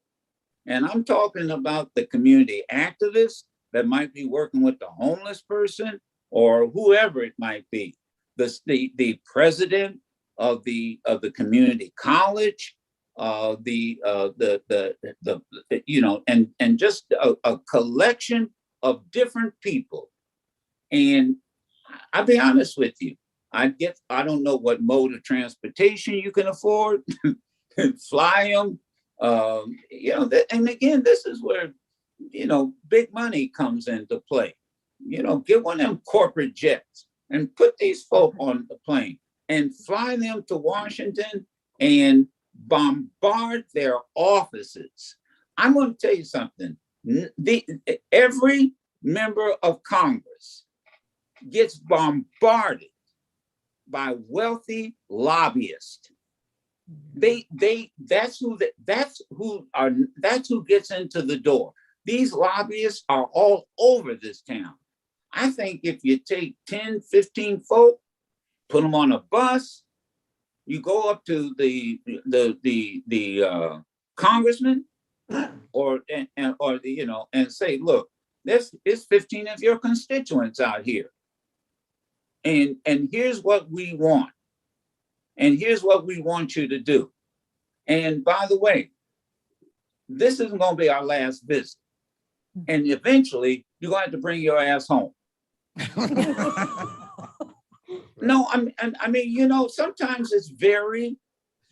And I'm talking about the community activists that might be working with the homeless person or whoever it might be. The president of the community college, and just a collection of different people. And I'll be honest with you, I don't know what mode of transportation you can afford, fly them, and again, this is where, big money comes into play. Get one of them corporate jets and put these folk on the plane and fly them to Washington and bombard their offices. I'm going to tell you something. Every member of Congress gets bombarded by wealthy lobbyists. That's who gets into the door. These lobbyists are all over this town. I think if you take 10, 15 folk, put them on a bus, you go up to the congressman and say, look, there's 15 of your constituents out here. And here's what we want. And here's what we want you to do. And by the way, this isn't going to be our last visit. And eventually you're going to have to bring your ass home. No, I mean, sometimes it's very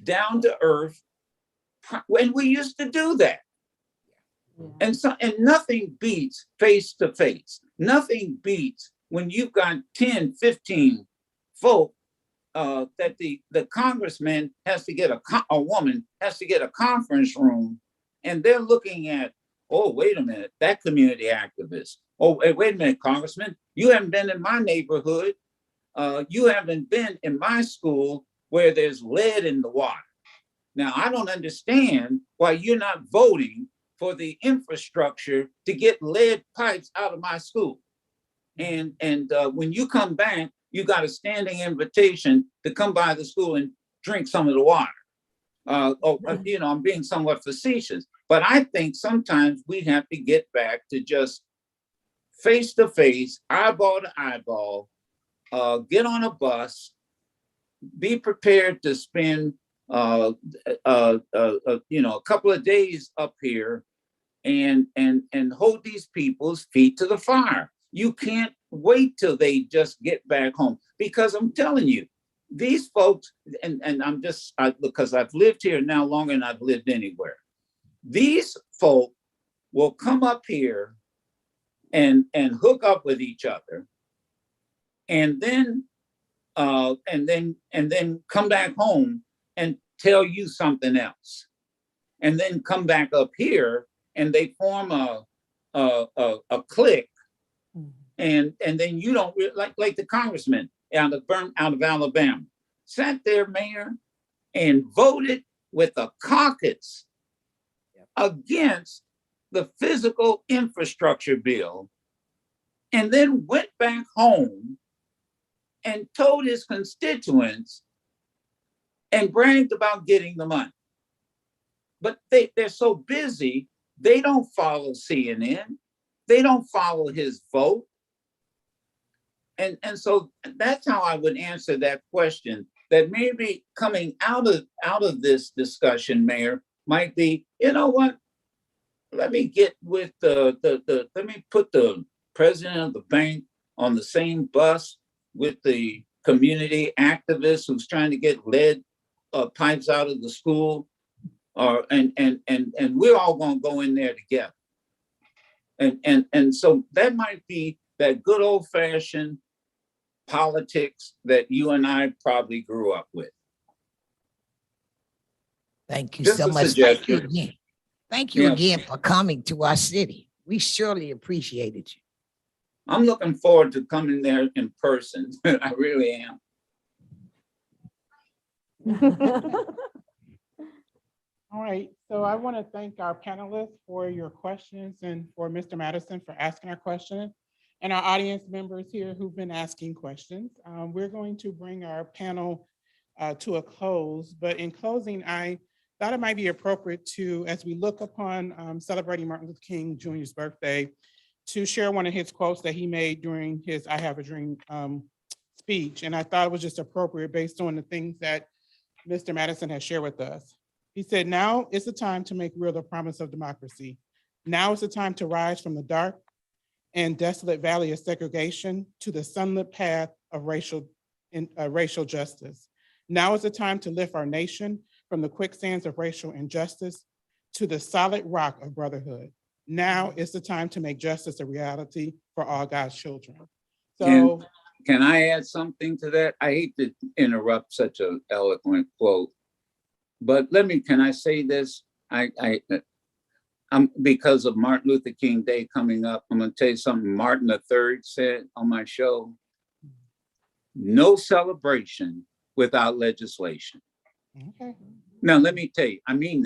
down to earth. When we used to do that. And nothing beats face to face. Nothing beats when you've got 10, 15 folk that the congressman has to get a woman has to get a conference room, and they're looking at, oh, wait a minute, that community activist. Oh, wait a minute, Congressman, you haven't been in my neighborhood. You haven't been in my school where there's lead in the water. Now, I don't understand why you're not voting for the infrastructure to get lead pipes out of my school. And when you come back, you got a standing invitation to come by the school and drink some of the water. I'm being somewhat facetious, but I think sometimes we have to get back to just face to face, eyeball to eyeball, get on a bus, be prepared to spend a couple of days up here and hold these people's feet to the fire. You can't wait till they just get back home, because I'm telling you, these folks, and because I've lived here now longer than I've lived anywhere. These folk will come up here and hook up with each other, and then come back home and tell you something else, and then come back up here and they form a clique, and then you don't like the congressman out of Alabama sat there, Mayor, and voted with a caucus against the physical infrastructure bill, and then went back home and told his constituents and bragged about getting the money. But they're so busy, they don't follow CNN. They don't follow his vote. And so that's how I would answer that question, that maybe coming out of this discussion, Mayor, might be, you know what? Let me get with let me put the president of the bank on the same bus with the community activist who's trying to get lead pipes out of the school, and we're all going to go in there together. And so that might be that good old fashioned politics that you and I probably grew up with. Thank you Just so a much. Thank you suggestion. again. Thank you Yeah. again for coming to our city. We surely appreciated you. I'm looking forward to coming there in person. I really am. All right, so I want to thank our panelists for your questions and for Mr. Madison for asking our question, and our audience members here who've been asking questions. We're going to bring our panel to a close, but in closing, I thought it might be appropriate to, as we look upon celebrating Martin Luther King Jr.'s birthday, to share one of his quotes that he made during his I Have a Dream speech. And I thought it was just appropriate based on the things that Mr. Madison has shared with us. He said, "Now is the time to make real the promise of democracy. Now is the time to rise from the dark and desolate valley of segregation to the sunlit path of racial justice. Now is the time to lift our nation from the quicksands of racial injustice to the solid rock of brotherhood. Now is the time to make justice a reality for all God's children." So, Can I add something to that? I hate to interrupt such an eloquent quote, but can I say this? I'm because of Martin Luther King Day coming up, I'm gonna tell you something Martin III said on my show. No celebration without legislation. okay. Now, let me tell you, I mean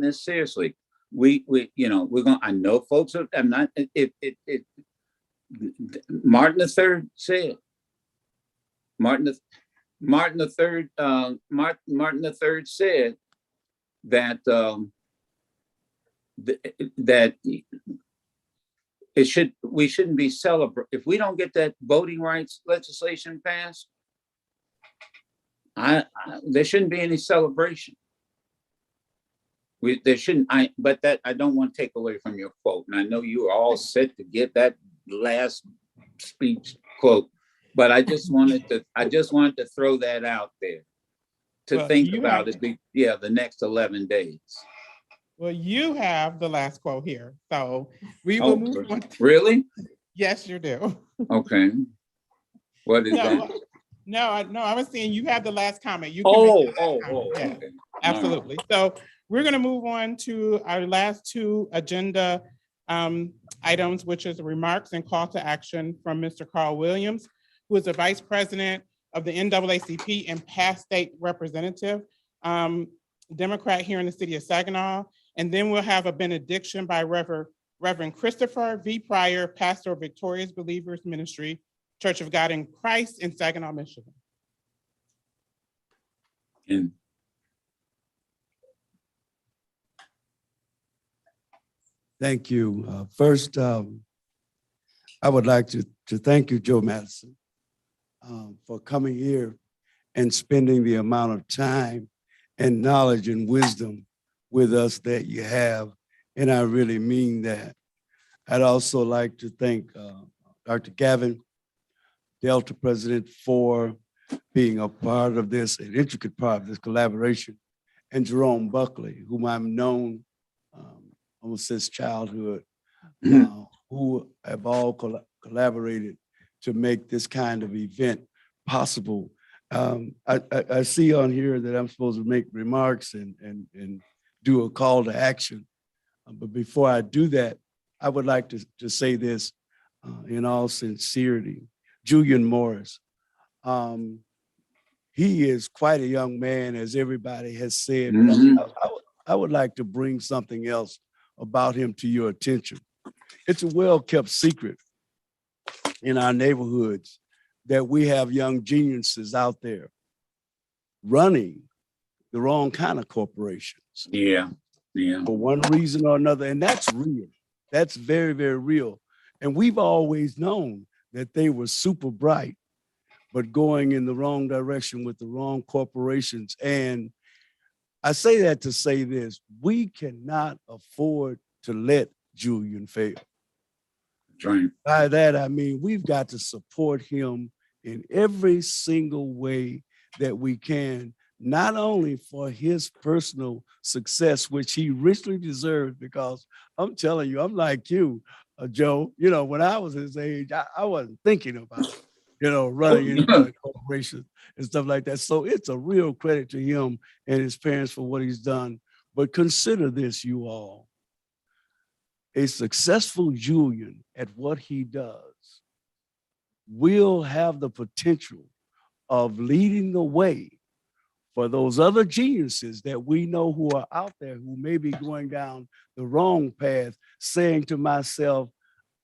this seriously. We're gonna, I know folks are, I'm not, Martin III said, Martin III said that that we shouldn't be celebrating if we don't get that voting rights legislation passed. There shouldn't be any celebration. There shouldn't. But that I don't want to take away from your quote, and I know you are all set to get that last speech quote, but I just wanted to throw that out there to think about it. The next 11 days. Well, you have the last quote here, so we will move on. Really? Yes, you do. Okay. What is that? No, I was saying you have the last comment. You can make the last comment. Yeah, okay. Absolutely. Right. So we're going to move on to our last two agenda items, which is remarks and call to action from Mr. Carl Williams, who is the Vice President of the NAACP and past state representative, Democrat here in the city of Saginaw. And then we'll have a benediction by Reverend Christopher V. Pryor, pastor of Victorious Believers Ministry, Church of God in Christ in Saginaw, Michigan. Thank you. First, I would like to thank you, Joe Madison, for coming here and spending the amount of time and knowledge and wisdom with us that you have, and I really mean that. I'd also like to thank Dr. Gavin, Delta president, for being a part of this, an intricate part of this collaboration, and Jerome Buckley, whom I've known almost since childhood, who have all collaborated to make this kind of event possible. I see on here that I'm supposed to make remarks and do a call to action. But before I do that, I would like to say this. in all sincerity. Julian Morris. He is quite a young man, as everybody has said. But I would like to bring something else about him to your attention. It's a well-kept secret in our neighborhoods that we have young geniuses out there running the wrong kind of corporations. Yeah, yeah. For one reason or another, and that's real. That's very, very real. And we've always known that they were super bright, but going in the wrong direction with the wrong corporations. And I say that to say this: we cannot afford to let Julian fail. Right. By that, I mean, we've got to support him in every single way that we can, not only for his personal success, which he richly deserves, because I'm telling you, I'm like you, Joe, you know, when I was his age, I wasn't thinking about, you know, running any kind of corporation and stuff like that. So it's a real credit to him and his parents for what he's done. But consider this, you all. A successful Julian at what he does will have the potential of leading the way for those other geniuses that we know who are out there who may be going down the wrong path, saying to myself,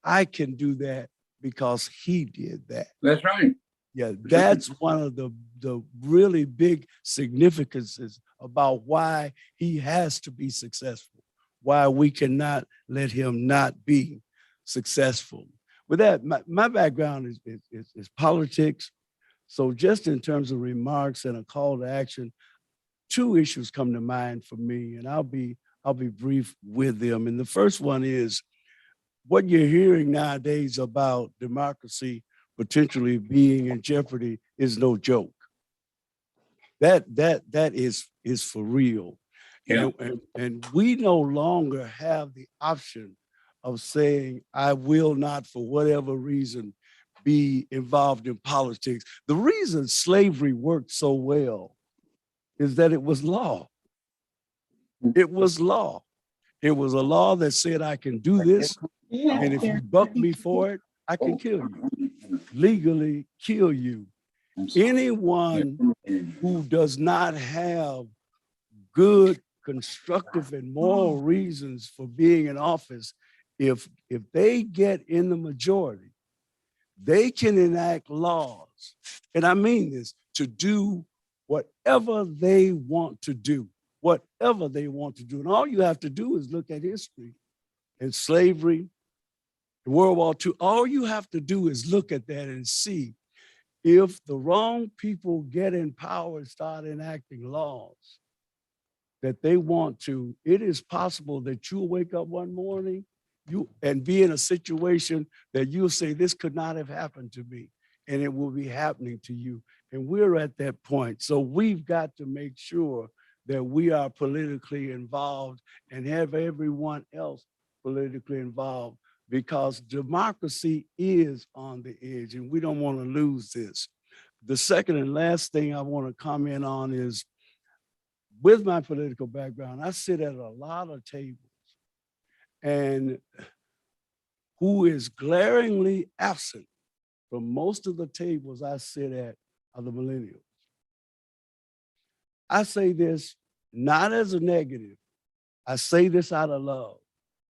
I can do that because he did that. That's right. Yeah, that's one of the really big significances about why he has to be successful, why we cannot let him not be successful. With that, my background is politics. So just in terms of remarks and a call to action, two issues come to mind for me, and I'll be brief with them. And the first one is what you're hearing nowadays about democracy potentially being in jeopardy is no joke. That is for real. Yeah. And we no longer have the option of saying, I will not, for whatever reason, be involved in politics. The reason slavery worked so well is that it was law. It was law. It was a law that said, I can do this, and if you buck me for it, I can kill you, legally kill you. Anyone who does not have good, constructive, and moral reasons for being in office, if they get in the majority, they can enact laws, and I mean this, to do whatever they want to do, whatever they want to do. And all you have to do is look at history and slavery, World War II. All you have to do is look at that and see if the wrong people get in power and start enacting laws that they want to, it is possible that you'll wake up one morning and be in a situation that you'll say, this could not have happened to me, and it will be happening to you. And we're at that point. So we've got to make sure that we are politically involved and have everyone else politically involved, because democracy is on the edge and we don't want to lose this. The second and last thing I want to comment on is, with my political background, I sit at a lot of tables, and who is glaringly absent from most of the tables I sit at are the millennials. I say this not as a negative. I say this out of love,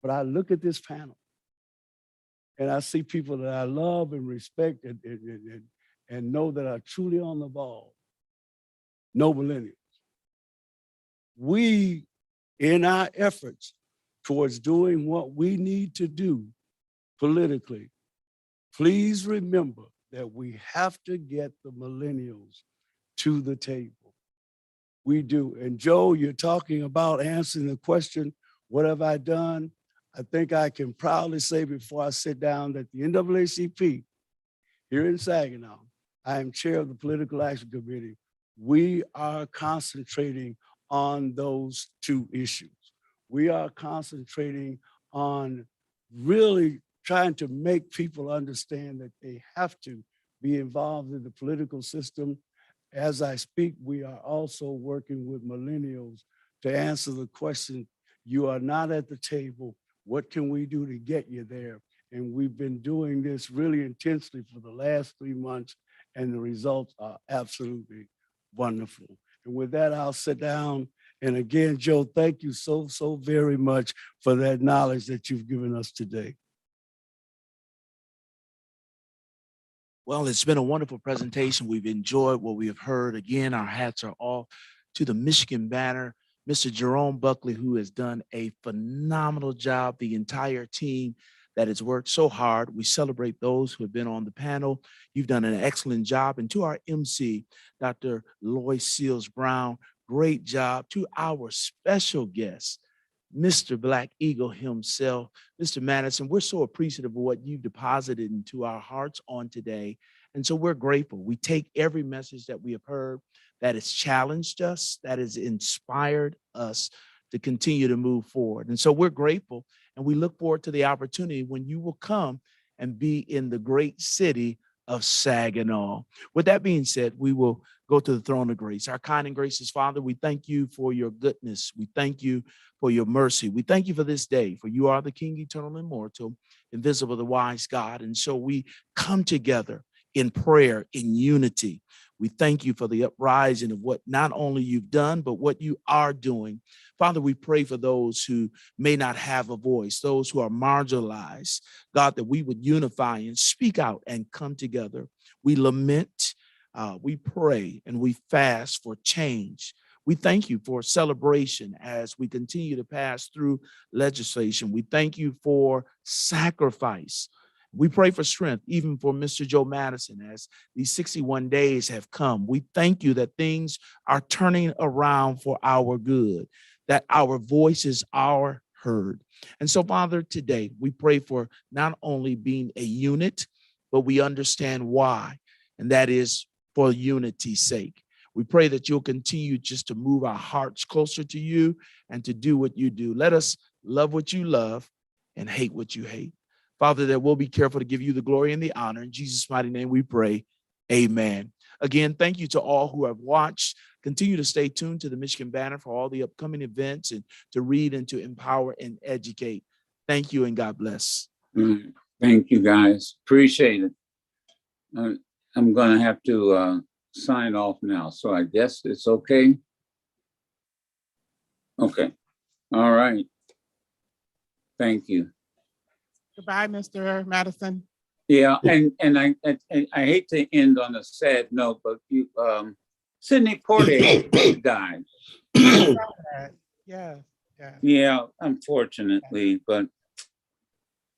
but I look at this panel and I see people that I love and respect and know that are truly on the ball. No millennials. We, in our efforts towards doing what we need to do politically, please remember that we have to get the millennials to the table. We do. And Joe, you're talking about answering the question, what have I done? I think I can proudly say before I sit down that the NAACP here in Saginaw, I am chair of the Political Action Committee. We are concentrating on those two issues. We are concentrating on really trying to make people understand that they have to be involved in the political system. As I speak, we are also working with millennials to answer the question, you are not at the table. What can we do to get you there? And we've been doing this really intensely for the last 3 months, and the results are absolutely wonderful. And with that, I'll sit down. And again, Joe, thank you so, so very much for that knowledge that you've given us today. Well, it's been a wonderful presentation. We've enjoyed what we have heard. Again, our hats are off to the Michigan Banner, Mr. Jerome Buckley, who has done a phenomenal job, the entire team that has worked so hard. We celebrate those who have been on the panel. You've done an excellent job. And to our MC, Dr. Lois Seals Brown, great job. To our special guest, Mr. Black Eagle himself, Mr. Madison, we're so appreciative of what you've deposited into our hearts on today. And so we're grateful. We take every message that we have heard that has challenged us, that has inspired us to continue to move forward. And so we're grateful, and we look forward to the opportunity when you will come and be in the great city of Saginaw. With that being said, we will go to the throne of grace. Our kind and gracious Father, we thank you for your goodness. We thank you for your mercy. We thank you for this day, for you are the King, eternal, immortal, invisible, the wise God. And so we come together in prayer, in unity. We thank you for the uprising of what not only you've done, but what you are doing. Father, we pray for those who may not have a voice, those who are marginalized. God, that we would unify and speak out and come together. We lament, we pray, and we fast for change. We thank you for celebration as we continue to pass through legislation. We thank you for sacrifice. We pray for strength, even for Mr. Joe Madison, as these 61 days have come. We thank you that things are turning around for our good, that our voices are heard. And so, Father, today we pray for not only being a unit, but we understand why, and that is for unity's sake. We pray that you'll continue just to move our hearts closer to you and to do what you do. Let us love what you love and hate what you hate. Father, that we'll be careful to give you the glory and the honor. In Jesus' mighty name we pray, amen. Again, thank you to all who have watched. Continue to stay tuned to the Michigan Banner for all the upcoming events and to read and to empower and educate. Thank you and God bless. Thank you, guys. Appreciate it. I'm going to have to sign off now, so I guess it's okay. Okay. All right. Thank you. Goodbye, Mr. Madison. Yeah, and I hate to end on a sad note, but you Sidney Poitier died. Yeah. Yeah, unfortunately, but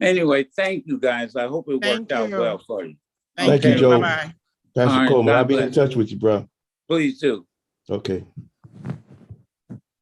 anyway, thank you guys. I hope it worked out well for you. Thank you, Joe. Bye-bye. Pastor All right, Coleman, God I'll be in bless. touch with you, bro. Please do. Okay.